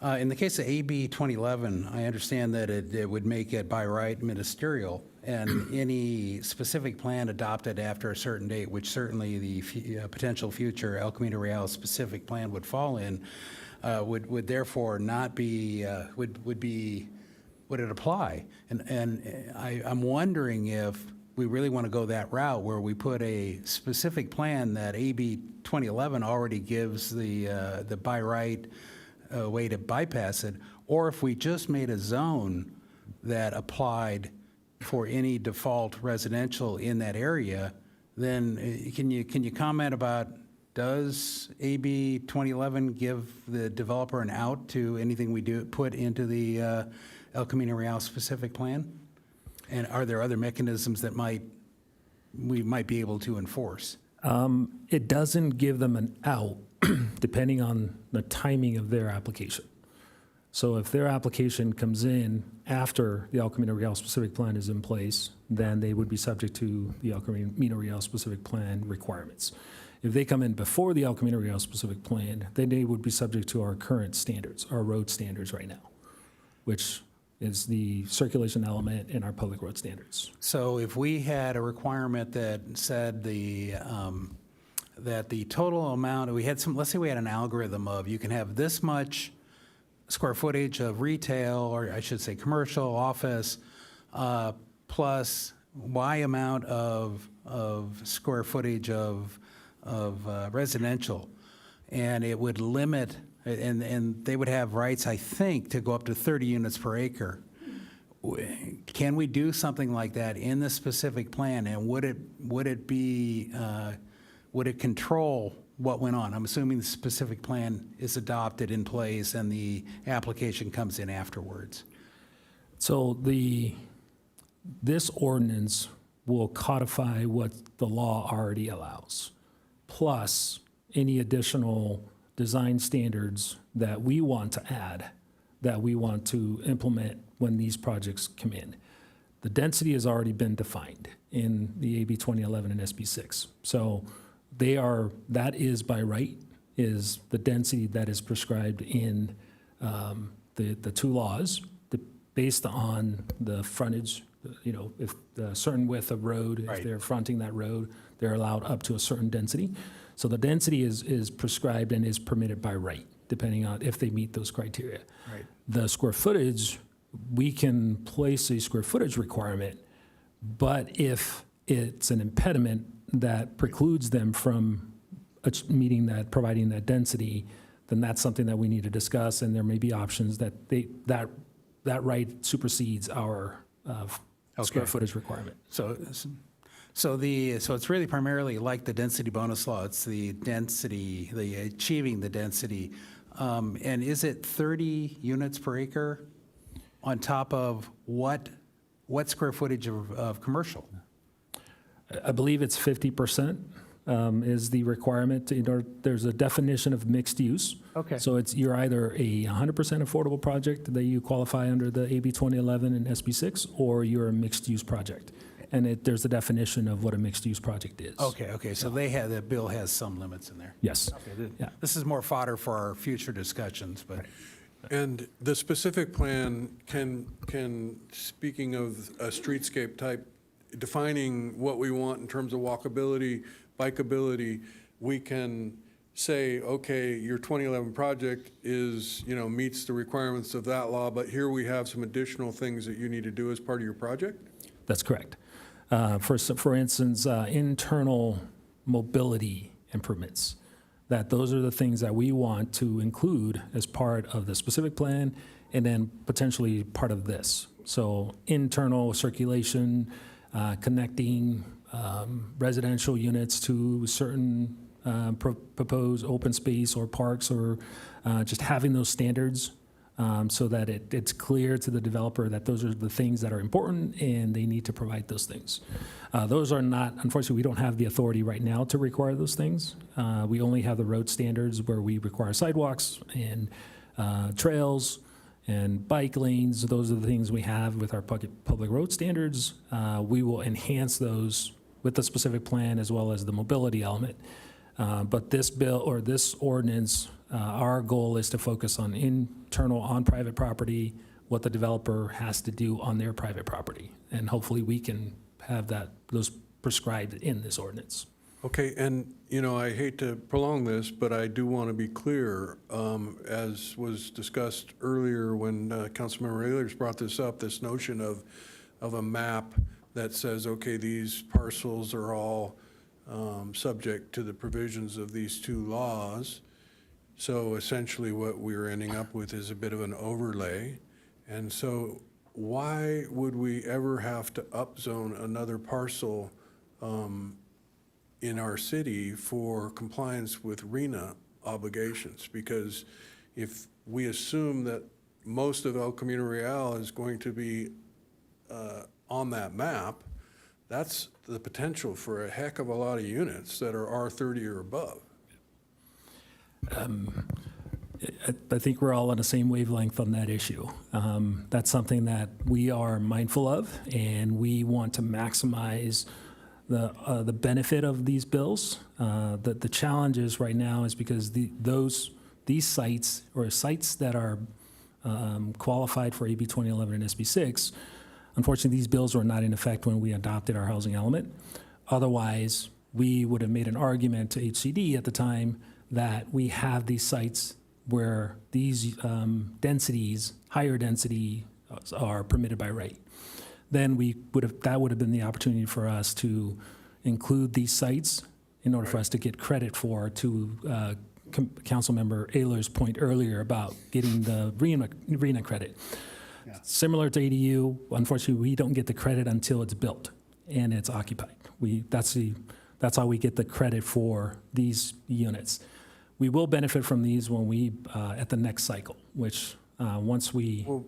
In the case of AB 2011, I understand that it would make it by right ministerial, and any specific plan adopted after a certain date, which certainly the potential future El Camino Real specific plan would fall in, would therefore not be, would it apply? And I'm wondering if we really want to go that route where we put a specific plan that AB 2011 already gives the by right way to bypass it, or if we just made a zone that applied for any default residential in that area. Then can you comment about, does AB 2011 give the developer an out to anything we do put into the El Camino Real specific plan? And are there other mechanisms that might we might be able to enforce? It doesn't give them an out depending on the timing of their application. So if their application comes in after the El Camino Real specific plan is in place, then they would be subject to the El Camino Real specific plan requirements. If they come in before the El Camino Real specific plan, then they would be subject to our current standards, our road standards right now, which is the circulation element in our public road standards. So if we had a requirement that said that the total amount, let's say we had an algorithm of you can have this much square footage of retail, or I should say commercial, office, plus Y amount of square footage of residential, and it would limit, and they would have rights, I think, to go up to 30 units per acre. Can we do something like that in the specific plan, and would it control what went on? I'm assuming the specific plan is adopted in place and the application comes in afterwards. So this ordinance will codify what the law already allows, plus any additional design standards that we want to add, that we want to implement when these projects come in. The density has already been defined in the AB 2011 and SB 6. So that is by right, is the density that is prescribed in the two laws, based on the frontage. If a certain width of road, Right. if they're fronting that road, they're allowed up to a certain density. So the density is prescribed and is permitted by right, depending on if they meet those criteria. Right. The square footage, we can place a square footage requirement, but if it's an impediment that precludes them from providing that density, then that's something that we need to discuss, and there may be options that that right supersedes our square footage requirement. So it's really primarily like the density bonus law. It's the density, achieving the density. And is it 30 units per acre on top of what square footage of commercial? I believe it's 50% is the requirement. There's a definition of mixed use. Okay. So you're either a 100% affordable project that you qualify under the AB 2011 and SB 6, or you're a mixed use project. And there's a definition of what a mixed use project is. Okay. So the bill has some limits in there. Yes. Okay. Yeah. This is more fodder for our future discussions, but. And the specific plan can, speaking of a streetscape type, defining what we want in terms of walkability, bikeability, we can say, okay, your 2011 project meets the requirements of that law, but here we have some additional things that you need to do as part of your project? That's correct. For instance, internal mobility improvements, that those are the things that we want to include as part of the specific plan and then potentially part of this. So internal circulation, connecting residential units to certain proposed open space or parks, or just having those standards so that it's clear to the developer that those are the things that are important and they need to provide those things. Those are not, unfortunately, we don't have the authority right now to require those things. We only have the road standards where we require sidewalks and trails and bike lanes. Those are the things we have with our public road standards. We will enhance those with the specific plan as well as the mobility element. But this bill or this ordinance, our goal is to focus on internal on private property, what the developer has to do on their private property. And hopefully we can have those prescribed in this ordinance. Okay, and, I hate to prolong this, but I do want to be clear, as was discussed earlier when Councilmember Ehlers brought this up, this notion of a map that says, okay, these parcels are all subject to the provisions of these two laws. So essentially what we're ending up with is a bit of an overlay. And so why would we ever have to upzone another parcel in our city for compliance with RENA obligations? Because if we assume that most of El Camino Real is going to be on that map, that's the potential for a heck of a lot of units that are R30 or above. I think we're all on the same wavelength on that issue. That's something that we are mindful of, and we want to maximize the benefit of these bills. The challenge is right now is because these sites, or sites that are qualified for AB 2011 and SB 6, unfortunately, these bills were not in effect when we adopted our housing element. Otherwise, we would have made an argument to HCD at the time that we have these sites where these densities, higher density, are permitted by right. Then that would have been the opportunity for us to include these sites in order for us to get credit for, to Councilmember Ayler's point earlier about getting the RENA credit. Yeah. Similar to ADU, unfortunately, we don't get the credit until it's built and it's occupied. That's how we get the credit for these units. We will benefit from these when we at the next cycle, which once we. Well,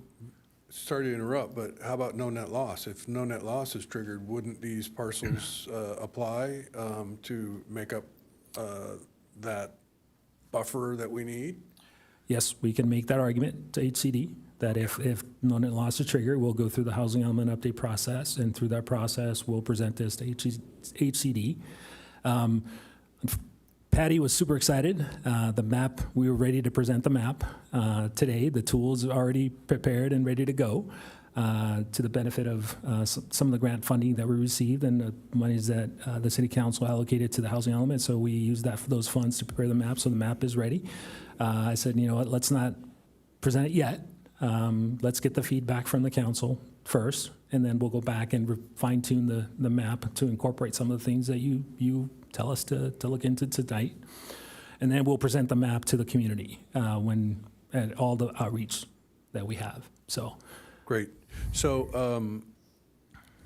sorry to interrupt, but how about no net loss? If no net loss is triggered, wouldn't these parcels apply to make up that buffer that we need? Yes, we can make that argument to HCD that if no net loss is triggered, we'll go through the housing element update process, and through that process, we'll present this to HCD. Patty was super excited. The map, we were ready to present the map today. The tool's already prepared and ready to go to the benefit of some of the grant funding that we received and the monies that the City Council allocated to the housing element. So we used those funds to prepare the map, so the map is ready. I said, you know what, let's not present it yet. Let's get the feedback from the council first, and then we'll go back and fine tune the map to incorporate some of the things that you tell us to look into tonight. And then we'll present the map to the community at all the outreach that we have. So, great. So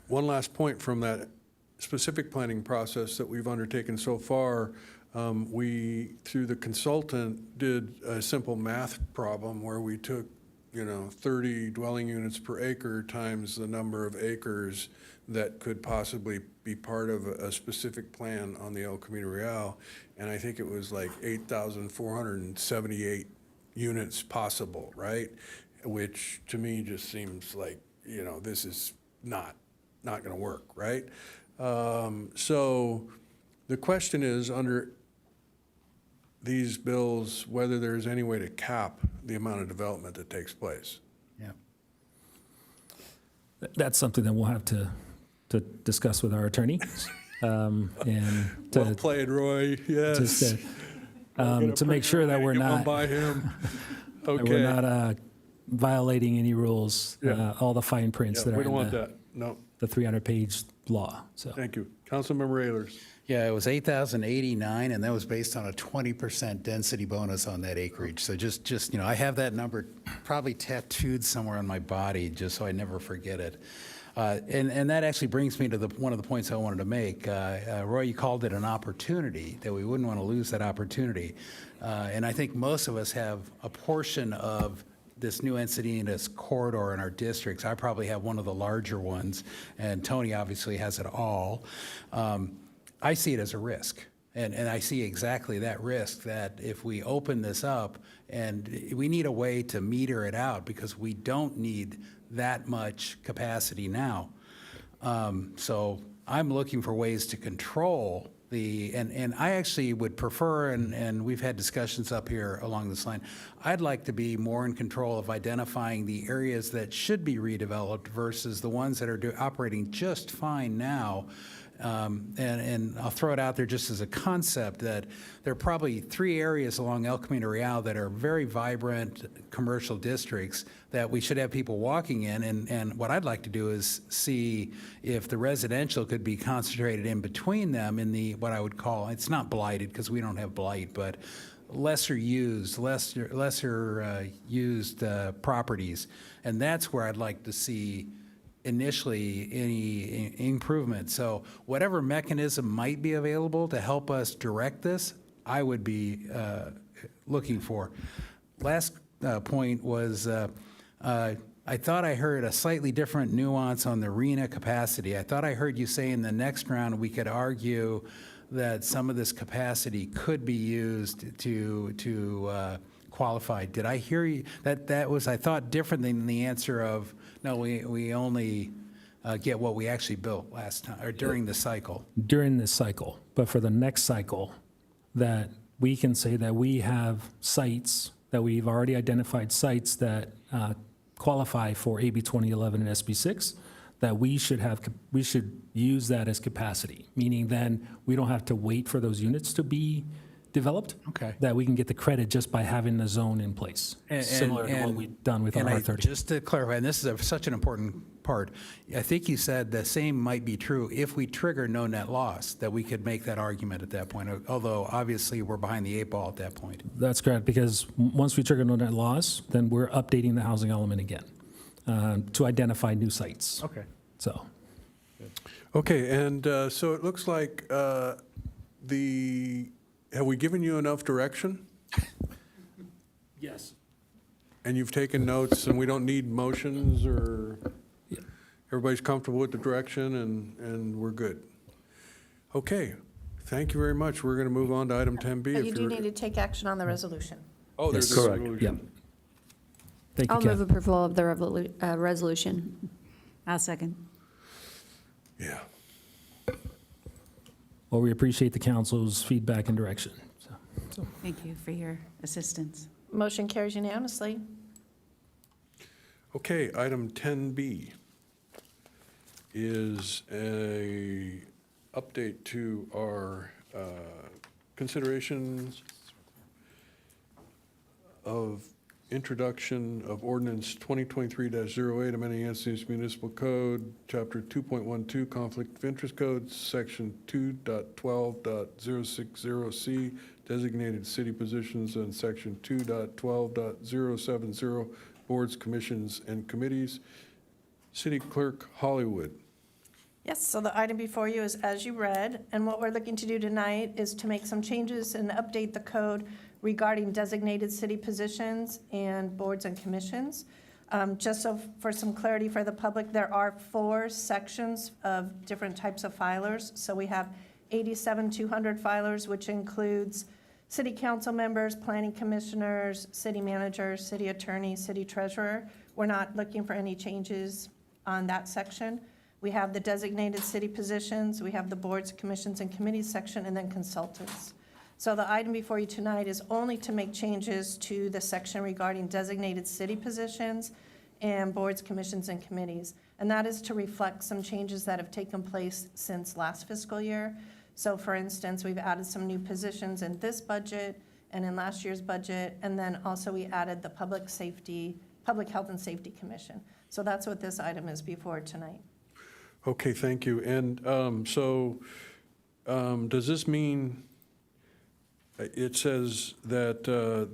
one last point from that specific planning process that we've undertaken so far, we, through the consultant, did a simple math problem where we took 30 dwelling units per acre times the number of acres that could possibly be part of a specific plan on the El Camino Real. And I think it was like 8,478 units possible, right? Which to me just seems like, this is not going to work, right? So the question is, under these bills, whether there's any way to cap the amount of development that takes place. Yeah. That's something that we'll have to discuss with our attorney. And Well played, Roy. Yes. Just to make sure that we're not by him. Okay. We're not violating any rules. All the fine prints that are we don't in want that. No. the 300-page law. So Thank you, Councilmember Ehlers. Yeah, it was 8,089, and that was based on a 20% density bonus on that acreage. So just I have that number probably tattooed somewhere on my body, just so I never forget it. And that actually brings me to one of the points I wanted to make. Roy, you called it an opportunity, that we wouldn't want to lose that opportunity. And I think most of us have a portion of this new Encinitas corridor in our districts. I probably have one of the larger ones, and Tony obviously has it all. I see it as a risk, and I see exactly that risk, that if we open this up, and we need a way to meter it out because we don't need that much capacity now. So I'm looking for ways to control and I actually would prefer, and we've had discussions up here along this line, I'd like to be more in control of identifying the areas that should be redeveloped versus the ones that are operating just fine now. And I'll throw it out there just as a concept that there are probably 3 areas along El Camino Real that are very vibrant commercial districts that we should have people walking in. And what I'd like to do is see if the residential could be concentrated in between them in what I would call, it's not blighted because we don't have blight, but lesser used properties. And that's where I'd like to see initially any improvement. So whatever mechanism might be available to help us direct this, I would be looking for. Last point was, I I thought I heard a slightly different nuance on the arena capacity. I thought I heard you say in the next round, we could argue that some of this capacity could be used to qualify. Did I hear you? That was, I thought, different than the answer of, no, we only get what we actually built last time, or during the cycle. During this cycle, but for the next cycle, that we can say that we have sites, that we've already identified sites that qualify for AB 2011 and SB 6, that we should use that as capacity, meaning then we don't have to wait for those units to be developed. Okay. That we can get the credit just by having the zone in place, similar to what we've done with R30. Just to clarify, and this is such an important part, I think you said the same might be true if we trigger no net loss, that we could make that argument at that point, although obviously we're behind the 8 ball at that point. That's correct, because once we trigger no net loss, then we're updating the housing element again to identify new sites. Okay. So. Okay, and so it looks like have we given you enough direction? Yes. And you've taken notes, and we don't need motions, or everybody's comfortable with the direction, and we're good? Okay, thank you very much. We're going to move on to item 10B. But you do need to take action on the resolution. Oh, there's Yes. a Correct. resolution. Yep. Thank you, I'll Ken. move approval of the resolution. I'll second. Yeah. Well, we appreciate the council's feedback and direction. So. Thank you for your assistance. Motion carries unanimously. Okay, item 10B is a update to our considerations of introduction of ordinance 2023-08, amending Encinitas Municipal Code, Chapter 2.12, Conflict of Interest Code, Section 2.12.060C, designated city positions, and Section 2.12.070, boards, commissions, and committees. City Clerk Hollywood. Yes, so the item before you is as you read, and what we're looking to do tonight is to make some changes and update the code regarding designated city positions and boards and commissions. Just so for some clarity for the public, there are 4 sections of different types of filers. So we have 87,200 filers, which includes city council members, planning commissioners, city managers, city attorney, city treasurer. We're not looking for any changes on that section. We have the designated city positions, we have the boards, commissions, and committees section, and then consultants. So the item before you tonight is only to make changes to the section regarding designated city positions and boards, commissions, and committees. And that is to reflect some changes that have taken place since last fiscal year. So for instance, we've added some new positions in this budget and in last year's budget, and then also we added the Public Health and Safety Commission. So that's what this item is before tonight. Okay, thank you. And does this mean, it says that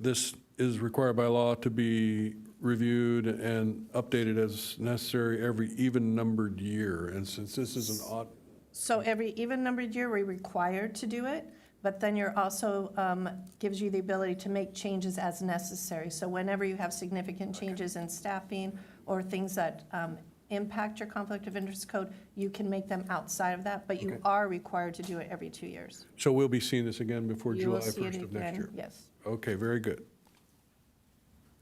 this is required by law to be reviewed and updated as necessary every even-numbered year, and since this is an odd... So every even-numbered year, we're required to do it, but then you're also, gives you the ability to make changes as necessary. So whenever you have significant changes in staffing or things that impact your conflict of interest code, you can make them outside of that, but you are required to do it every 2 years. So we'll be seeing this again before You July will see it 1st of next again, year? yes. Okay, very good.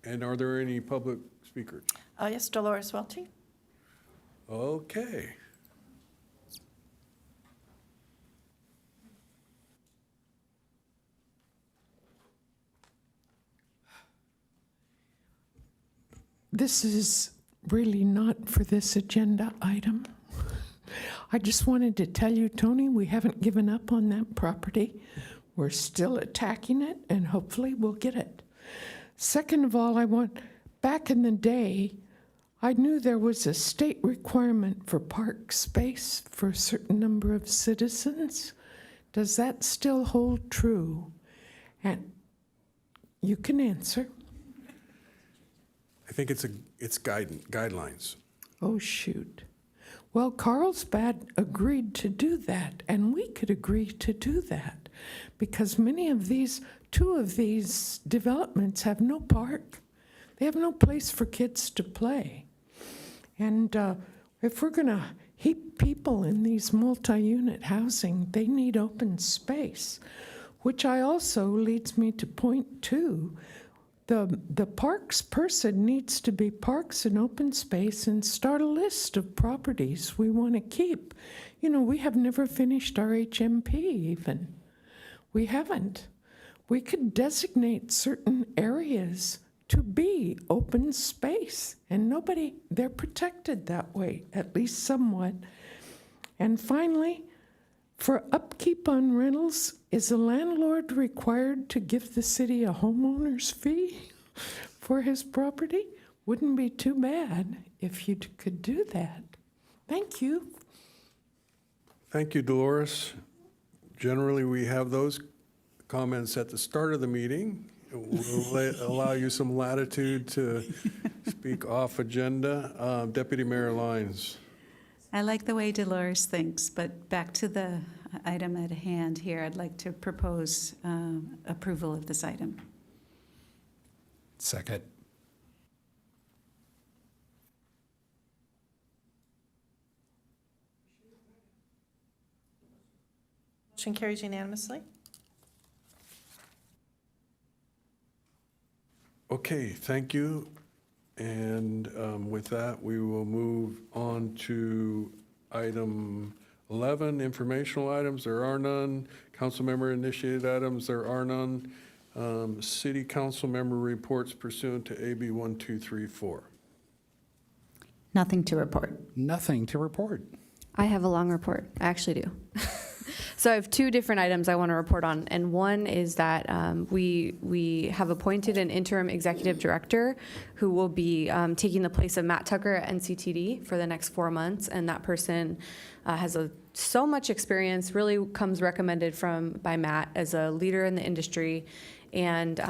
And are there any public speakers? Yes, Dolores Welty. Okay. This is really not for this agenda item. I just wanted to tell you, Tony, we haven't given up on that property. We're still attacking it, and hopefully we'll get it. Second of all, back in the day, I knew there was a state requirement for park space for a certain number of citizens. Does that still hold true? And you can answer. I think it's guidelines. Oh, shoot. Well, Carlsbad agreed to do that, and we could agree to do that, because two of these developments have no park. They have no place for kids to play. And if we're going to heap people in these multi-unit housing, they need open space, which also leads me to point 2. The parks person needs to be parks and open space and start a list of properties we want to keep. You know, we have never finished our HMP even. We haven't. We could designate certain areas to be open space, and they're protected that way, at least somewhat. And finally, for upkeep on rentals, is a landlord required to give the city a homeowner's fee for his property? Wouldn't be too bad if you could do that. Thank you. Thank you, Dolores. Generally, we have those comments at the start of the meeting. We'll allow you some latitude to speak off agenda. Deputy Mayor Lyons. I like the way Dolores thinks, but back to the item at hand here, I'd like to propose approval of this item. Second. Motion carries unanimously. Okay, thank you. And with that, we will move on to item 11, informational items. There are none. Council member initiated items. There are none. City council member reports pursuant to AB 1234. Nothing to report. Nothing to report. I have a long report. I actually do. So I have 2 different items I want to report on, and one is that we have appointed an interim executive director who will be taking the place of Matt Tucker at NCTD for the next 4 months, and that person has so much experience, really comes recommended by Matt as a leader in the industry, and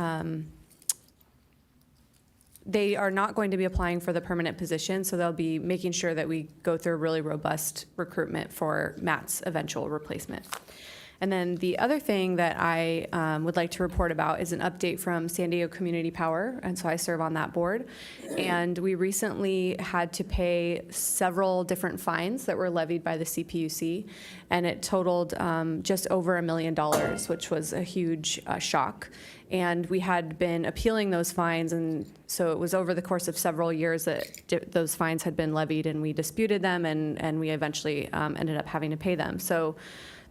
they are not going to be applying for the permanent position, so they'll be making sure that we go through a really robust recruitment for Matt's eventual replacement. And then the other thing that I would like to report about is an update from San Diego Community Power, and so I serve on that board. And we recently had to pay several different fines that were levied by the CPUC, and it totaled just over $1 million, which was a huge shock. And we had been appealing those fines, and so it was over the course of several years that those fines had been levied, and we disputed them, and we eventually ended up having to pay them. So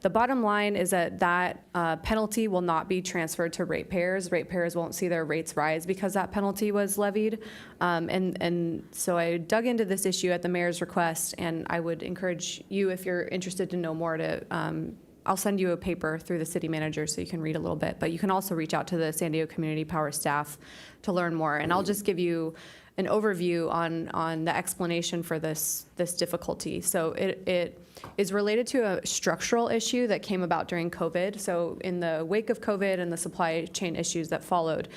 the bottom line is that penalty will not be transferred to ratepayers. Ratepayers won't see their rates rise because that penalty was levied. And so I dug into this issue at the mayor's request, and I would encourage you, if you're interested to know more, to I'll send you a paper through the city manager so you can read a little bit, but you can also reach out to the San Diego Community Power staff to learn more. And I'll just give you an overview on the explanation for this difficulty. So it is related to a structural issue that came about during COVID. So in the wake of COVID and the supply chain issues that followed,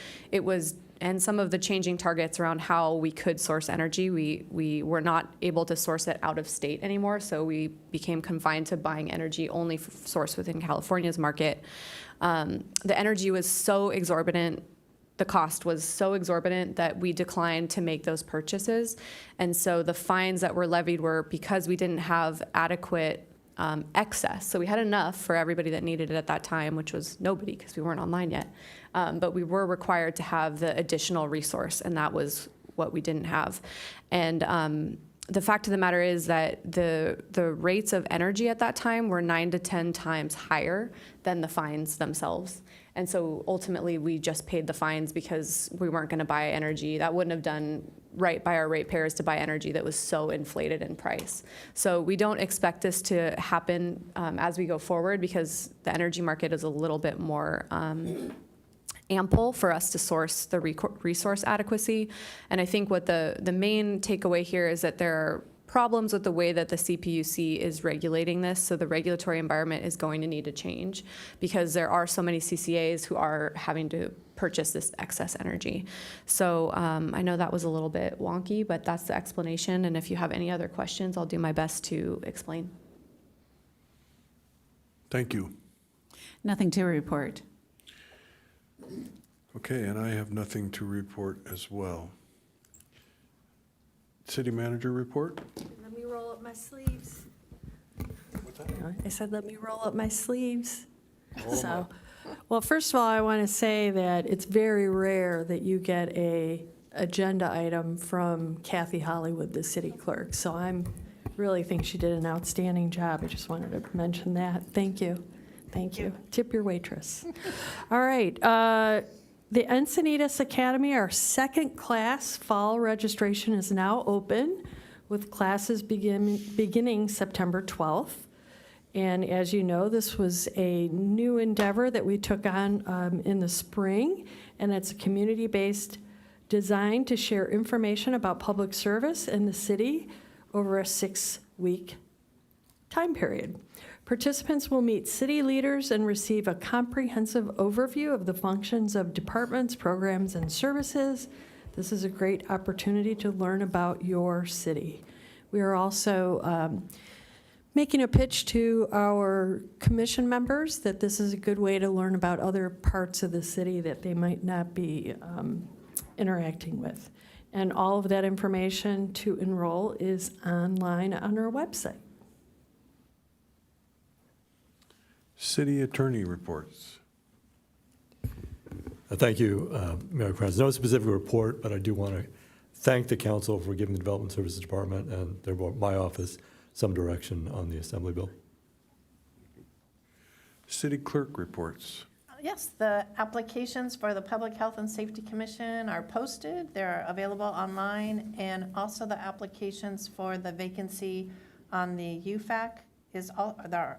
and some of the changing targets around how we could source energy, we were not able to source it out of state anymore, so we became confined to buying energy only sourced within California's market. The energy was so exorbitant, the cost was so exorbitant that we declined to make those purchases. And so the fines that were levied were because we didn't have adequate excess. So we had enough for everybody that needed it at that time, which was nobody because we weren't online yet. But we were required to have the additional resource, and that was what we didn't have. And the fact of the matter is that the rates of energy at that time were 9 to 10 times higher than the fines themselves. And so ultimately, we just paid the fines because we weren't going to buy energy. That wouldn't have done right by our ratepayers to buy energy that was so inflated in price. So we don't expect this to happen as we go forward because the energy market is a little bit more ample for us to source the resource adequacy. And I think what the main takeaway here is that there are problems with the way that the CPUC is regulating this. So the regulatory environment is going to need to change because there are so many CCAs who are having to purchase this excess energy. So I know that was a little bit wonky, but that's the explanation. And if you have any other questions, I'll do my best to explain. Thank you. Nothing to report. Okay, and I have nothing to report as well. City manager report. Let me roll up my sleeves. I said, let me roll up my sleeves. So, well, first of all, I want to say that it's very rare that you get a agenda item from Kathy Hollywood, the city clerk. So really think she did an outstanding job. I just wanted to mention that. Thank you. Thank you. Tip your waitress. All right. The Encinitas Academy, our second class fall registration is now open with classes beginning September 12th. And as you know, this was a new endeavor that we took on in the spring, and it's community-based, designed to share information about public service in the city over a 6-week time period. Participants will meet city leaders and receive a comprehensive overview of the functions of departments, programs, and services. This is a great opportunity to learn about your city. We are also making a pitch to our commission members that this is a good way to learn about other parts of the city that they might not be interacting with. And all of that information to enroll is online on our website. City attorney reports. Thank you, Mayor Kranz. No specific report, but I do want to thank the council for giving the Development Services Department and therefore my office some direction on the Assembly bill. City clerk reports. Yes, the applications for the Public Health and Safety Commission are posted. They're available online, and also the applications for the vacancy on the UFAC they're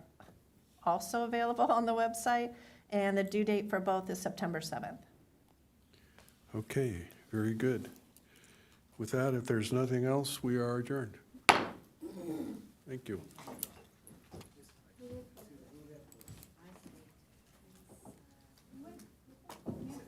also available on the website, and the due date for both is September 7th. Okay, very good. With that, if there's nothing else, we are adjourned. Thank you.